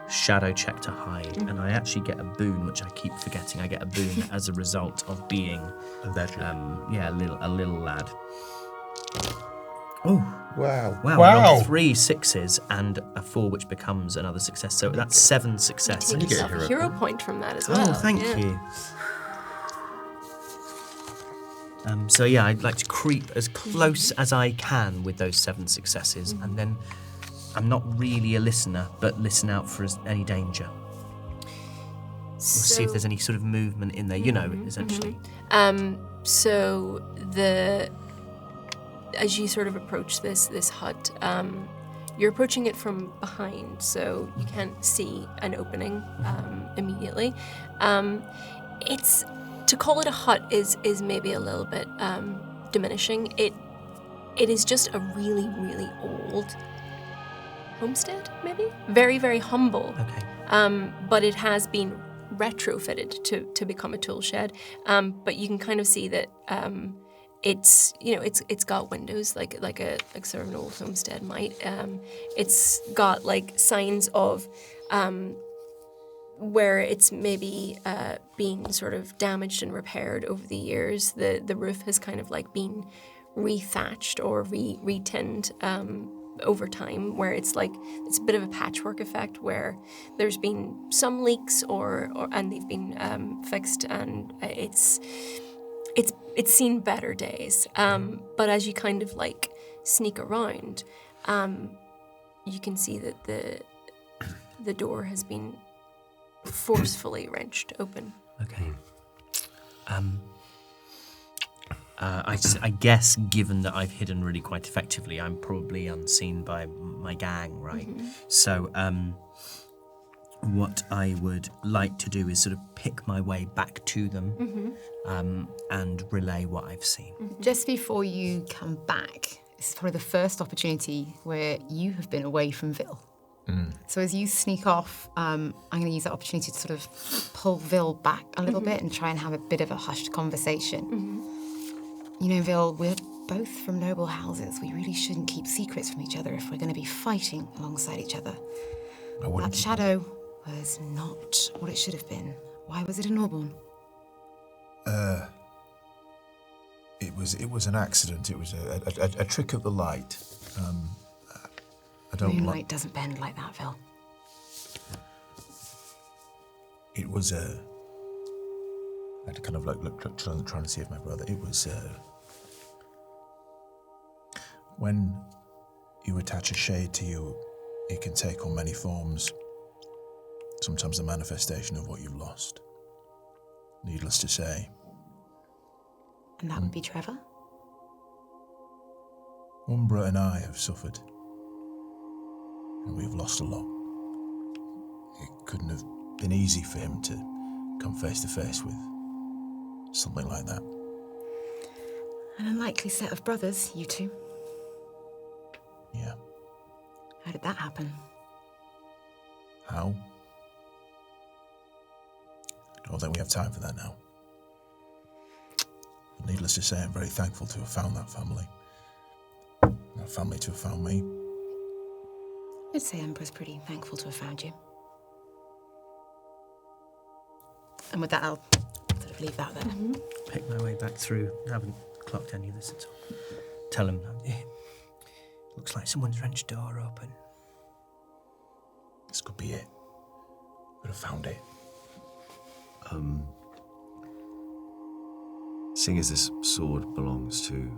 shadow check to hide, and I actually get a boon, which I keep forgetting. I get a boon as a result of being a little lad. Oh, Wow. wow! Wow. I rolled 3 6s and a 4, which becomes another success. So that's 7 successes. Take yourself a hero point from that as well. Oh, thank yeah. you. So yeah, I'd like to creep as close as I can with those 7 successes, and then I'm not really a listener, but listen out for any danger. We'll see if there's any sort of movement in there, essentially. So as you sort of approach this hut, you're approaching it from behind, so you can't see an opening immediately. It's to call it a hut is maybe a little bit diminishing. It is just a really, really old homestead, maybe very, very humble. Okay. But it has been retrofitted to become a tool shed. But you can kind of see that it's got windows like sort of an old homestead might. It's got like signs of where it's maybe been sort of damaged and repaired over the years. The roof has kind of like been rethatched or re-tinned over time, where it's a bit of a patchwork effect where there's been some leaks and they've been fixed, and it's seen better days. But as you kind of like sneak around, you can see that the door has been forcefully wrenched open. Okay. I guess, given that I've hidden really quite effectively, I'm probably unseen by my gang, right? Mm-hmm. So, what I would like to do is sort of pick my way back to them and relay what I've seen. Just before you come back, this is probably the first opportunity where you have been away from Vil. So as you sneak off, I'm going to use that opportunity to sort of pull Vil back a little bit and try and have a bit of a hushed conversation. You know, Vil, we're both from noble houses. We really shouldn't keep secrets from each other if we're going to be fighting alongside each other. That shadow was not what it should have been. Why was it a Norborn? It was an accident. It was a trick of the light. I don't Moonlight doesn't bend like that, Vil. It was I had to kind of like look trying to see if my brother. It was when you attach a shade to you, it can take on many forms. Sometimes a manifestation of what you've lost. Needless to say. And that would be Trevor? Umbra and I have suffered. And we've lost a lot. It couldn't have been easy for him to come face to face with something like that. An unlikely set of brothers, you two. Yeah. How did that happen? How? I don't think we have time for that now. But needless to say, I'm very thankful to have found that family. That family to have found me. I'd say Umbra's pretty thankful to have found you. And with that, I'll sort of leave that there. Pick my way back through. I haven't clocked any of this at all. Tell him, looks like someone's wrenched door open. This could be it. Could have found it. Seeing as this sword belongs to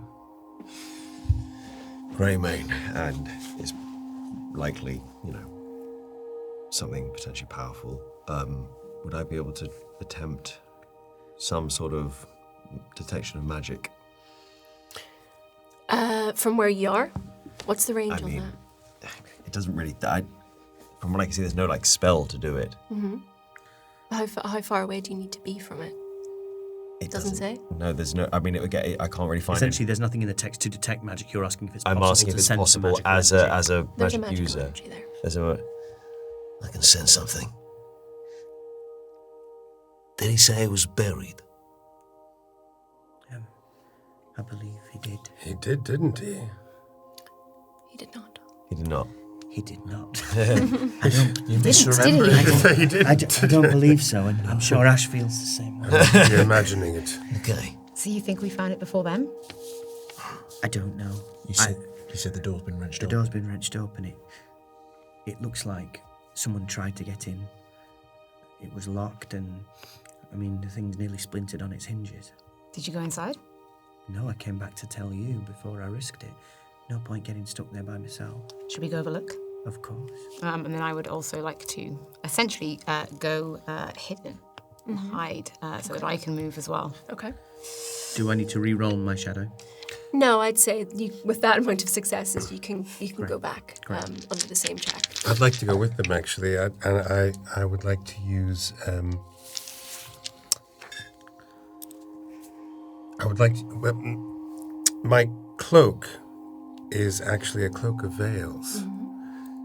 Greymane and is likely, something potentially powerful, would I be able to attempt some sort of detection of magic? From where you are? What's the range on that? It doesn't really... from what I can see, there's no, spell to do it. How far away do you need to be from it? It doesn't say? No, there's no. I mean, I can't really find Essentially, there's nothing in the text to detect magic. You're asking if it's I'm possible asking if to it's sense possible magic as energy. a There's a magic magical user. energy there. As a, I can sense something. Did he say it was buried? I believe he did. He did, didn't he? He did not. he did not. He did not. You misremember it. I don't believe so, and I'm sure Ash feels the same way. You're imagining it. Okay. So you think we found it before them? I don't know. You said the door's been wrenched The open. door's been wrenched open. It looks like someone tried to get in. It was locked, and I mean the thing's nearly splintered on its hinges. Did you go inside? No, I came back to tell you before I risked it. No point getting stuck there by myself. Should we go have a look? Of course. And then I would also like to essentially go hidden and hide so that I can move as well. Okay. Do I need to re-roll my shadow? No, I'd say with that amount of successes, you can go back under the same check. I'd like to go with them, actually. I would like to use... my cloak is actually a cloak of veils.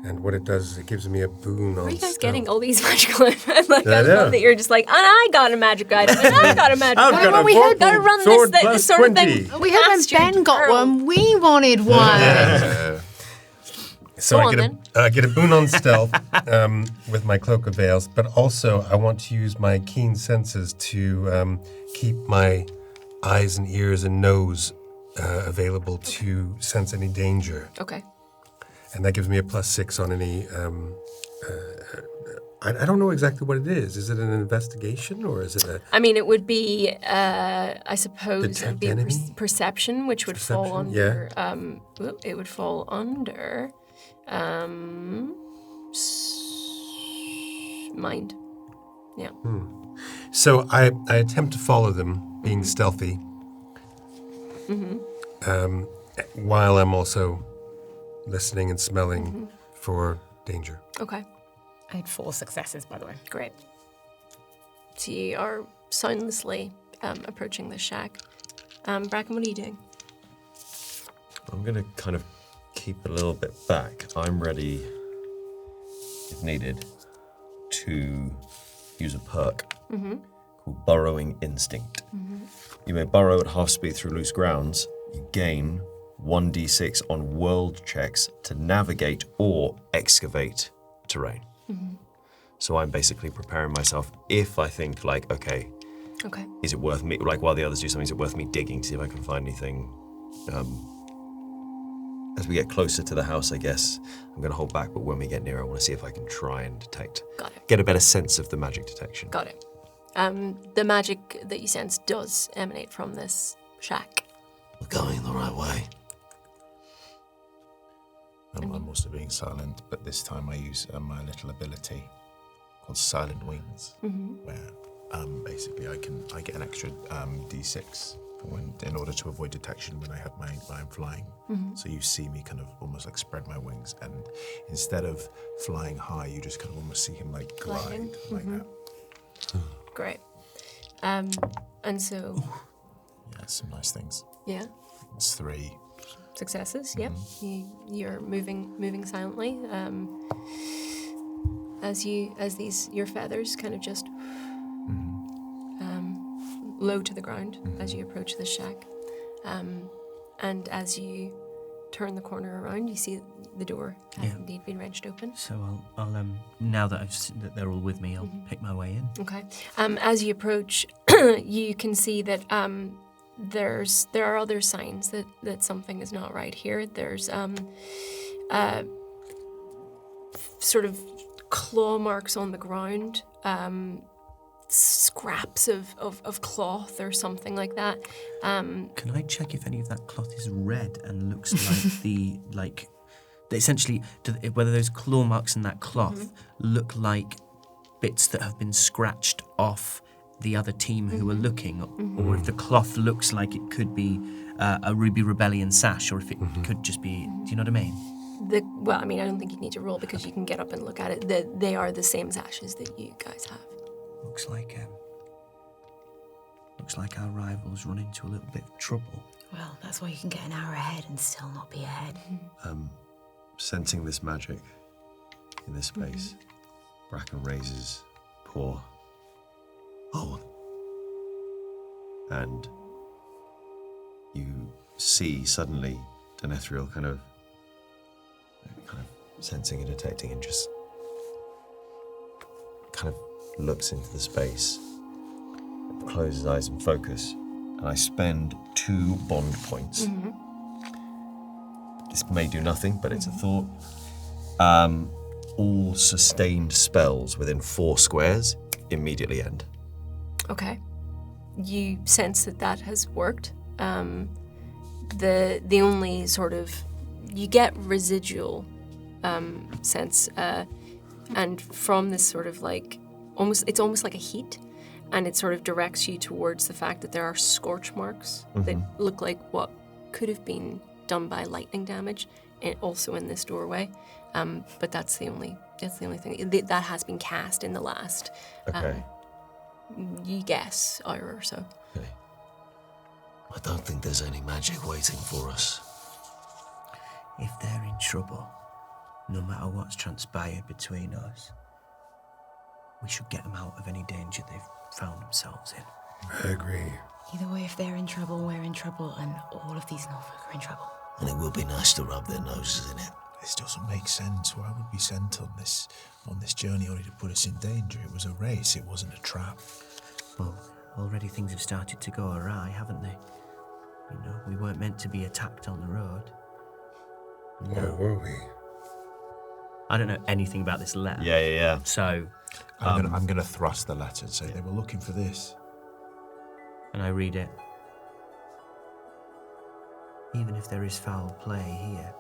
And what it does is it gives me a boon on Where are you guys stealth. getting all these magical items? I know. love that you're just like, and I got a magic item, and I got a magic I've item. got a we sword gotta run sword this plus sort of 20. thing. We heard when past your Ben got girl. one, we wanted one. So Go I on, get I get a boon on stealth with my cloak of veils, but also I want to use my keen senses to keep my eyes and ears and nose available to sense any danger. Okay. And that gives me a +6 on any. I don't know exactly what it is. Is it an investigation or is it a? I mean, it would be, I suppose, it would Detect be enemy? perception, which would fall Perception, under. yeah. It would fall under. Mind. Yeah. So I attempt to follow them, being stealthy. While I'm also listening and smelling for danger. Okay. I had 4 successes, by the way. Great. So you are soundlessly approaching the shack. Bracken, what are you doing? I'm gonna kind of keep a little bit back. I'm ready, if needed, to use a perk called Burrowing Instinct. You may burrow at half speed through loose grounds. You gain 1d6 on world checks to navigate or excavate terrain. So I'm basically preparing myself if I think like, okay, is it worth me, like while the others do something, is it worth me digging to see if I can find anything? As we get closer to the house, I guess, I'm going to hold back, but when we get near, I want to see if I can try and detect. Got it. Get a better sense of the magic detection. Got it. The magic that you sense does emanate from this shack. We're going the right way. I'm also being silent, but this time I use my little ability called Silent Wings, where basically I get an extra d6 in order to avoid detection when I'm flying. So you see me kind of almost like spread my wings, and instead of flying high, you just kind of almost see him like glide like that. Great. And so, Yeah, some nice things. yeah, It's 3. successes. Yep. You're moving silently. As your feathers kind of just low to the ground as you approach the shack, and as you turn the corner around, you see the door has indeed been wrenched open. So I'll now that that they're all with me, I'll pick my way in. Okay. As you approach, you can see that there are other signs that something is not right here. There's sort of claw marks on the ground, scraps of cloth or something like that. Can I check if any of that cloth is red and looks like essentially whether those claw marks in that cloth look like bits that have been scratched off the other team who are looking, or if the cloth looks like it could be a Ruby Rebellion sash, or if it could just be, do you know what I mean? Well, I mean, I don't think you need to roll because you can get up and look at it. They are the same sashes that you guys have. Looks like looks like our rivals run into a little bit of trouble. Well, that's why you can get an hour ahead and still not be ahead. Sensing this magic in this space, Bracken raises paw. Oh. And you see suddenly Denethriel kind of sensing and detecting and just kind of looks into the space, closes his eyes and focus, and I spend 2 bond points. This may do nothing, but it's a thought. All sustained spells within 4 squares immediately end. Okay. You sense that has worked. The only sort of, you get residual sense, and from this sort of like it's almost like a heat, and it sort of directs you towards the fact that there are scorch marks that look like what could have been done by lightning damage, and also in this doorway. But that's the only thing that has been cast in the last. You guess hour or so. Okay. I don't think there's any magic waiting for us. If they're in trouble, no matter what's transpired between us, we should get them out of any danger they've found themselves in. I agree. Either way, if they're in trouble, we're in trouble, and all of these Norfolk are in trouble. And it will be nice to rub their noses in it. This doesn't make sense. Why would we sent on this journey only to put us in danger? It was a race, it wasn't a trap. Well, already things have started to go awry, haven't they? You know, we weren't meant to be attacked on the road. Or were we? I don't know anything about this letter. Yeah. So I'm gonna thrust the letter and say they were looking for this. And I read it. Even if there is foul play here,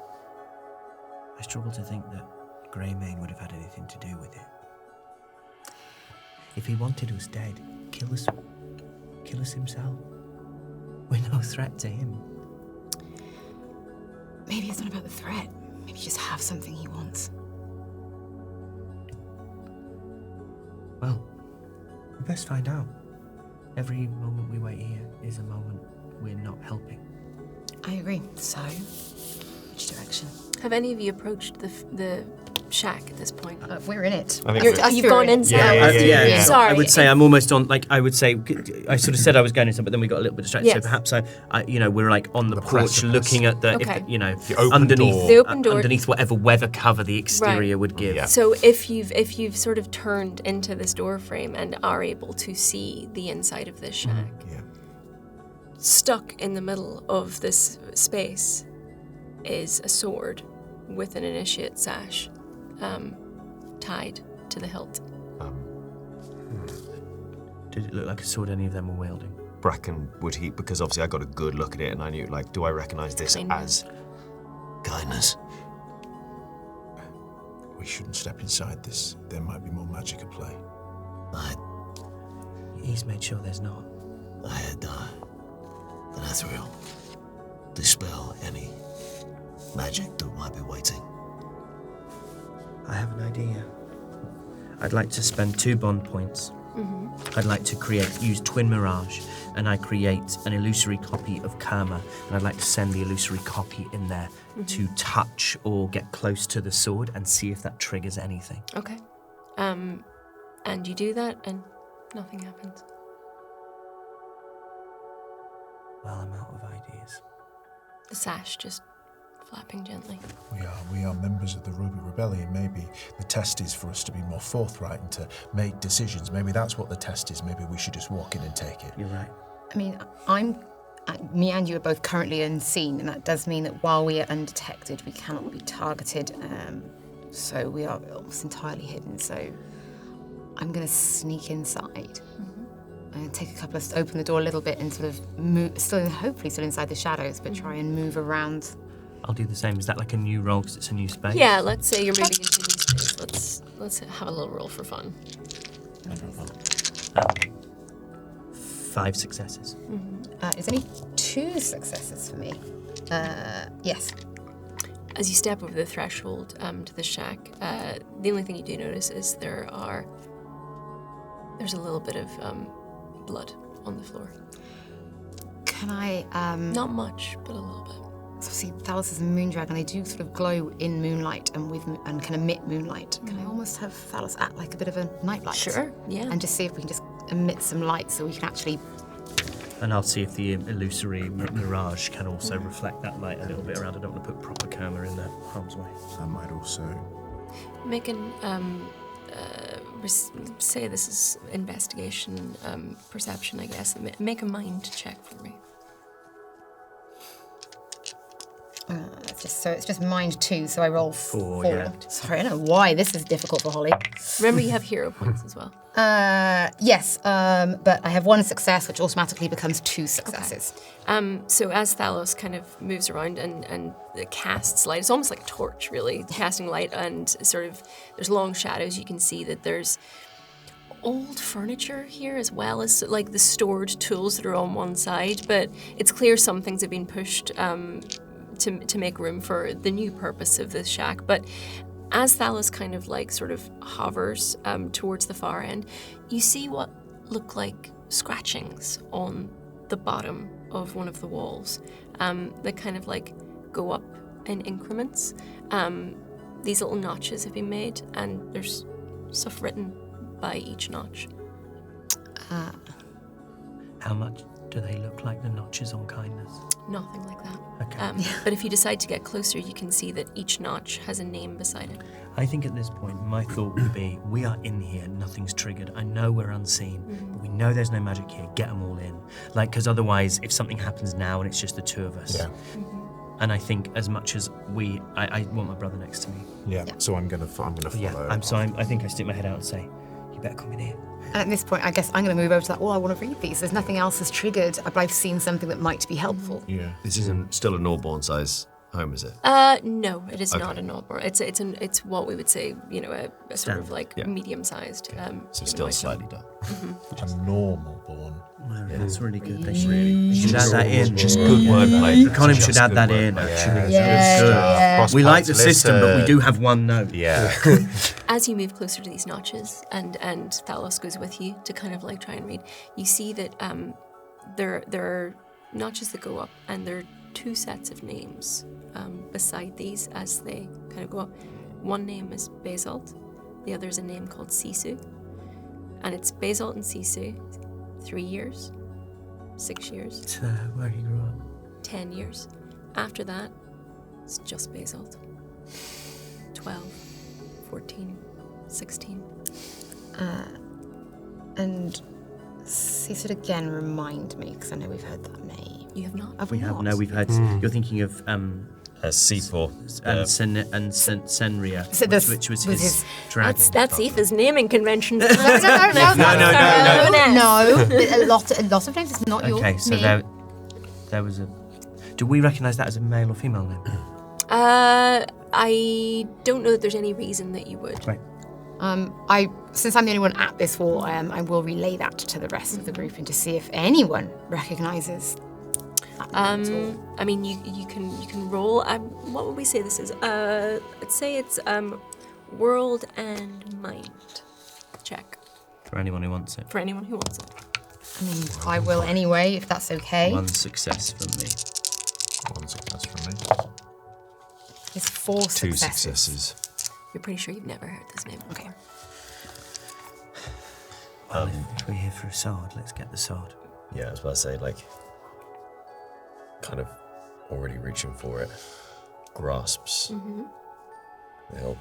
I struggle to think that Greymane would have had anything to do with it. If he wanted us dead, kill us himself. We're no threat to him. Maybe it's not about the threat. Maybe you just have something he wants. Well, we best find out. Every moment we wait here is a moment we're not helping. I agree. So, which direction? Have any of you approached the shack at this point? We're in it. You've gone inside. Yeah. Sorry. I would say I'm almost on. Like I would say, I sort of said I was going inside, but then we got a little bit distracted. Yes. So perhaps we're like on the porch, precipice. looking at the, Okay. The open underneath door. The open door. underneath whatever weather cover the exterior Right. would give. Yeah. So if you've sort of turned into this door frame and are able to see the inside of this shack, Yeah. stuck in the middle of this space is a sword with an initiate sash tied to the hilt. Did it look like a sword any of them were wielding? Bracken, would he, because obviously I got a good look at it and I knew, like, do I recognise this Kindness. as... Kindness. We shouldn't step inside this. There might be more magic at play. He's made sure there's not. I had Denethriel dispel any magic that might be waiting. I have an idea. I'd like to spend 2 bond points. I'd like to use Twin Mirage, and I create an illusory copy of Karma, and I'd like to send the illusory copy in there to touch or get close to the sword and see if that triggers anything. Okay. And you do that and nothing happens. Well, I'm out of ideas. The sash just flapping gently. We are members of the Ruby Rebellion. Maybe the test is for us to be more forthright and to make decisions. Maybe that's what the test is. Maybe we should just walk in and take it. You're right. I mean, me and you are both currently unseen, and that does mean that while we are undetected, we cannot be targeted. So we are almost entirely hidden. So I'm going to sneak inside. And take a couple of, open the door a little bit and sort of move, hopefully still inside the shadows, but try and move around. I'll do the same. Is that like a new role because it's a new space? Yeah, let's say you're moving into new space. Let's have a little roll for fun. 5 successes. Is only 2 successes for me. Yes. As you step over the threshold to the shack, the only thing you do notice is there's a little bit of blood on the floor. Can I, Not much, but a little bit. So see, Thalos is a moon dragon. They do sort of glow in moonlight and can emit moonlight. Can I almost have Thalos act like a bit of a nightlight? Sure, yeah. And just see if we can just emit some light so we can actually... And I'll see if the illusory mirage can also reflect that light a little bit around. I don't want to put proper coma in the harm's way. I might also. Make an, say this is investigation, perception, I guess. Make a mind check for me. It's just mind 2, so I roll 4. Yeah. Sorry, I don't know why this is difficult for Holly. Remember, you have hero points as well. Yes, but I have 1 success, which automatically becomes 2 successes. So as Thalos kind of moves around and casts light, it's almost like a torch, really, casting light, and sort of there's long shadows. You can see that there's old furniture here as well as like the stored tools that are on one side, but it's clear some things have been pushed to make room for the new purpose of this shack. But as Thalos kind of like sort of hovers towards the far end, you see what look like scratchings on the bottom of one of the walls that kind of like go up in increments. These little notches have been made, and there's stuff written by each notch. How much do they look like the notches on kindness? Nothing like that. Okay. But if you decide to get closer, you can see that each notch has a name beside it. I think at this point, my thought would be, we are in here, nothing's triggered. I know we're unseen, but we know there's no magic here. Get them all in. Like, because otherwise, if something happens now and it's just the two of us. Yeah. And I think as much as I want my brother next to me. Yeah. So I'm gonna follow. Yeah. I think I stick my head out and say, you better come in here. And at this point, I guess I'm going to move over to that. Oh, I want to read these. There's nothing else that's triggered, but I've seen something that might be helpful. Yeah. This isn't still a Norborn size home, is it? No, it is not a Norborn. It's what we would say, you know, a sort of like medium-sized. So still slightly dark. A normal born. Yeah, that's really good. They should add that in. Just good wordplay. Drakonym should add that in. Actually. Yeah. We like the system, but we do have one note. Yeah. As you move closer to these notches, and Thalos goes with you to kind of like try and read, you see that there are notches that go up, and there are 2 sets of names beside these as they kind of go up. One name is Basalt, the other is a name called Sisu, and it's Basalt and Sisu. 3 years, 6 years. It's where he grew up. 10 years. After that, it's just Basalt. 12, 14, 16. And Cecil again, remind me, because I know we've heard that name. You have not? Have We have no. We've heard. You're thinking of C4. and Senria, So this which was was his his- dragon. That's Aoife's naming convention. No. A lot of names. It's not your Okay, so name. there was a. Do we recognise that as a male or female name? I don't know that there's any reason that you would. Right. Since I'm the only one at this wall, I will relay that to the rest of the group and to see if anyone recognises that name at all. I mean, you can roll. What would we say this is? Let's say it's world and mind check For anyone who wants it. for anyone who wants it. I mean, I will anyway, if that's okay. One success from me. One success from me. It's 4 2 successes. successes. You're pretty sure you've never heard this name before. Okay. Well, if we're here for a sword, let's get the sword. Yeah, I was about to say, like, kind of already reaching for it. Grasps. Mm-hmm. You know,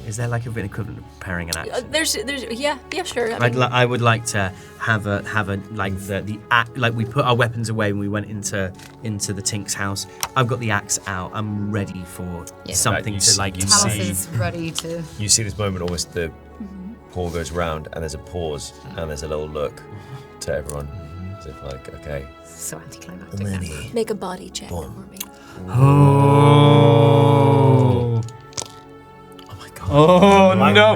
Is there like a written equivalent of preparing an axe? There's yeah, sure. I would like to have a like the axe, like we put our weapons away when we went into the Tinks house. I've got the axe out. I'm ready for something Right, to like you Alice see- is ready to... you see this moment almost the paw goes round and there's a pause and there's a little look to everyone. As if like, okay. So anticlimactic. That. Make a body check for me. Oh. Oh no!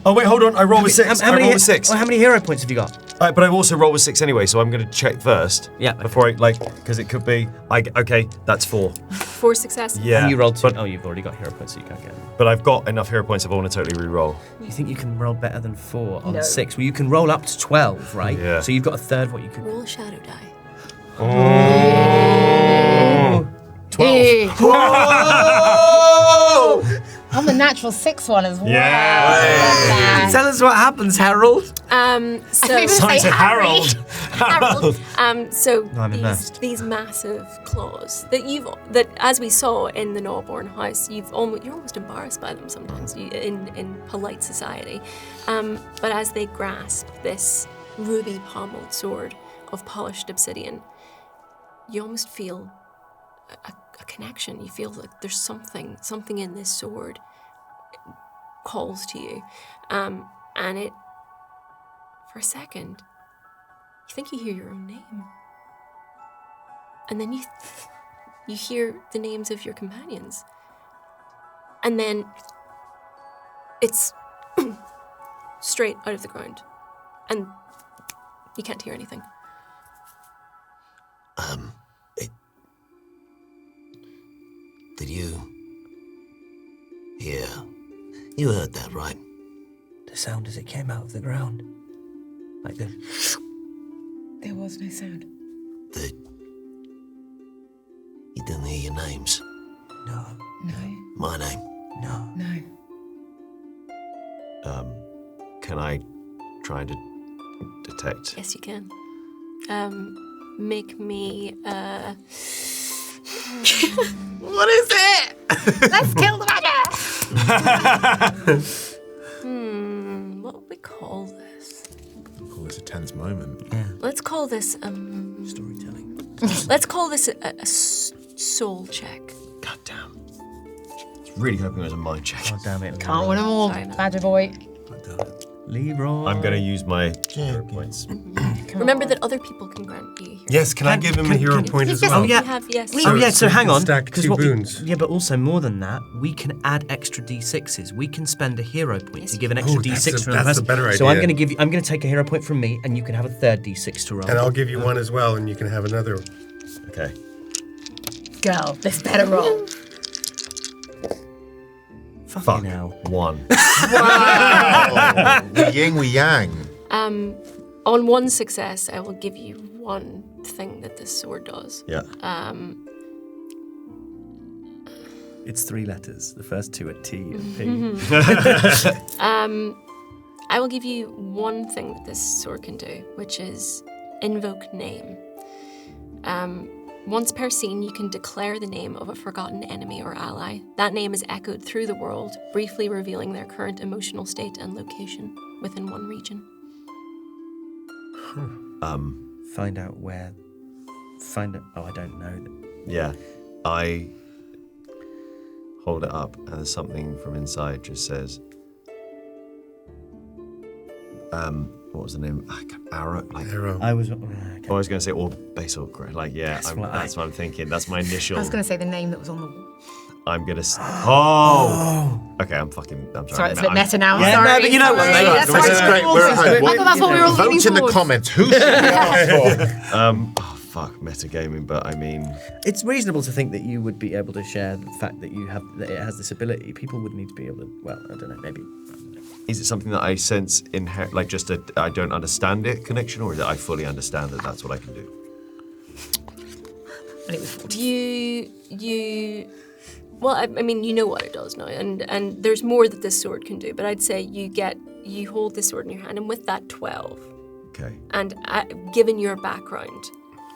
Oh wait, hold on. I rolled a 6. How I many rolled a 6. How many hero points have you got? But I've also rolled a 6 anyway, so I'm going to check first. Yeah. Before because it could be. Okay, that's 4. 4 successes. Yeah. And you rolled 2. But, You've already got hero points, so you can't get them. but I've got enough hero points if I want to totally re-roll. You think you can roll better than 4 on No. 6? Well, you can roll up to 12, right? Yeah. So you've got a third of what you could. Roll a shadow die. 12. I'm the natural 6 one as well. Yeah. Tell us what happens, Harold. So Sorry, to Harold. So No, I'm immersed. these massive claws that as we saw in the Gnawborn house, you're almost embarrassed by them sometimes in polite society. But as they grasp this ruby pommeled sword of polished obsidian, you almost feel a connection. You feel like there's something in this sword. It calls to you, and it. For a second, you think you hear your own name. And then you hear the names of your companions. And then it's straight out of the ground. And you can't hear anything. Did you hear? You heard that, right? The sound as it came out of the ground. Like the... There was no sound. You didn't hear your names? No. No. My name? No. No. Can I try and detect? Yes, you can. Make me. What is it? Let's kill the badger! What would we call this? Oh, it's a tense moment. Let's call this Storytelling. Let's call this a soul check. God damn. I was really hoping it was a mind check. Oh, damn it. Can't win them all, Sorry, man. badger boy. Leroy. I'm going to use my hero points. Remember that other people can grant you. Yes, can I give him a hero point as just- well? Oh, yeah. You have, yes. Oh yeah, so we hang can on. stack 'cause two what we- boons. yeah, but also more than that, we can add extra d6s. We can spend a hero point to give an extra Oh, that's d6 a- to another that's a person. better So I'm idea. going to take a hero point from me, and you can have a third d6 to roll. And I'll give you one as well, and you can have another. Okay. Girl, this better roll. Fucking hell. 1. We yin, we yang. On one success, I will give you one thing that this sword does. Yeah. It's 3 letters. The first 2 are T and P. I will give you one thing that this sword can do, which is invoke name. Once per scene, you can declare the name of a forgotten enemy or ally. That name is echoed through the world, briefly revealing their current emotional state and location within one region. Find out where. Oh, I don't know. Yeah. I hold it up, and there's something from inside just says. What was the name? Arrow. Arrow. I was. I was going to say, or Basel Greymane. Like, yeah, that's what I'm thinking. That's my initial. I was going to say the name that was on the wall. I'm going to. Oh! Okay, I'm Sorry, sorry. it's a bit meta now. Yeah, sorry. no, but you know what, Sorry. no, That's This why is great. We're at home. I thought that's what we were all looking Vote in the for. comments. Who should we ask for? Oh, fuck, metagaming, but I mean. It's reasonable to think that you would be able to share the fact that that it has this ability. People would need to be able to. Well, I don't know. Maybe. Is it something that I sense like just a I don't understand it connection, or is it I fully understand that that's what I can do? And it was 40. You well, I mean, you know what it does now, and there's more that this sword can do, but I'd say you hold this sword in your hand, and with that 12, Okay. and given your background,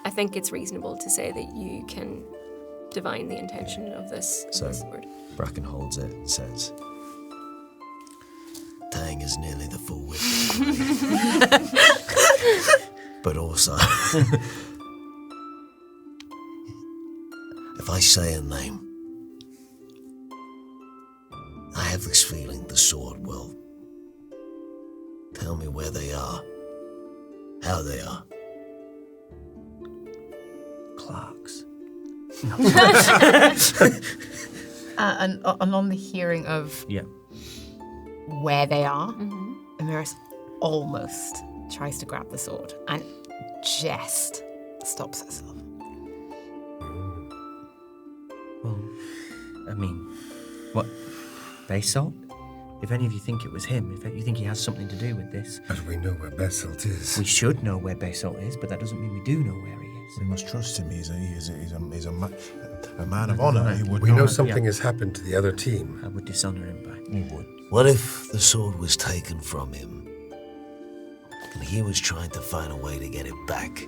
I think it's reasonable to say that you can divine the intention of this sword. Bracken holds it, says. Tang is nearly the full width. But also, if I say a name, I have this feeling the sword will tell me where they are, how they are. Clarks. And on the hearing of Yeah. where they are, Amira's almost tries to grab the sword and just stops herself. Well, I mean, what? Basalt? If any of you think it was him, if you think he has something to do with this. But we know where Basalt is. We should know where Basalt is, but that doesn't mean we do know where he is. We must trust him. He's a man of honor. He would We not know have- something has happened to the other team. I would dishonor him by. He would. What if the sword was taken from him and he was trying to find a way to get it back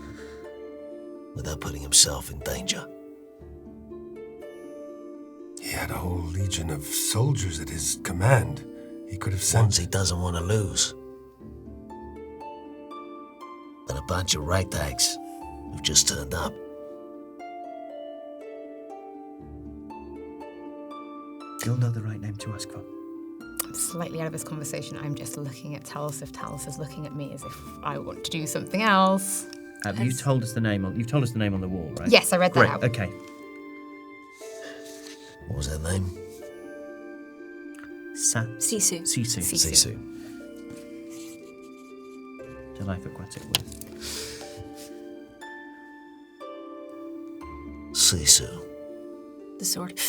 without putting himself in danger? He had a whole legion of soldiers at his command. He could have Ones sent... he doesn't want to lose. And a bunch of ragtags who've just turned up. You'll know the right name to ask for. I'm slightly out of this conversation. I'm just looking at Talus if Talus is looking at me as if I want to do something else. You told us the name on. You've told us the name on the wall, right? Yes, I read that Great. out. Okay. What was that name? Sisu. Sisu. Sisu. To life aquatic word. Sisu. The sword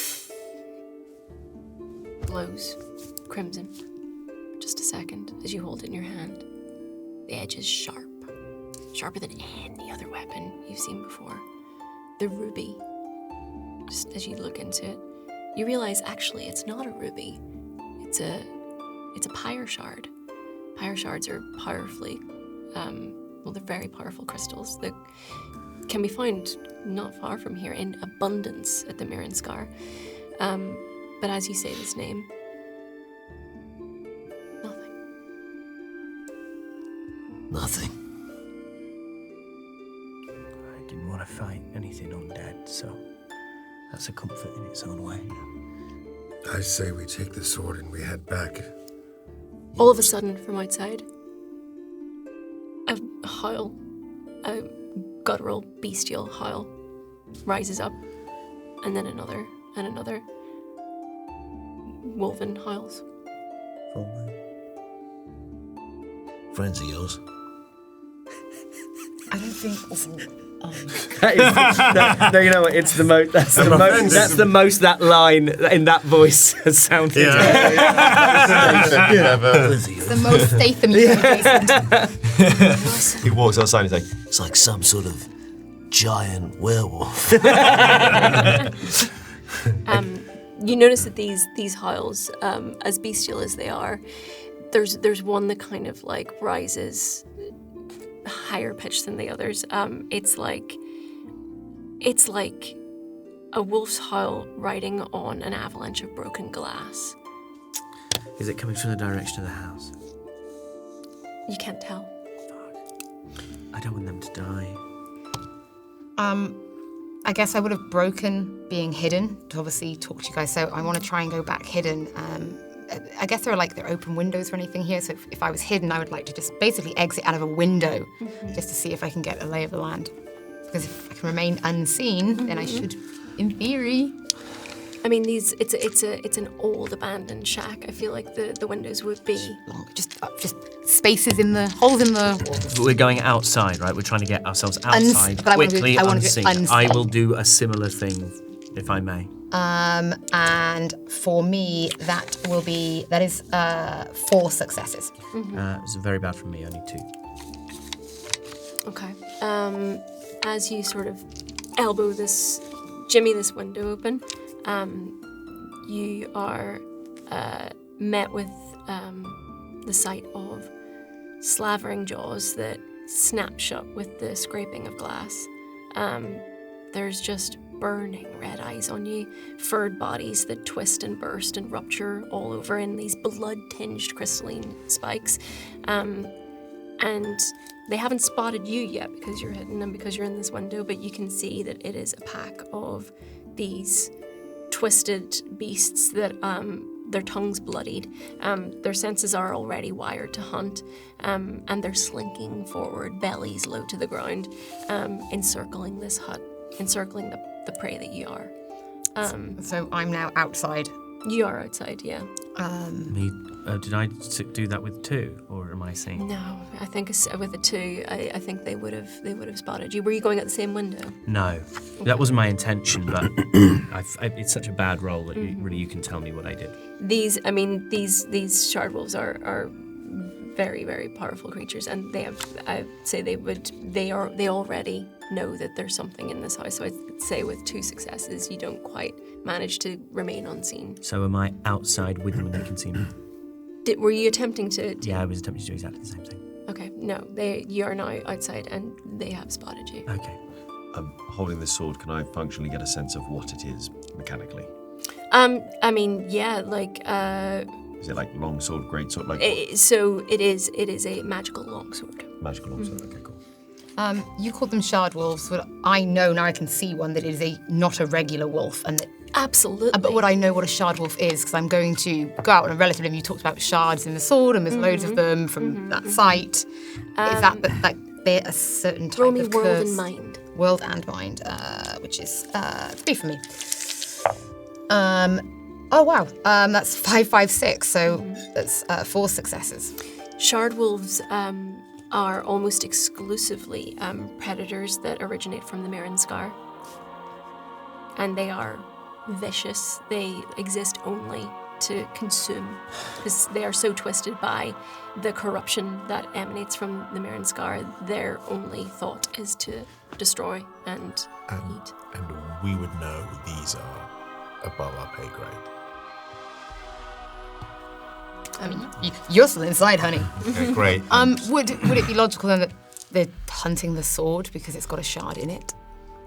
glows crimson for just a second as you hold it in your hand. The edge is sharp, sharper than any other weapon you've seen before. The ruby, just as you look into it, you realize actually it's not a ruby. It's a pyre shard. Pyre shards are powerfully, they're very powerful crystals that can be found not far from here in abundance at the Mirren Scar. But as you say this name, Nothing. I didn't want to fight anything undead, so that's a comfort in its own way. I say we take the sword and we head back. all of a sudden from outside, a howl, a guttural, bestial howl rises up, and then another and another. Woven howls. Friends of yours? I don't think. No, you know what? It's the most. That's the most that line in that voice has sounded. It's the most Statham adjacent. He walks outside and he's like, It's like some sort of giant werewolf. You notice that these howls, as bestial as they are, there's one that kind of like rises higher pitched than the others. It's like a wolf's howl riding on an avalanche of broken glass. Is it coming from the direction of the house? You can't tell. I don't want them to die. I guess I would have broken being hidden to obviously talk to you guys. So I want to try and go back hidden. I guess there are open windows or anything here. So if I was hidden, I would like to just basically exit out of a window just to see if I can get a lay of the land. Because if I can remain unseen, then I should, in theory. I mean, it's an old abandoned shack. I feel like the windows would be Just spaces in the holes in the walls. We're going outside, right? We're trying to get ourselves outside but I wanna do- quickly, I wanna do it unseen. unseen. I will do a similar thing, if I may. And for me, that is 4 successes. It's very bad for me. I need 2. okay. As you sort of jimmy this window open, you are met with the sight of slavering jaws that snap shut with the scraping of glass. There's just burning red eyes on you, furred bodies that twist and burst and rupture all over in these blood-tinged crystalline spikes. And they haven't spotted you yet because you're hidden and because you're in this window, but you can see that it is a pack of these twisted beasts that their tongues bloodied. Their senses are already wired to hunt, and they're slinking forward, bellies low to the ground, encircling this hut, encircling the prey that you are. So I'm now outside. You are outside, yeah. Me Did I do that with 2, or am I saying? No, I think with a 2, I think they would have spotted you. Were you going at the same window? No, that wasn't my intention. But it's such a bad roll that you can tell me what I did. These shard wolves are very, very powerful creatures, and I'd say they already know that there's something in this house. So I'd say with 2 successes, you don't quite manage to remain unseen. So am I outside with them and they can see me? Were you attempting to? Yeah, I was attempting to do exactly the same thing. Okay, no, you are now outside, and they have spotted you. Okay. I'm holding this sword. Can I functionally get a sense of what it is mechanically? I mean, yeah, like. Is it like long sword, great sword? Like so it is a magical longsword. magical long sword. Okay, cool. You called them shard wolves, but I know now I can see one that is not a regular wolf, and that. Absolutely. But what I know what a shard wolf is, because I'm going to go out on a relative limb. You talked about shards in the sword, and there's loads of them from that site. Is that like they're a certain type roll me of world curse? and mind. World and mind, which is 3 for me. Oh wow, that's 5, 5, 6. So that's 4 successes. Shard wolves are almost exclusively predators that originate from the Mirren Scar. And they are vicious. They exist only to consume, because they are so twisted by the corruption that emanates from the Mirren Scar. Their only thought is to destroy and eat. And we would know these are above our pay grade. I mean, you're still inside, honey. Okay, great. Would it be logical then that they're hunting the sword because it's got a shard in it?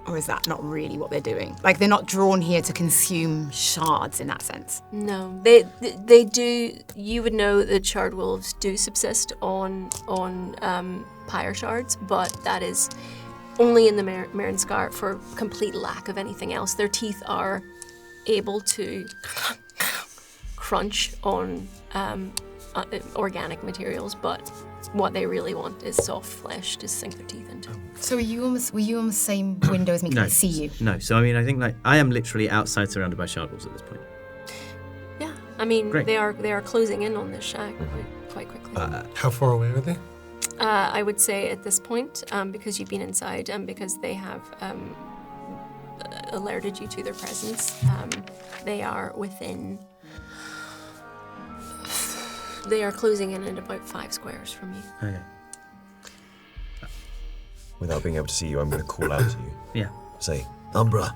Or is that not really what they're doing? Like, they're not drawn here to consume shards in that sense? No, they do. You would know that shard wolves do subsist on pyre shards, but that is only in the Mirren Scar for complete lack of anything else. Their teeth are able to crunch on organic materials, but what they really want is soft flesh to sink their teeth into. So were you on the same window as me? Can I see you? No. So I mean, I think like I am literally outside, surrounded by shard wolves at this point. Yeah, I mean, Great. they are closing in on this shack quite quickly. How far away are they? I would say at this point, because you've been inside and because they have alerted you to their presence, they are within. They are closing in at about 5 squares from you. Okay. Without being able to see you, I'm going to call out to you. Yeah. Say, Umbra,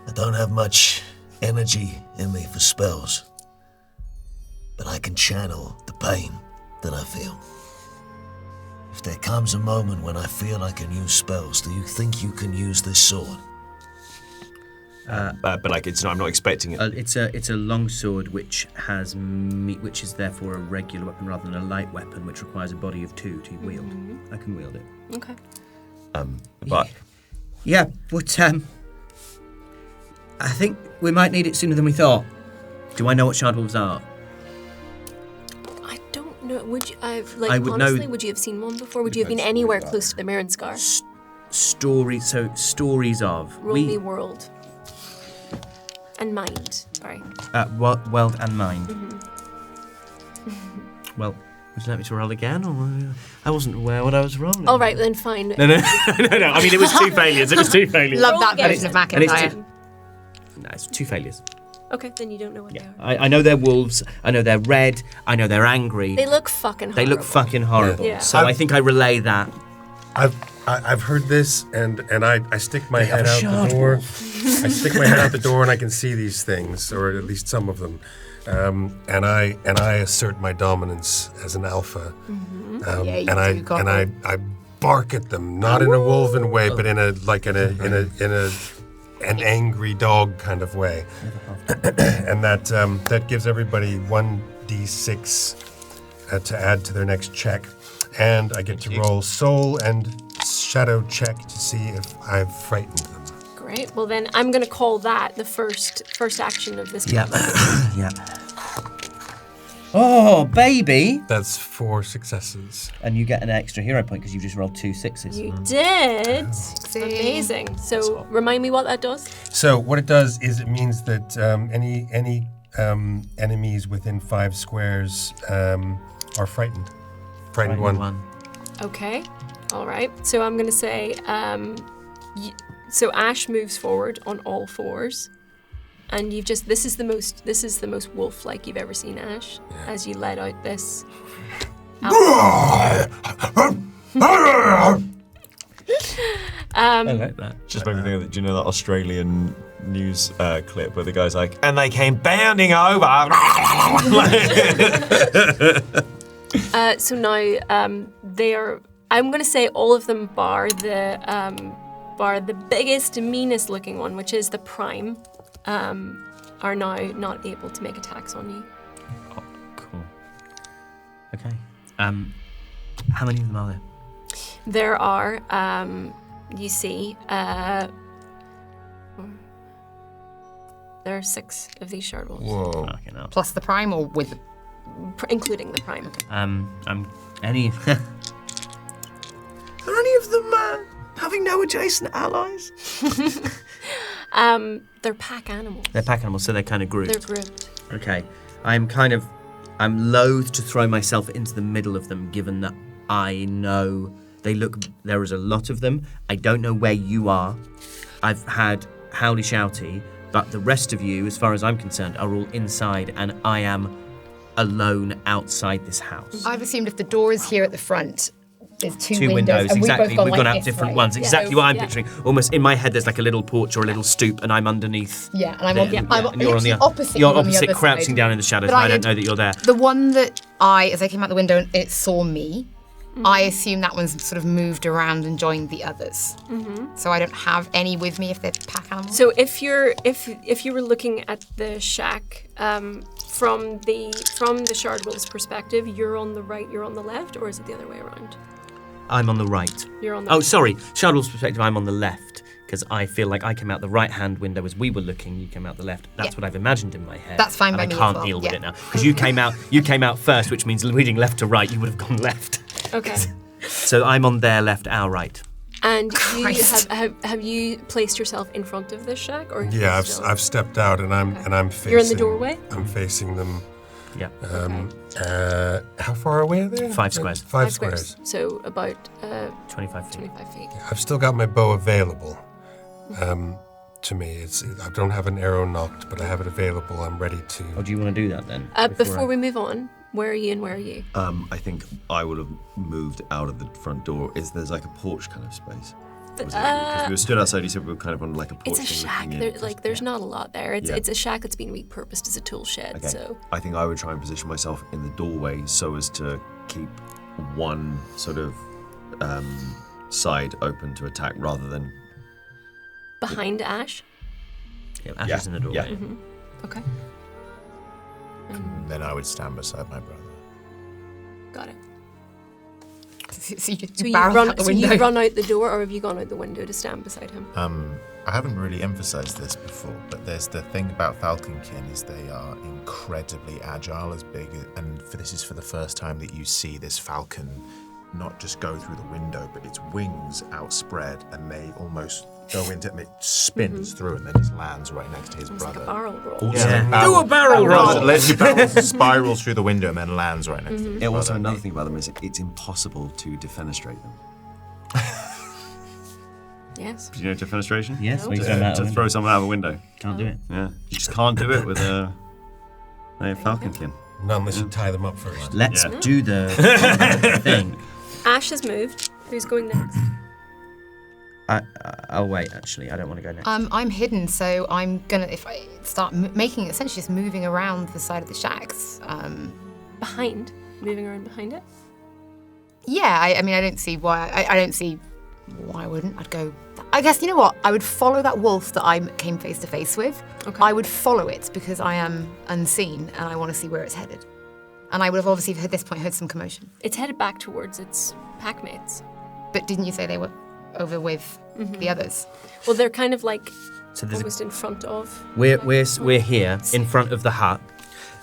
I don't have much energy in me for spells, but I can channel the pain that I feel. If there comes a moment when I feel I can use spells, do you think you can use this sword? But like, I'm not expecting it. It's a long sword which has which is therefore a regular weapon rather than a light weapon, which requires a body of 2 to wield. I can wield it. Okay. But Yeah, but I think we might need it sooner than we thought. Do I know what shard wolves are? I don't know. Would you? I would know- honestly, would you have seen one before? Would you have been anywhere close to the Mirren Scar? Stories of Roll me world. And mind. Sorry. world and mind. Well, would you like me to roll again, or I wasn't aware what I was rolling? All right, then fine. No. I mean, it was 2 failures. Love that again. version of And it's McIntyre. No, it's 2 failures. Okay, then you don't know what they are. I know they're wolves. I know they're red. I know they're angry. They look fucking They horrible. look fucking horrible. Yeah. So I think I relay that. I've heard this, and I stick my head have a out shard the door. I stick my head out the door, and I can see these things, or at least some of them. And I assert my dominance as an alpha. Yeah, you and do, Gotham. I bark at them, not in a wolven way, but in an angry dog kind of way. And that gives everybody 1d6 to add to their next check. And I get to roll soul and shadow check to see if I've frightened them. Great. Well, then I'm going to call that the first action of this. Yeah. Yeah. Oh, baby! That's 4 successes. And you get an extra hero point because you just rolled 2 6s. You did. Amazing. So remind me what that does. So what it does is it means that any enemies within 5 squares are frightened. Frightened one. Okay. All right. So I'm going to say, so Ash moves forward on all 4s, and you've just this is the most wolf-like you've ever seen, Ash, as you let out this. I like that. Just made me think of that. Do you know that Australian news clip where the guy's like, and they came bounding over? So now they are. I'm going to say all of them bar the biggest, meanest looking one, which is the prime, are now not able to make attacks on you. Oh, cool. Okay. How many of them are there? There are, you see, there are 6 of these shard wolves. Whoa. Okay, no. Plus the prime or with Including the prime. Any... Are any of them having no adjacent allies? They're pack animals. They're pack animals, so they're kind of grouped. They're grouped. Okay. I'm loath to throw myself into the middle of them, given that I know there is a lot of them. I don't know where you are. I've had howdy shouty, but the rest of you, as far as I'm concerned, are all inside, and I am alone outside this house. I've assumed if the door is here at the front, there's two windows, and exactly. We've gone like out this different way. ones. Exactly what I'm Yeah. picturing. Almost in my head, there's like a little porch or a little stoop, and I'm underneath. Yeah, and I'm and you're on the opposite. You're you on the opposite, other crouching side. down in the shadows. But And I don't know that you're there. The one that as I came out the window, it saw me. I assume that one's sort of moved around and joined the others. So I don't have any with me if they're pack animals. So if you were looking at the shack from the shard wolf's perspective, you're on the right, you're on the left, or is it the other way around? I'm on the right. You're on the Oh, right. sorry. Shardwell's perspective, I'm on the left. Because I feel like I came out the right-hand window as we were looking. You came out the left. That's what I've imagined in my head. That's fine and by I me as can't well, deal with yeah. it now. Because you came out first, which means reading left to right, you would have gone left. Okay. So I'm on their left, our right. And you Christ. have you placed yourself in front of this shack, or Yeah, still- I've stepped out and I'm facing. You're in the doorway? I'm facing them. Yeah. How far away are they? 5 squares. 5 squares. So about 25 feet. 25 feet. I've still got my bow available. To me, I don't have an arrow knocked, but I have it available. I'm ready to. Oh, do you want to do that then? Before we move on, where are you and where are you? I think I would have moved out of the front door. There's like a porch kind of space? Because we were stood outside, you said we were kind of on like a porch. It's a shack. looking in. There's not a lot there. It's Yeah. it's a shack that's been repurposed as a tool shed. Okay. So I think I would try and position myself in the doorway so as to keep one sort of side open to attack rather than. behind Ash. Yeah, Ash is in the doorway. Yeah. Okay. And then I would stand beside my brother. Got it. So you So you barrel run. out the So window. you run out the door, or have you gone out the window to stand beside him? I haven't really emphasized this before, but there's the thing about falconkin is they are incredibly agile, as big, and this is for the first time that you see this falcon not just go through the window, but its wings outspread, and they almost go into it, and it spins through and then just lands right next to his It's like a brother. barrel roll. Yeah. Do a barrel roll! It lets you spirals through the window and then lands right next to his Yeah, brother. also another thing about them is it's impossible to defenestrate them. Yes. Do you know defenestration? Yes, we To, throw them out to the window. throw someone out of a window. Can't do it. Yeah, you just can't do it with a falconkin. Not unless you tie them up first. Let's Yeah. do the thing. Ash has moved. Who's going next? I'll wait, actually. I don't want to go next. I'm hidden, so I'm gonna if I start making essentially just moving around the side of the shacks. Behind. Moving around behind it. Yeah, I mean I don't see why I don't see why I wouldn't. I'd go. I guess you know what? I would follow that wolf that I came face to face with. Okay. I would follow it because I am unseen and I want to see where it's headed. And I would have obviously at this point heard some commotion. It's headed back towards its packmates. But didn't you say they were over with the others? Well, they're kind of like So there's almost in front of. We're here in front of the hut.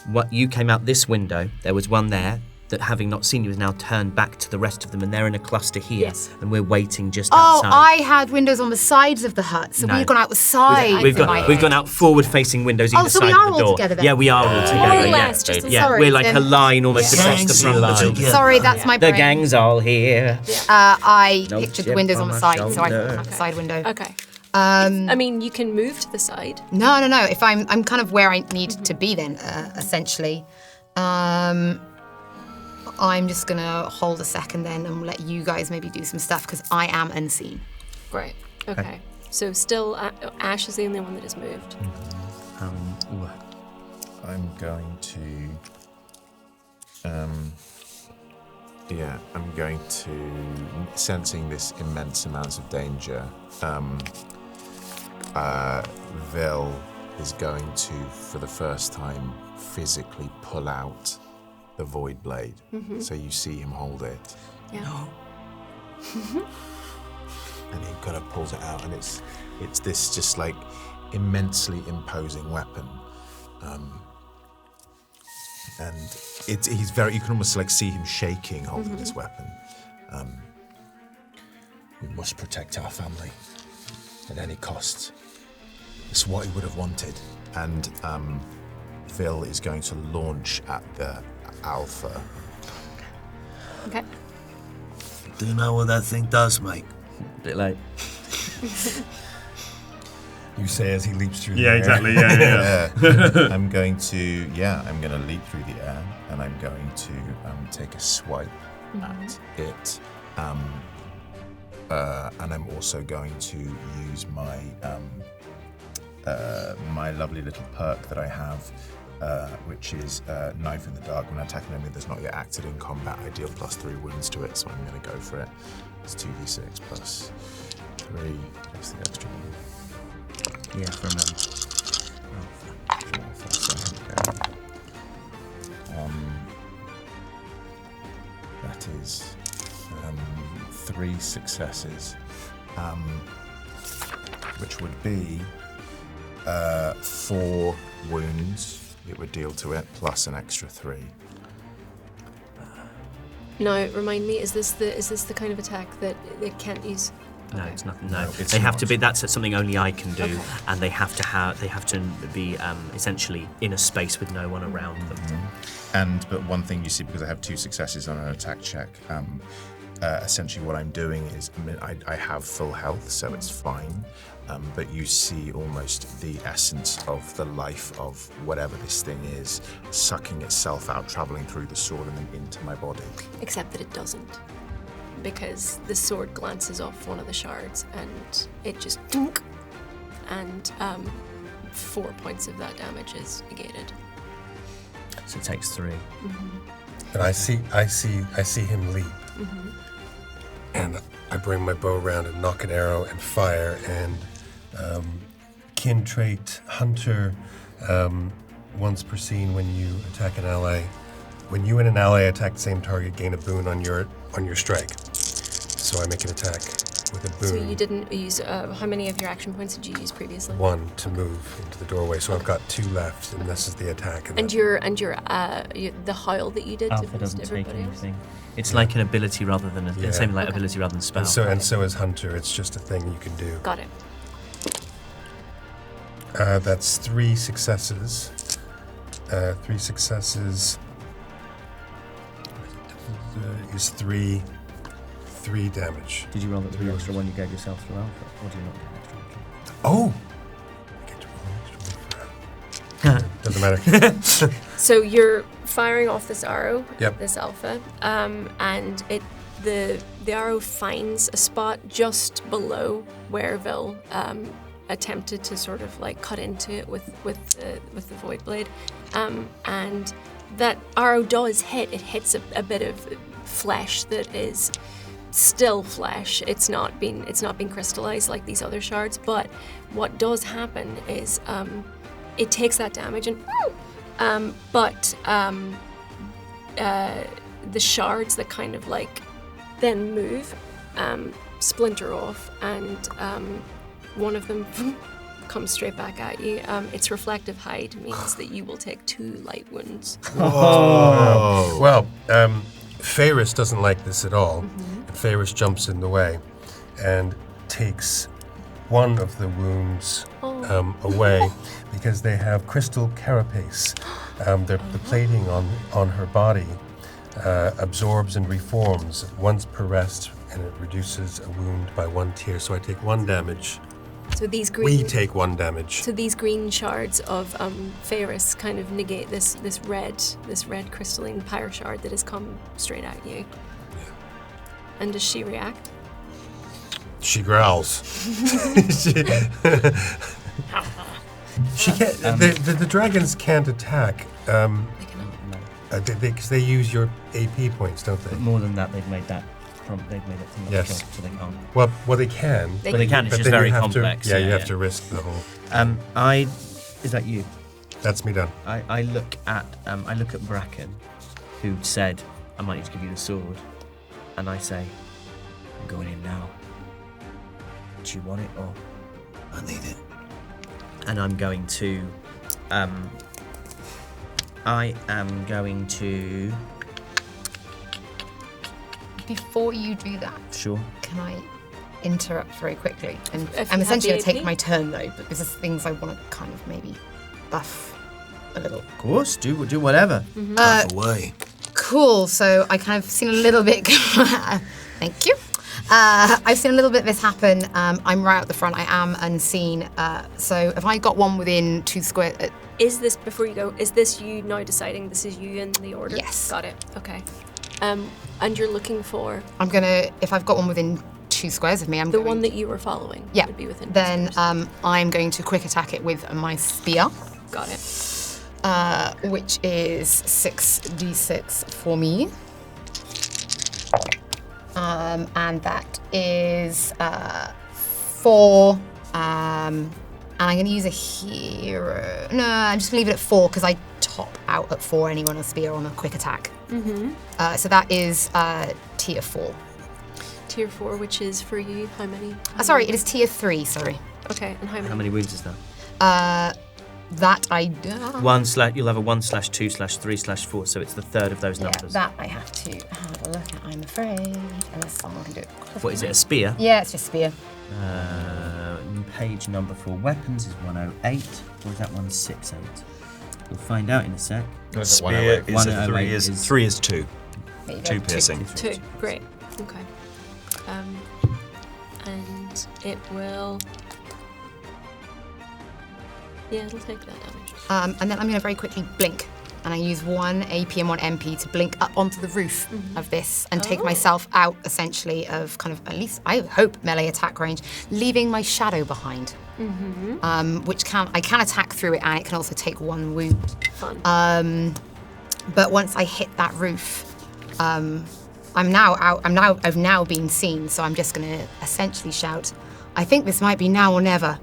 What you came out this window. There was one there. that, having not seen you, is now turned back to the rest of them, and they're in a cluster here, Yes. and we're waiting just Oh, outside. I had windows on the sides of the hut, so No. we've gone out the side. We've in my gone head. out forward-facing windows either so side we of are the all door. together then? Yeah, we are all together. More or yeah. less, just a- Yeah, Sorry, we're like then- a line almost across the Gangs front all line. together. Sorry, that's my The brain. gang's all here. I No pictured the chip windows on on the my side, so I shoulder. put out the side window. Okay. Um, I mean, you can move to the side. No. If I'm kind of where I need to be then, essentially. I'm just gonna hold a second then and let you guys maybe do some stuff because I am unseen. Great. Okay. So still, Ash is the only one that has moved. I'm going to. I'm going to, sensing this immense amounts of danger. Vil is going to, for the first time, physically pull out the void blade. So you see him hold it, Yeah. and he kind of pulls it out, and it's this just like immensely imposing weapon. And he's very, you can almost like see him shaking holding this weapon. We must protect our family at any cost. It's what he would have wanted. And Vil is going to launch at the alpha. Okay. Do you know what that thing does, mate? A bit late. You say as he leaps through the Yeah, air. exactly. Yeah. I'm going to leap through the air, and I'm going to take a swipe at it. And I'm also going to use my my lovely little perk that I have, which is Knife in the Dark. When I attack an enemy that's not yet acted in combat, I deal +3 wounds to it, so I'm going to go for it. It's 2d6 plus 3 plus the extra one. Yeah, for a moment. That is 3 successes, which would be 4 wounds it would deal to it, plus an extra 3. Now, remind me, is this the kind of attack that it can't use? No, Okay. it's nothing. No, it's they have to not. be. That's something only I can do, and they have to be essentially in a space with no one around them. But one thing you see, because I have 2 successes on an attack check, essentially what I'm doing is, I have full health, so it's fine. But you see almost the essence of the life of whatever this thing is, sucking itself out, traveling through the sword and then into my body. Except that it doesn't, because the sword glances off one of the shards and it just dunk, and 4 points of that damage is negated. So it takes 3. And I see him leap. And I bring my bow around and knock an arrow and fire. And kin trait hunter, once per scene when you attack an ally. When you and an ally attack the same target, gain a boon on your strike. So I make an attack with a boon. So you didn't use, how many of your action points did you use previously? 1 to move into the doorway. So I've got 2 left, and this is the attack. And the howl that you did Alpha to boost doesn't take everybody else? anything. It's like an ability rather than Yeah. same like Okay. ability rather than spell. and so is hunter. It's just a thing you can do. Got it. That's 3 successes. 3 successes is 3 damage. Did you roll the 3 extra one you gave yourself through Alpha, or do you not get an extra? Oh! I get to roll an extra one for that. Doesn't matter. So you're firing off this arrow, Yep. this alpha, and the arrow finds a spot just below where Vil attempted to sort of like cut into it with the void blade, and that arrow does hit. It hits a bit of flesh that is still flesh. It's not been crystallized like these other shards. But what does happen is it takes that damage and the shards that kind of like then move splinter off, and one of them comes straight back at you. Its reflective hide means that you will take 2 light wounds. Oh. Well, Ferris doesn't like this at all. Ferris jumps in the way and takes one of the wounds away because they have crystal carapace. The plating on her body absorbs and reforms once per rest, and it reduces a wound by 1 tier. So I take 1 damage. So these green. We take 1 damage. So these green shards of Ferris kind of negate this red crystalline pyre shard that has come straight at you. Yeah. And does she react? She growls. She can't. The dragons can't attack. Because they use your AP points, don't they? But more than that, they've made that. They've made it too much Yes. job, so they can't. Well, they can. But they can. It's but just then very you have complex. To, you have to risk the whole. Is that you? That's me done. I look at Bracken, who said, "I might need to give you the sword," and I say, "I'm going in now. Do you want it or?" I need it. And I'm going to. I am going to. Before you do that, Sure. can I interrupt very quickly? And If you I'm have essentially going the to take AP? my turn though, but there's things I want to kind of maybe buff a little. Of course, do whatever. Away. Cool. So I kind of seen a little bit. Thank you. I've seen a little bit of this happen. I'm right at the front. I am unseen. So if I got one within 2 square. Is this, before you go, is this you now deciding this is you in the order? Yes. Got it. Okay. And you're looking for I'm gonna. If I've got one within 2 squares of me, I'm the going one that you were following. Yeah. Would be within. Then 2 squares. I'm going to quick attack it with my spear, Got it. which is 6d6 for me. And that is 4. And I'm going to use a hero. No, I'm just going to leave it at 4 because I top out at 4 anyway on a spear on a quick attack. So that is tier 4. Tier 4, which is for you, how many? Sorry, it is tier 3, sorry. Okay, and how many? How many wounds is that? That I... You'll have a 1/2/3/4, so it's the third of those Yeah, numbers. that I have to have a look at, I'm afraid. Unless someone can do it. What is it? A spear? Yeah, it's just spear. Page number for weapons is 108, or is that 168? We'll find out in a sec. Spear is 108 a 3 is 2. There you go. 2 piercing. 2. Great. Okay. And it will. Yeah, it'll take that damage. And then I'm going to very quickly blink. And I use 1 AP and 1 MP to blink up onto the roof of this and take myself out, essentially, of kind of, at least, I hope, melee attack range, leaving my shadow behind. Which I can attack through it, and it can also take 1 wound. Fun. But once I hit that roof, I'm now out. I've now been seen, so I'm just going to essentially shout, "I think this might be now or never."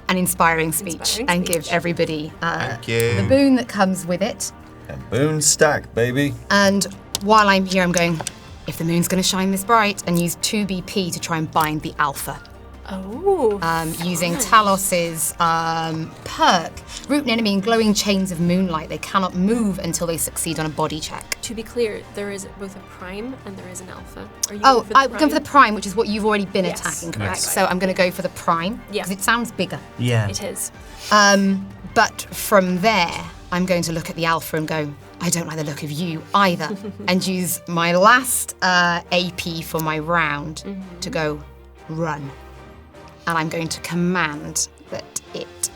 An inspiring speech, and give everybody the boon that comes with it. And boon stack, baby. And while I'm here, I'm going, if the moon's going to shine this bright, and use 2 BP to try and bind the alpha. Oh. Using Talos's perk, root an enemy in glowing chains of moonlight. They cannot move until they succeed on a body check. To be clear, there is both a prime and there is an alpha. Are you Oh, going for the I'm going for the prime, which is what you've already been Yes. attacking, correct? Yes. So I'm going to go for the prime, Yeah. because it sounds bigger. Yeah. It is. But from there, I'm going to look at the alpha and go, I don't like the look of you either. And use my last AP for my round to go, run. And I'm going to command that it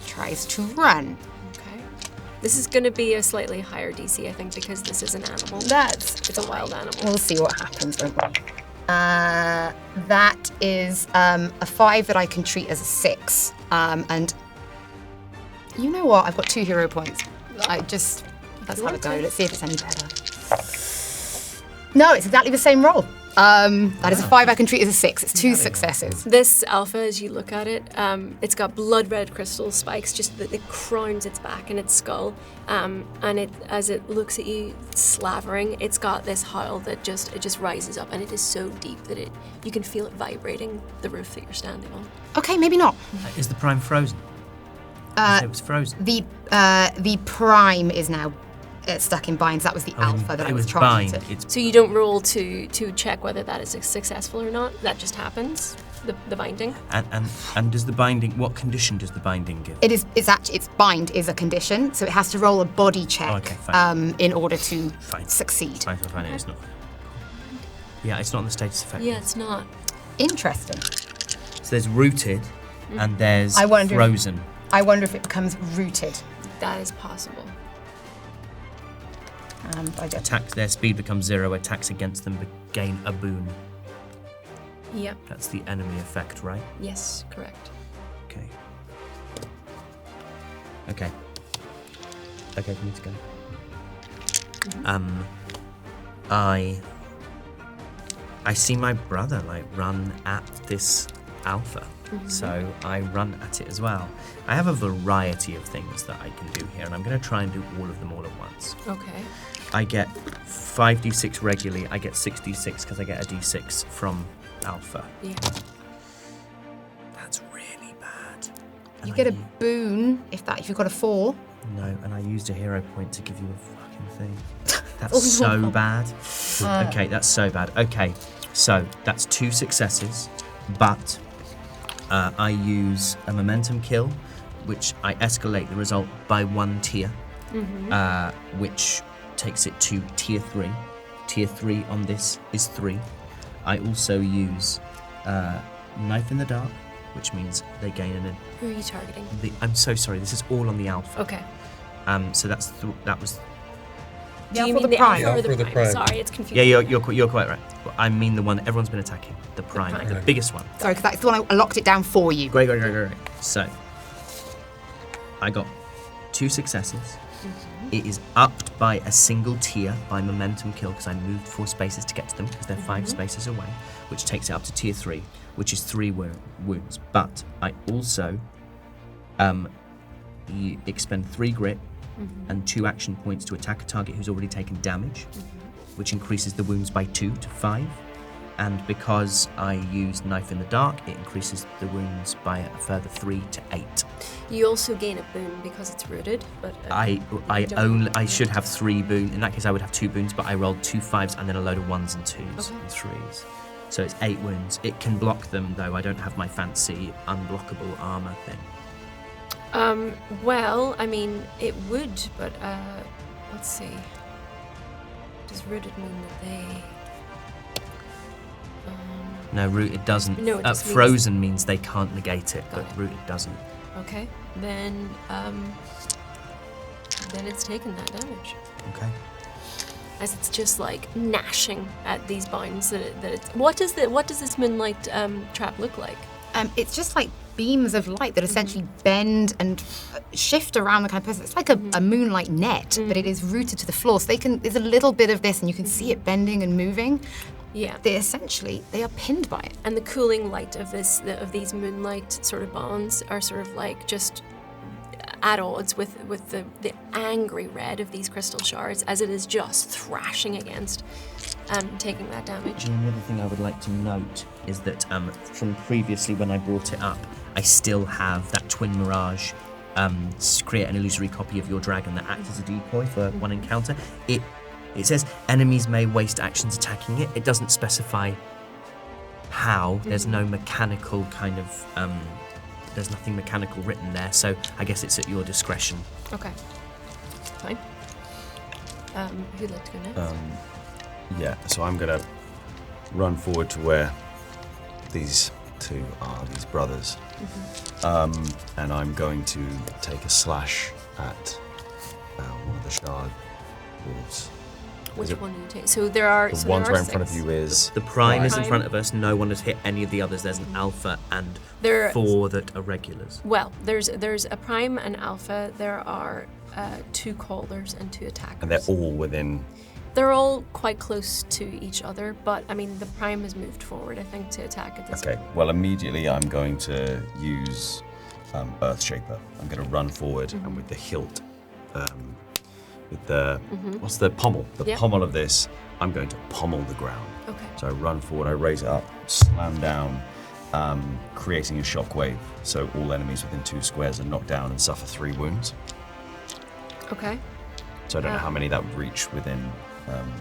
tries to run. Okay. This is going to be a slightly higher DC, I think, because this is an animal. It's a wild animal. We'll see what happens, won't we? That is a 5 that I can treat as a 6. And you know what? I've got 2 hero points. Let's have a go. Let's see if it's any better. No, it's exactly the same roll. That is a 5. I can treat as a 6. It's 2 successes. This alpha, as you look at it, it's got blood red crystal spikes just that it crowns its back and its skull. And as it looks at you, slavering, it's got this howl that just rises up, and it is so deep that you can feel it vibrating the roof that you're standing on. Okay, maybe not. Is the prime frozen? It was frozen. The prime is now stuck in binds. That was the alpha that I was trying to. So you don't roll to check whether that is successful or not. That just happens. The binding. And does the binding? What condition does the binding give? It's bind is a condition, so it has to roll a body check in order to succeed. Fine. It's not. Yeah, it's not on the status effect. Yeah, it's not. Interesting. So there's rooted, and there's frozen. I wonder if it becomes rooted. That is possible. Attacks, their speed becomes 0. Attacks against them gain a boon. Yep. That's the enemy effect, right? Yes, correct. Okay. Okay, for me to go. I see my brother run at this alpha. So I run at it as well. I have a variety of things that I can do here, and I'm going to try and do all of them all at once. Okay. I get 5d6 regularly. I get 6d6 because I get a d6 from alpha. Yeah. That's really bad. You get a boon if you've got a 4. No, and I used a hero point to give you a fucking thing. That's so bad. Okay, that's so bad. Okay, so that's 2 successes, but I use a momentum kill, which I escalate the result by 1 tier, which takes it to tier 3. Tier 3 on this is 3. I also use Knife in the Dark, which means they gain an... Who are you targeting? I'm so sorry, this is all on the alpha. Okay. So that was... Do you mean the alpha or the prime? Sorry, it's confusing. Yeah, you're quite right. I mean the one everyone's been attacking, the prime, the biggest one. Sorry, because that's the one I locked it down for you. Great. So, I got 2 successes. It is upped by a single tier by momentum kill because I moved 4 spaces to get to them because they're 5 spaces away, which takes it up to tier 3, which is 3 wounds. But I also expend 3 grit and 2 action points to attack a target who's already taken damage, which increases the wounds by 2 to 5. And because I use Knife in the Dark, it increases the wounds by a further 3 to 8. You also gain a boon because it's rooted, but I should have 3 boons. In that case, I would have 2 boons, but I rolled 2 5s and then a load of 1s and 2s and 3s. So it's 8 wounds. It can block them, though. I don't have my fancy unblockable armor thing. Well, I mean, it would, but let's see. Does rooted mean that they? No, rooted doesn't. No, it just frozen means they can't negate it, but rooted doesn't. Okay, then it's taken that damage. Okay. As it's just like gnashing at these binds what does this moonlight trap look like? It's just like beams of light that essentially bend and shift around the kind of person. It's like a moonlight net, but it is rooted to the floor. So there's a little bit of this, and you can see it bending and moving. Yeah. They are pinned by it. And the cooling light of these moonlight sort of bonds are sort of like just at odds with the angry red of these crystal shards as it is just thrashing against taking that damage. The only other thing I would like to note is that from previously when I brought it up, I still have that twin mirage create an illusory copy of your dragon that acts as a decoy for one encounter. It says enemies may waste actions attacking it. It doesn't specify how. There's no mechanical kind of there's nothing mechanical written there, so I guess it's at your discretion. Okay. Fine. Who'd like to go next? Yeah, so I'm gonna run forward to where these 2 are, these brothers. And I'm going to take a slash at one of the shard wolves. Which one do you take? So there are. The ones right in front of you is the prime is in front of us. No one has hit any of the others. There's an alpha and 4 that are regulars. Well, there's a prime and alpha. There are 2 callers and 2 attackers. And they're all within. They're all quite close to each other, but I mean, the prime has moved forward, I think, to attack at this Okay, point. well, immediately I'm going to use Earth Shaper. I'm going to run forward and with the hilt, with the, what's the pommel? The Yep. pommel of this, I'm going to pommel the ground. Okay. So I run forward, I raise it up, slam down, creating a shockwave. So all enemies within 2 squares are knocked down and suffer 3 wounds. Okay. So I don't know how many that would reach within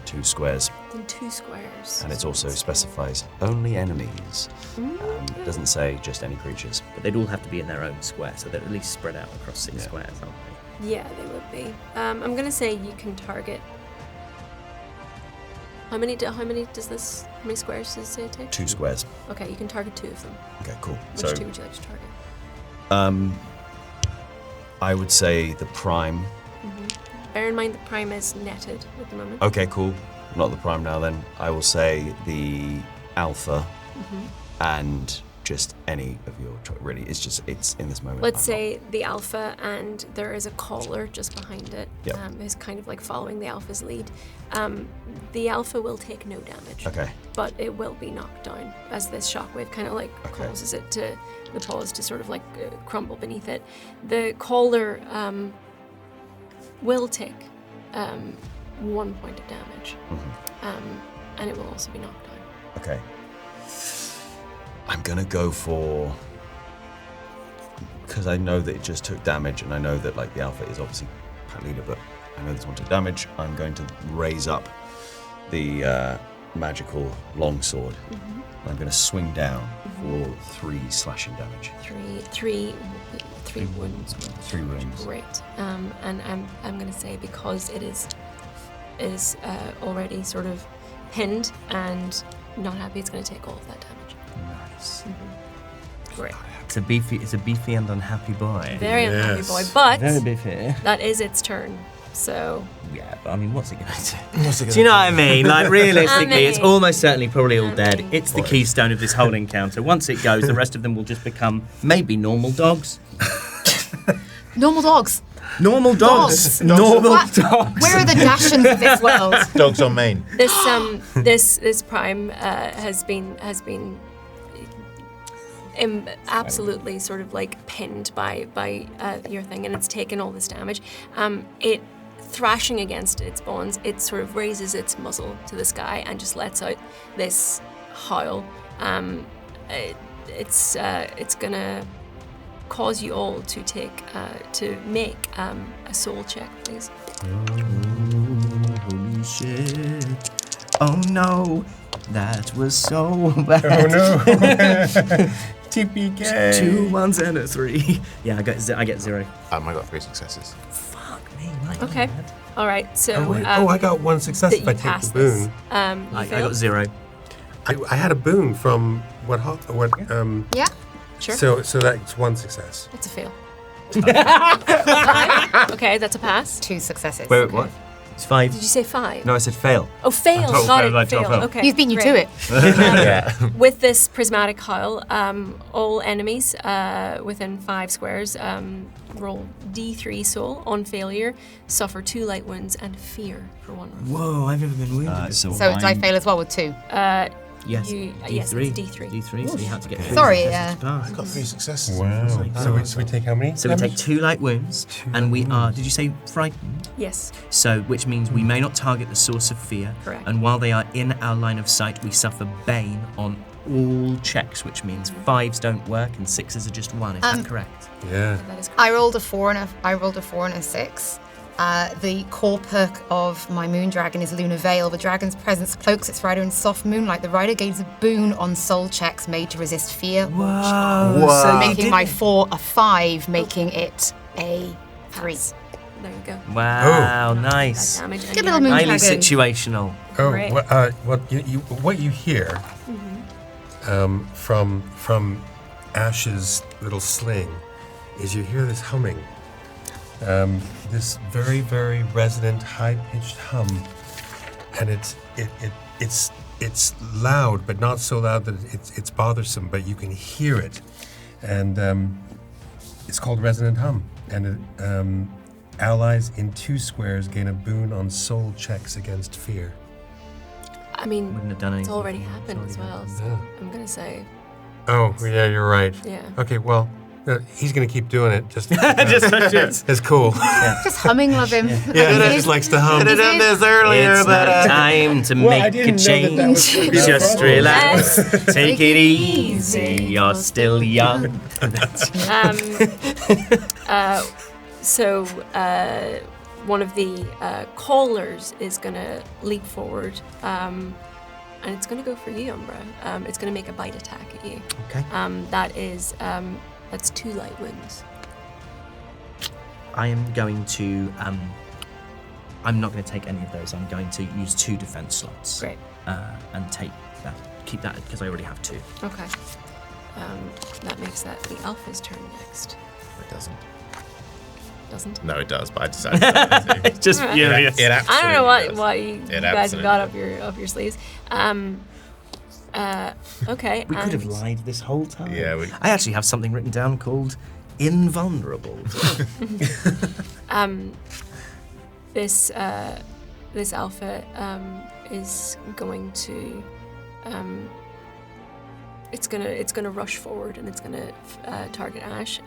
2 squares. Then 2 squares. And it also specifies only enemies. It doesn't say just any creatures. But they'd all have to be in their own square, so they're at least spread out across 6 squares, aren't they? Yeah, they would be. I'm going to say you can target. How many squares does it say it take? 2 squares. Okay, you can target 2 of them. Okay, cool. Which 2 would you like to target? I would say the prime. Bear in mind the prime is netted at the moment. Okay, cool. Not the prime now then. I will say the alpha and just any of your choice. Really, it's in this moment. Let's say the alpha, and there is a caller just behind it, Yep. who's kind of like following the alpha's lead. The alpha will take no damage, Okay. but it will be knocked down as this shockwave kind of like causes it to, the paws to sort of like crumble beneath it. The caller will take 1 point of damage, and it will also be knocked down. Okay. I'm gonna go for, because I know that it just took damage, and I know that like the alpha is obviously pack leader, but I know this one took damage. I'm going to raise up the magical longsword. I'm going to swing down for 3 slashing damage. Three wounds. 3 wounds. Great. And I'm going to say because it is already sort of pinned and not happy, it's going to take all of that damage. Nice. Great. It's a beefy and unhappy boy. Very unhappy boy, but Very beefy. that is its turn. So Yeah, but I mean, what's it going to do? Do you know what I mean? Like, realistically, it's almost certainly probably all dead. It's the keystone of this whole encounter. Once it goes, the rest of them will just become maybe normal dogs. Normal dogs. Normal dogs. Dogs. Normal What? dogs. Where are the Dachshunds of this world? Dogs on main. this prime has been absolutely sort of like pinned by your thing, and it's taken all this damage. It thrashing against its bonds, it sort of raises its muzzle to the sky and just lets out this howl. It's gonna cause you all to make a soul check, please. Holy shit. Oh no. That was so bad. Oh no. TPK. 2 1s and a 3. Yeah, I get 0. I got 3 successes. Fuck me. My Okay. God. All right. So Oh, wait. I got 1 success that if you I take pass the boon. this. I got 0. I had a boon from what Yeah. Sure. so that's 1 success. That's a fail. Okay, that's a pass. 2 successes. Wait, what? It's 5. Did you say 5? No, I said fail. Oh, fail. Oh, Got fail, it. like Fail. 12. Okay. He's beaten you great. to it. Yeah. With this prismatic howl, all enemies within 5 squares roll D3 soul. On failure, suffer 2 light wounds and fear for 1 round. Whoa, I've never been wounded. So did I fail as well with 2? Yes. Yes, it's D3. D3, so you have to get 3 Sorry, successes to I pass. got 3 successes. Wow. So we take how many? So we take 2 light wounds, and we are, did you say frightened? Yes. So, which means we may not target the source of fear. Correct. And while they are in our line of sight, we suffer bane on all checks, which means 5s don't work and 6s are just 1. Is that correct? Yeah. That is correct. I rolled a 4 and a 6. The core perk of my moon dragon is Lunar Veil. The dragon's presence cloaks its rider in soft moonlight. The rider gains a boon on soul checks made to resist fear. Whoa. Wow. Making my 4 a 5, making it a 3. There you go. Wow, That nice. damage. Good little moon Highly dragon. situational. Oh, Great. what you hear from Ash's little sling is you hear this humming, this very, very resonant, high-pitched hum, and it's loud, but not so loud that it's bothersome, but you can hear it, and it's called resonant hum, and Allies in 2 squares gain a boon on soul checks against fear. I mean, Wouldn't have done it's anything. already happened as well. So Yeah. I'm gonna say, Oh, yeah, you're right. yeah. Okay, well, he's gonna keep doing it. Just Just it's cool. Just humming, love him. Yeah, he just likes to hum. Could have done this earlier, It's but not time to make a didn't know change. that was gonna be a Just problem. relax. Take it easy. You're still young. So one of the callers is gonna leap forward, and it's gonna go for you, Umbra. It's gonna make a bite attack at you. Okay. That's 2 light wounds. I am going to. I'm not going to take any of those. I'm going to use 2 defense slots. Great. And take that. Keep that because I already have 2. Okay. That makes that the alpha's turn next. It doesn't. Doesn't? No, it does, but I decided not to. It's just Alright. furious. It I absolutely don't know does. what you It guys have got absolutely up your sleeves. Okay. We could have and- lied this whole time. Yeah, I actually have something written down called invulnerable. This alpha is going to it's gonna rush forward and it's gonna target Ash.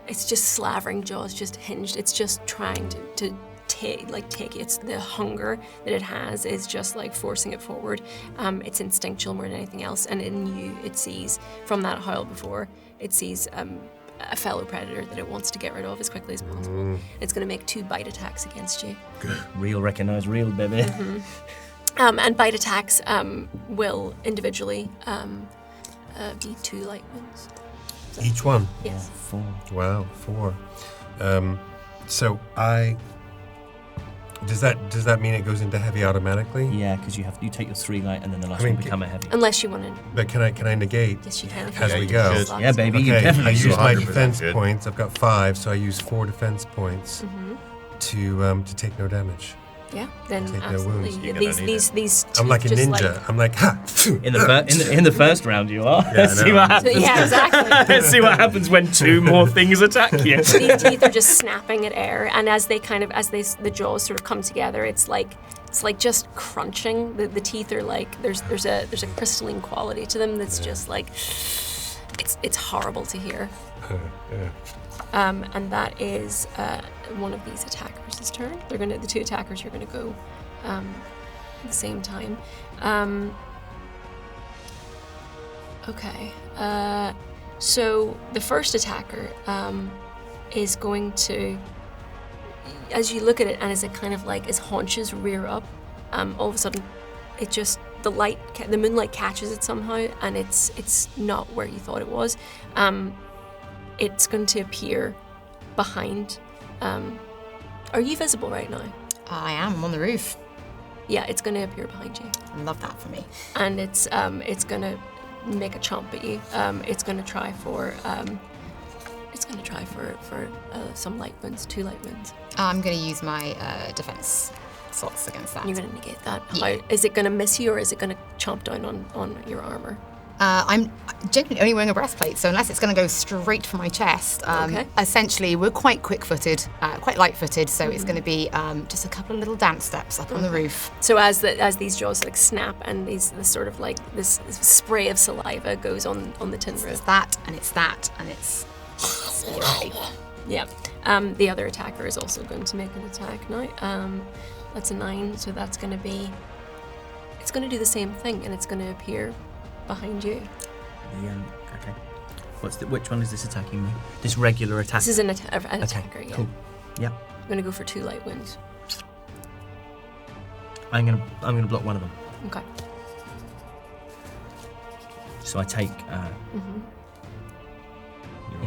It's just slavering jaws, just hinged. It's just trying to take it's the hunger that it has is just like forcing it forward. It's instinctual more than anything else, and in you it sees from that howl before it sees a fellow predator that it wants to get rid of as quickly as possible. It's going to make 2 bite attacks against you. Real recognize real, baby. And bite attacks will individually be 2 light wounds. Each one. Yes. 4. Wow, 4. So does that mean it goes into heavy automatically? Yeah, because you take your 3 light and then the last I mean, one become a heavy. Unless you want to. But can I negate? Yes, you can. As we you go. should. Yeah, baby, you Okay, I definitely use my 100% defense good. points. I've got 5, so I use 4 defense points to take no damage. Yeah. Then Take no absolutely. wounds. You're gonna need These. I'm like a just ninja. I'm like, ha! In the first round, you are. I Let's see know. what happens. Yeah, exactly. Let's see what happens when 2 more things attack you. These teeth are just snapping at air, and as the jaws sort of come together, it's like just crunching. The teeth are like there's a crystalline quality to them that's just like it's horrible to hear. And that is one of these attackers' turn. The 2 attackers are gonna go at the same time. Okay. So the first attacker is going to, as you look at it, and as it kind of like as haunches rear up, all of a sudden, it just the moonlight catches it somehow, and it's not where you thought it was. It's going to appear behind. Are you visible right now? I am. I'm on the roof. Yeah, it's going to appear behind you, I love that for me. and it's going to make a chomp at you. It's going to try for some light wounds, 2 light wounds. I'm going to use my defense slots against that. You're going to negate that. Yeah. Is it going to miss you, or is it going to chomp down on your armor? I'm genuinely only wearing a breastplate, so unless it's going to go straight for my chest, Okay. essentially we're quite quick-footed, quite light-footed, so it's going to be just a couple of little dance steps up on the roof. So as these jaws like snap and this sort of like this spray of saliva goes on the tin It's roof. that, and it's that, and it's ready. Yeah. The other attacker is also going to make an attack now. That's a 9, so that's going to be. It's going to do the same thing, and it's going to appear behind you. Okay. Which one is this attacking me? This regular attack. This is an attacker. Yeah. Cool. Yeah. I'm going to go for 2 light wounds. I'm gonna block one of them. Okay. So I take.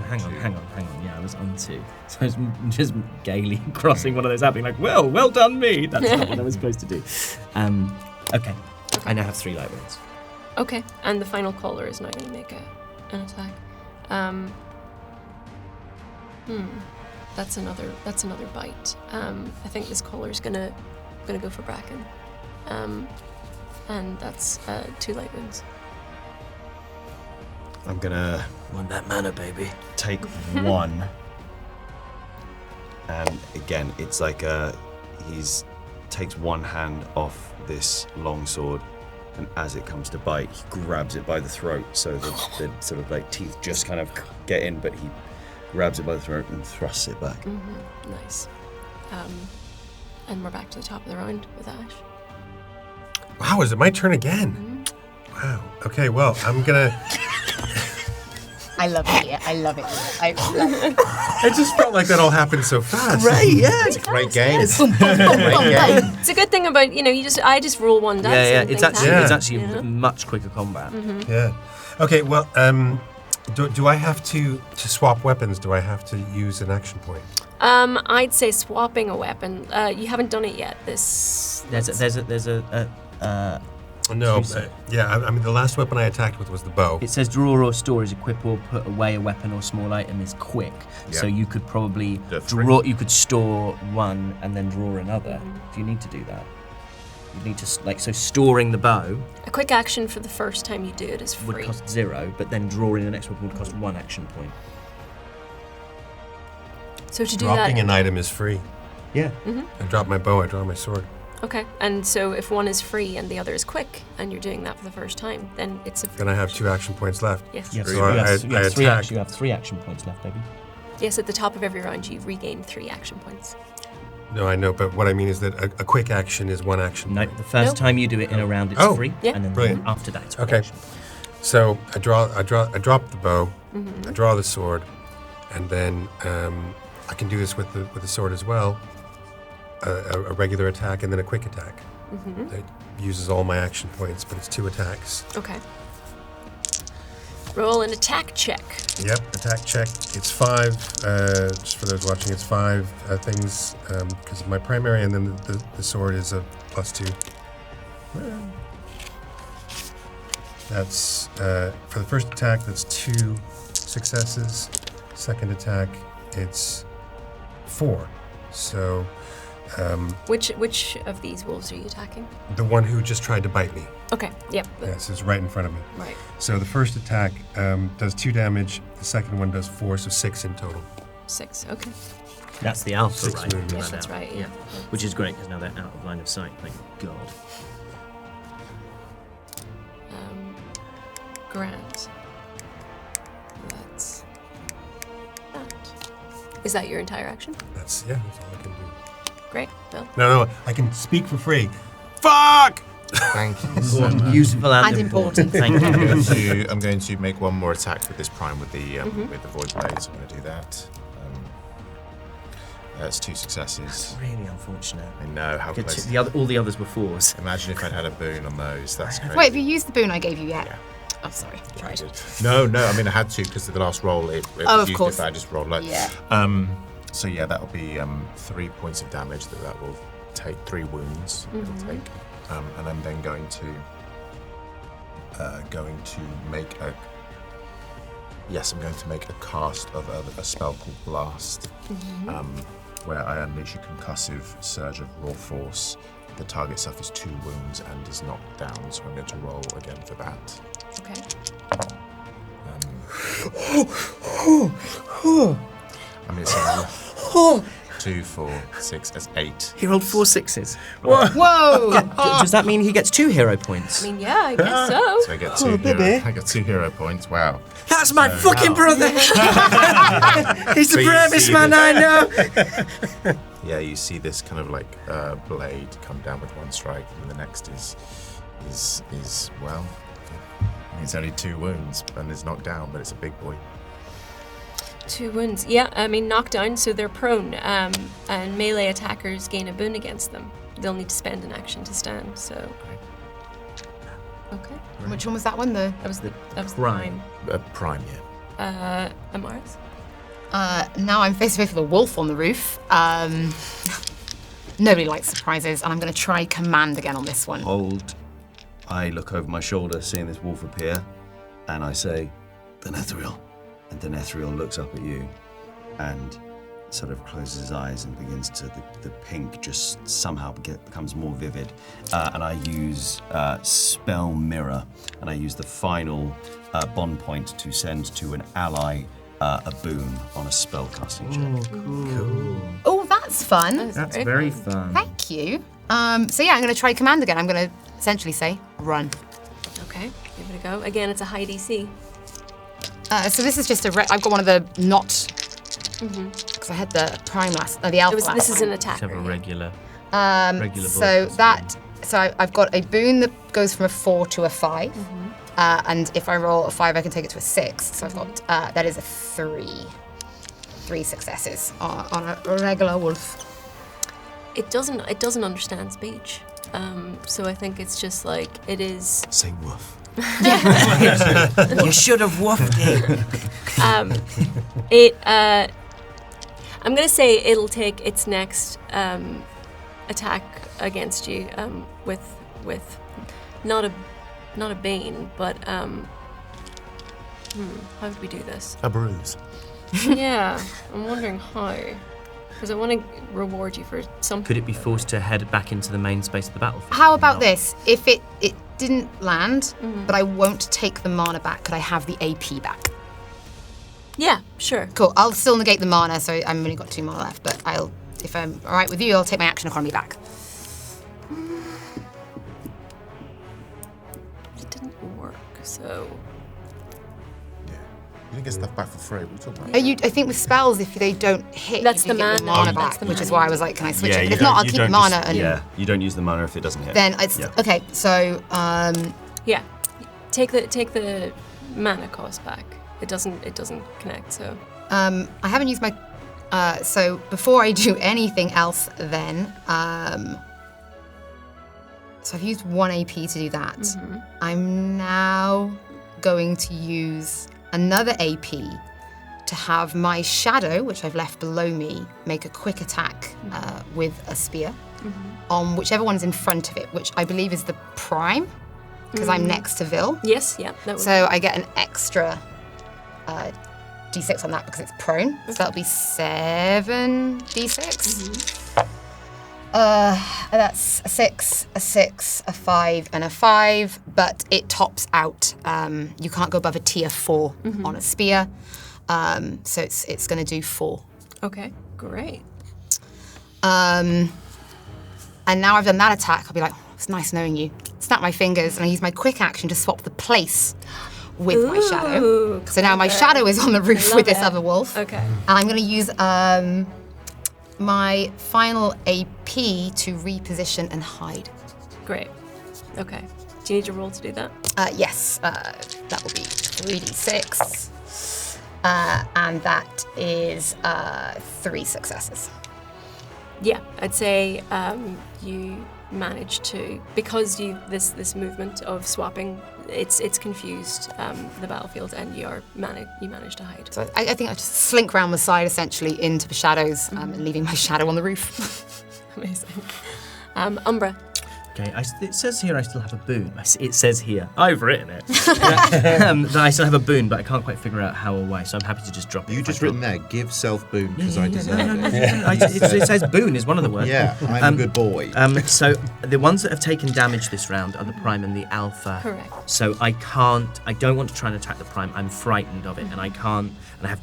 Hang on. Yeah, I was on 2. So I was just gaily crossing one of those out, being like, well done me. That's not what I was supposed to do. Okay. I now have 3 light wounds. Okay. And the final caller is now going to make an attack. That's another bite. I think this caller is gonna go for Bracken. And that's 2 light wounds. I'm gonna Want that mana, baby? take 1 And again, it's like he's takes one hand off this long sword, and as it comes to bite, he grabs it by the throat, so the sort of like teeth just kind of get in, but he grabs it by the throat and thrusts it back. Nice. And we're back to the top of the round with Ash. Wow, is it my turn again? Wow. Okay, well, I'm gonna... I love it here. I love it here. I just felt like that all happened so fast. Right, yeah. It's a great game. It's a good thing about I just roll one dice. Yeah, and it's things actually happen. it's actually you know? much quicker combat. Yeah. Okay, well, do I have to swap weapons? Do I have to use an action point? I'd say swapping a weapon. You haven't done it yet. There's No, I mean, the last weapon I attacked with was the bow. It says draw or store is equip or put away a weapon or small item is quick. So you could probably draw. You could store one and then draw another. Do you need to do that? You need to so storing the bow a quick action for the first time you do it is free. would cost 0, but then drawing the next weapon would cost 1 action point. So to do Dropping that, an item is free. Yeah. I drop my bow, I draw my sword. okay. And so if one is free and the other is quick, and you're doing that for the first time, then it's a free Then I have action. 2 action points left. Yes. You have, So you have, I three attack. you have 3 action points left, baby. Yes, at the top of every round, you regain 3 action points. No, I know, but what I mean is that a quick action is 1 action No, point. the first Nope. time you do it in a round, it's Oh. free, Yeah. and then Brilliant. after that, it's one Okay. action. So I drop the bow, I draw the sword, and then I can do this with the sword as well. A regular attack and then a quick attack. It uses all my action points, but it's 2 attacks. Okay. Roll an attack check. Yep, attack check. It's 5. Just for those watching, it's 5 things because of my primary, and then the sword is a +2. That's for the first attack. That's 2 successes. Second attack, it's 4. So Which of these wolves are you attacking? the one who just tried to bite me. Okay. Yep. Yes, is right in front of me. Right. So the first attack does 2 damage. The second one does 4, so 6 in total. 6. Okay. That's the alpha, 6 right? movements. Yes, Run that's out. right. Yeah. Which is great because now they're out of line of sight. Thank God. Grand. That's that. Is that your entire action? That's all I can do. Great. Bill. No, I can speak for free. Fuck! Thank you so much. Useful and And important. Thank you. I'm going to make one more attack with this prime with the void blades. I'm going to do that. That's 2 successes. Really unfortunate. I know how Good close. all the others were 4s. Imagine if I'd had a boon on those. That's crazy. Wait, have you used the boon I gave you yet? Yeah. Oh, sorry. I did. No. I mean, I had to because of the last roll. It Oh, was of used course. if I just rolled low. Yeah. So yeah, that'll be 3 points of damage. That will take 3 wounds. It'll take, and I'm then going to make a. Yes, I'm going to make a cast of a spell called Blast, where I unleash a concussive surge of raw force. The target suffers 2 wounds and is knocked down. So I'm going to roll again for that. Okay. I mean, it's 2, 4, 6, that's 8. He rolled 4 6s. Whoa! Does that mean he gets 2 hero points? I mean, yeah, I guess so. So I get 2 hero. I get 2 hero points. Wow. That's my fucking brother. He's So the you bravest see man this- I know. Yeah, you see this kind of like blade come down with 1 strike, and the next is well, it's only 2 wounds and it's knocked down, but it's a big boy. 2 wounds. Yeah, I mean, knockdown, so they're prone, and melee attackers gain a boon against them. They'll need to spend an action to stand, so. Okay. Which one was that one? That was the Prime. Prime, yeah. Amaris? Now I'm face to face with a wolf on the roof. Nobody likes surprises, and I'm going to try command again on this one. Hold. I look over my shoulder, seeing this wolf appear, and I say, Denethriel. and Denethriel looks up at you and sort of closes his eyes and begins to, the pink just somehow becomes more vivid. And I use Spell Mirror, and I use the final bond point to send to an ally a boon on a spell casting check. Oh, that's fun. That's very fun. Thank you. So yeah, I'm going to try command again. I'm going to essentially say run. Okay, give it a go. Again, it's a high DC. So this is just I've got one of the not. Because I had the prime the alpha last. This is an Let's attacker. have a regular. So I've got a boon that goes from a 4 to a 5. And if I roll a 5, I can take it to a 6. So I've got, that is a 3. 3 successes on a regular wolf. It doesn't understand speech. So I think it's just like, it is... Say woof. You should have woofed it. I'm gonna say it'll take its next attack against you with not a bane, but how would we do this? A bruise. Yeah, I'm wondering how, because I want to reward you for something. Could it be forced to head back into the main space of the battlefield? How about this? If it didn't land, but I won't take the mana back, could I have the AP back? Yeah, sure. Cool. I'll still negate the mana, so I've only got 2 mana left, but if I'm all right with you, I'll take my action economy back. It didn't work, so... You didn't get stuff back for free. What are you talking about? I think with spells, if they don't hit, That's you do the get the mana. mana That's back, the which is mana. why I was like, can I switch it? But you if not, don't- I'll you keep the don't mana just- and you don't use the mana if it doesn't hit. then it's Yeah. okay. So Yeah, take the mana cost back. It doesn't connect, so... I haven't used my. So before I do anything else, then so I've used 1 AP to do that. I'm now going to use another AP to have my shadow, which I've left below me, make a quick attack with a spear on whichever one's in front of it, which I believe is the prime, because I'm next to Vil. Yes, yeah. That would So I get an extra D6 on that because it's prone. So that'll be 7 D6. That's a 6, a 6, a 5, and a 5, but it tops out. You can't go above a tier 4 on a spear. So it's going to do 4. Okay, great. And now I've done that attack, I'll be like, it's nice knowing you. Snap my fingers, and I use my quick action to swap the place with my shadow. Ooh, So now my shadow is on the roof love with this it. other wolf. Okay. And I'm going to use my final AP to reposition and hide. Great. Okay. Do you need your roll to do that? Yes, that will be 3d6. And that is 3 successes. Yeah, I'd say you managed to, because this movement of swapping, it's confused the battlefield, and you managed to hide. So I think I just slink round the side essentially into the shadows and leaving my shadow on the roof. Amazing. Umbra. Okay, it says here I still have a boon. It says here. I've written it. That I still have a boon, but I can't quite figure out how or why, so I'm happy to just drop it. You if just I written drop- there, give self boon because I deserve No, it. it says boon is one of the words. Yeah, I'm a good boy. So the ones that have taken damage this round are the prime and the alpha. Correct. So I don't want to try and attack the prime. I'm frightened of it, and I can't, and I have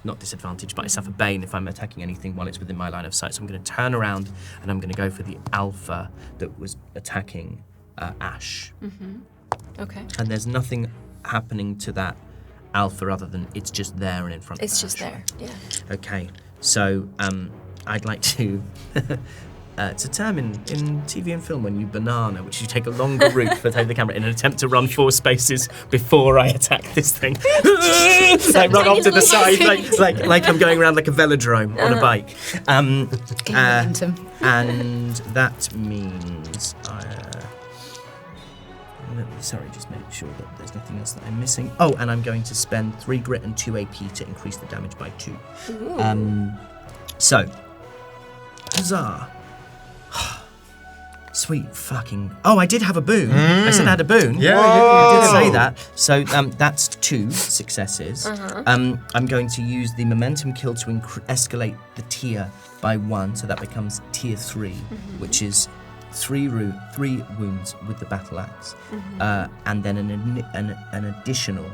not disadvantage, but I suffer bane if I'm attacking anything while it's within my line of sight. So I'm going to turn around and I'm going to go for the alpha that was attacking Ash. Okay. And there's nothing happening to that alpha other than it's just there and in front of It's Ash, just there. right? Yeah. Okay, so I'd like to. It's a term in TV and film when you banana, which you take a longer route for taking the camera in an attempt to run 4 spaces before I attack this thing. So I run off to the side like I'm going around like a velodrome on a bike. Momentum. And that means sorry, just make sure that there's nothing else that I'm missing. Oh, and I'm going to spend 3 grit and 2 AP to increase the damage by 2. So, huzzah. Sweet fucking... Oh, I did have a boon. I said I had a boon. Yeah, I did say Whoa. that. So that's 2 successes. I'm going to use the momentum kill to escalate the tier by 1, so that becomes tier 3, which is 3 wounds with the battle axe, and then an additional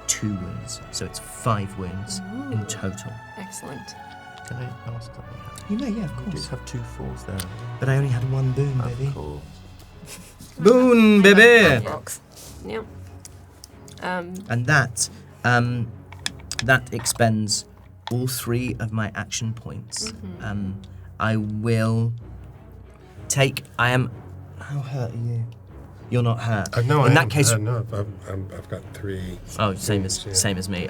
2 wounds. So it's 5 wounds in total. Excellent. Can I ask something? You may, yeah, of You did course. have 2 4s there. But I only had one boon, baby. Cool. Boon, baby! Rocks. Yeah. And that expends all 3 of my action points. I will take. How hurt are you? You're not hurt. No, in I that am. case, No, I've got 3. oh, same as me.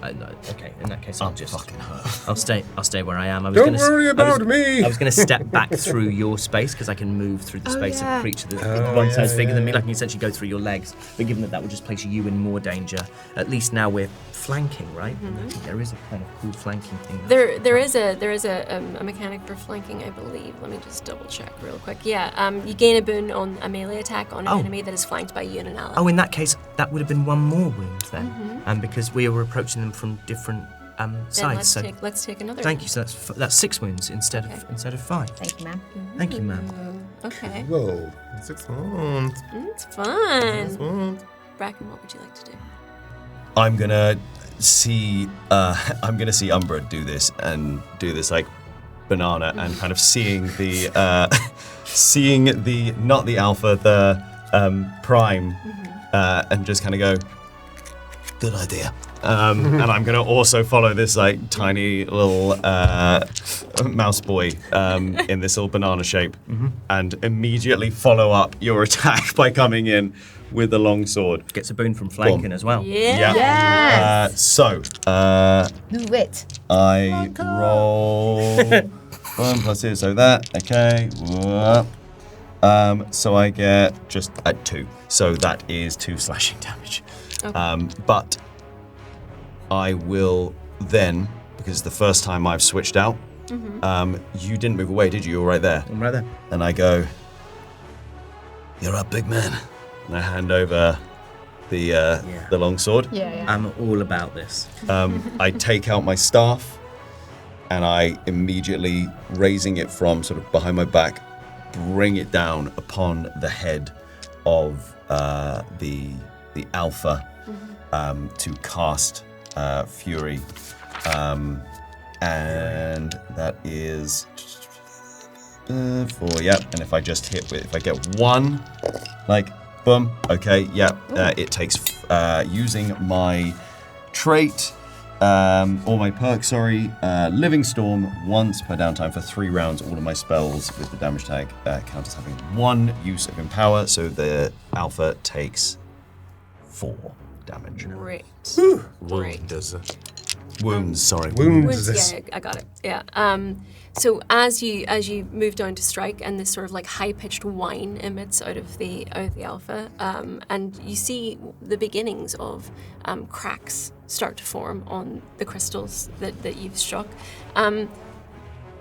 Okay, in that case, I'll just fucking hurt. I'll stay where I am. I was Don't gonna, worry about me. I was going to step back through your space because I can move through the space of a creature that's one yeah, size bigger than me. yeah. I can essentially go through your legs. But given that would just place you in more danger, at least now we're flanking, right? And I think there is a kind of cool flanking thing. There is a mechanic for flanking, I believe. Let me just double check real quick. Yeah, you gain a boon on a melee attack on an enemy that is flanked by you and an ally. Oh, in that case, that would have been 1 more wound then, and because we were approaching them from different Then sides. let's take another. Thank you. So that's 6 wounds instead of 5. Thank you, ma'am. Thank you, ma'am. Okay. Whoa. 6 wounds. It's fun. Bracken, what would you like to do? I'm gonna see Umbra do this like banana and kind of seeing the not the alpha, the prime, and just kind of go, Good idea. and I'm gonna also follow this like tiny little mouse boy in this little banana shape, and immediately follow up your attack by coming in with the long sword. Gets a boon from flanking as well. Yeah. Yes. So Do it. I roll 1 plus 2, so that, okay. So I get just 2. So that is 2 slashing damage. Okay. But I will then, because it's the first time I've switched out, you didn't move away, did you? You were right there. I'm right there. And I go, You're up, big man. and I hand over the long sword. Yeah. I'm all about this. I take out my staff, and I immediately, raising it from sort of behind my back, bring it down upon the head of the alpha to cast Fury, and that is 4. Yep. And if I just hit with, if I get 1, like boom, okay, yep. It takes using my trait. Or my perk, sorry, Living Storm once per downtime for 3 rounds. All of my spells with the damage tag count as having 1 use of Empower, so the alpha takes 4 damage. Great. Wound does Wounds, sorry. Wounds. Yeah, I got it. Yeah. So as you move down to strike, and this sort of like high-pitched whine emits out of the alpha, and you see the beginnings of cracks start to form on the crystals that you've struck.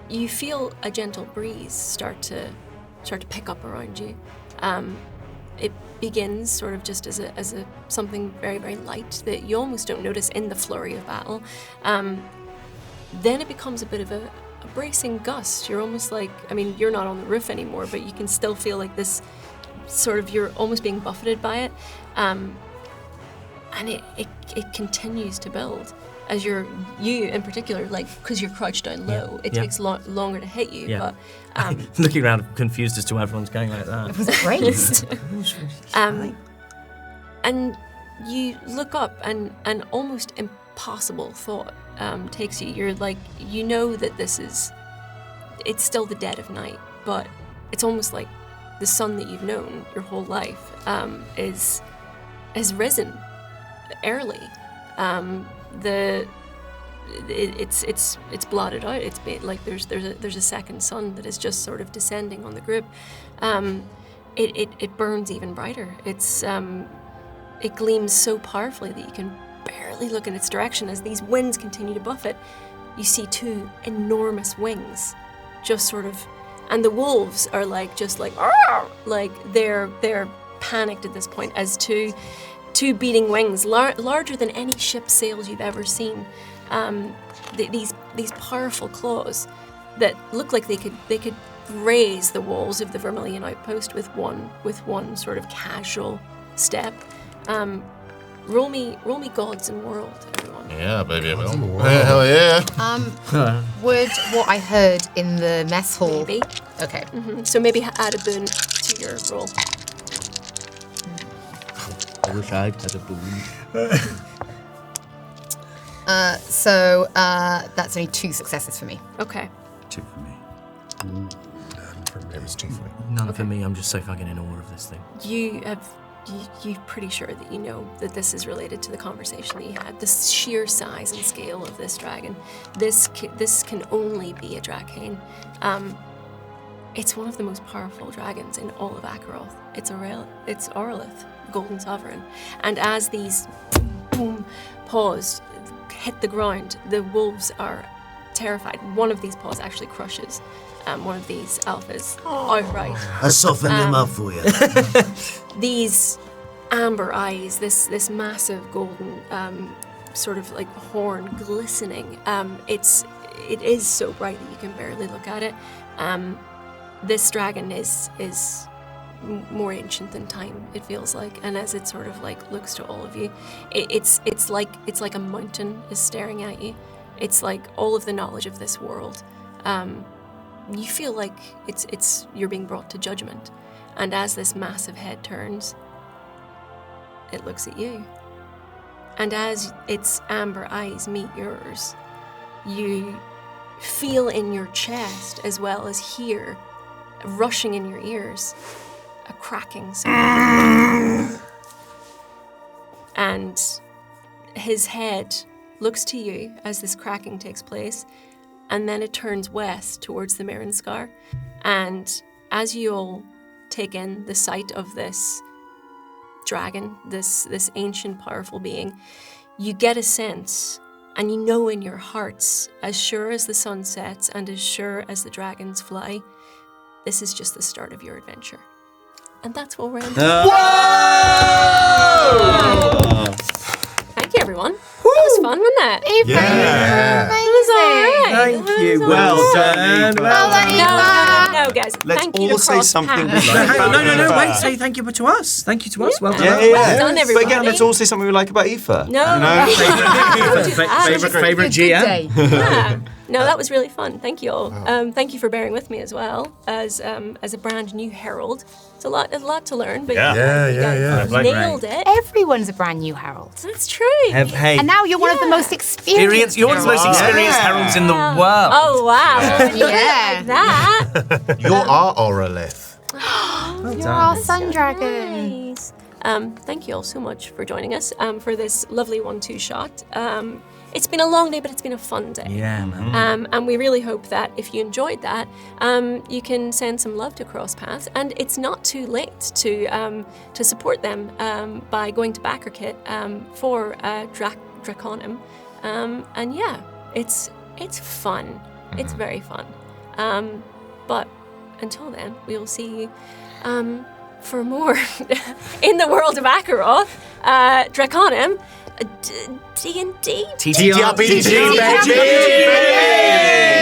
You feel a gentle breeze start to pick up around you. It begins sort of just as a something very, very light that you almost don't notice in the flurry of battle. Then it becomes a bit of a bracing gust. You're almost like, I mean, you're not on the roof anymore, but you can still feel like this sort of, you're almost being buffeted by it. And it continues to build as you in particular, like, because you're crouched down low, it takes longer to hit you. Yeah. But Looking around, confused as to why everyone's going like that. It was great. and you look up, and an almost impossible thought takes you. You're like, you know that it's still the dead of night, but it's almost like the sun that you've known your whole life has risen early. It's blotted out. It's like there's a second sun that is just sort of descending on the group. It burns even brighter. It gleams so powerfully that you can barely look in its direction as these winds continue to buffet. You see 2 enormous wings, just sort of, and the wolves are like just like "Arr!" Like they're panicked at this point as two beating wings, larger than any ship's sails you've ever seen. These powerful claws that look like they could raise the walls of the Vermilion outpost with one sort of casual step. roll me gods and world, everyone. Yeah, baby, I will. Hell yeah. Would what I heard in the mess hall... Maybe. Okay. So maybe add a boon to your roll. I wish I had a boon. So that's only 2 successes for me. Okay. 2 for me. It was 2 for me. None for me. I'm just so fucking in awe of this thing. You're pretty sure that you know that this is related to the conversation that you had. The sheer size and scale of this dragon. This can only be a Drakonym. It's one of the most powerful dragons in all of Azeroth. It's Orlith, Golden Sovereign. And as these boom paws hit the ground, the wolves are terrified. One of these paws actually crushes one of these alphas outright. I softened him up for you. These amber eyes, this massive golden sort of like horn glistening. It is so bright that you can barely look at it. This dragon is more ancient than time, it feels like, and as it sort of like looks to all of you, it's like a mountain is staring at you. It's like all of the knowledge of this world. You feel like you're being brought to judgment, and as this massive head turns, it looks at you, and as its amber eyes meet yours, you feel in your chest as well as hear, rushing in your ears, a cracking sound. And his head looks to you as this cracking takes place, and then it turns west towards the Mirrenscar. And as you all take in the sight of this dragon, this ancient, powerful being, you get a sense, and you know in your hearts, as sure as the sun sets and as sure as the dragons fly, this is just the start of your adventure. And that's what we're ending. Thank you, everyone. That was fun, wasn't it? Yeah. It was all right. Thank you. Well done. No, guys. Let's thank you all to say Cross something Paths. we like. No, wait, say thank you to us. Thank you to us. Well done. Yeah. Well done, But everybody. again, let's all say something we like about Aoife. No. Favorite GM? Yeah. No, that was really fun. Thank you all. Thank you for bearing with me as well as a brand new herald. It's a lot to learn, but you guys nailed it. Everyone's a brand new herald. That's true. Hey, And now you're one of the most experienced. you're one of the most experienced heralds in the world. Oh wow! Yeah. Like that. You're our Orlith. You're our sun dragon. Nice. Thank you all so much for joining us for this lovely 1-2 shot. It's been a long day, but it's been a fun day. Yeah, man. And we really hope that if you enjoyed that, you can send some love to Cross Paths. And it's not too late to support them by going to BackerKit for Drakonym. And yeah, it's fun. It's very fun. But until then, we will see you for more in the world of Azeroth, Drakonym, D&D. TTRPG, baby!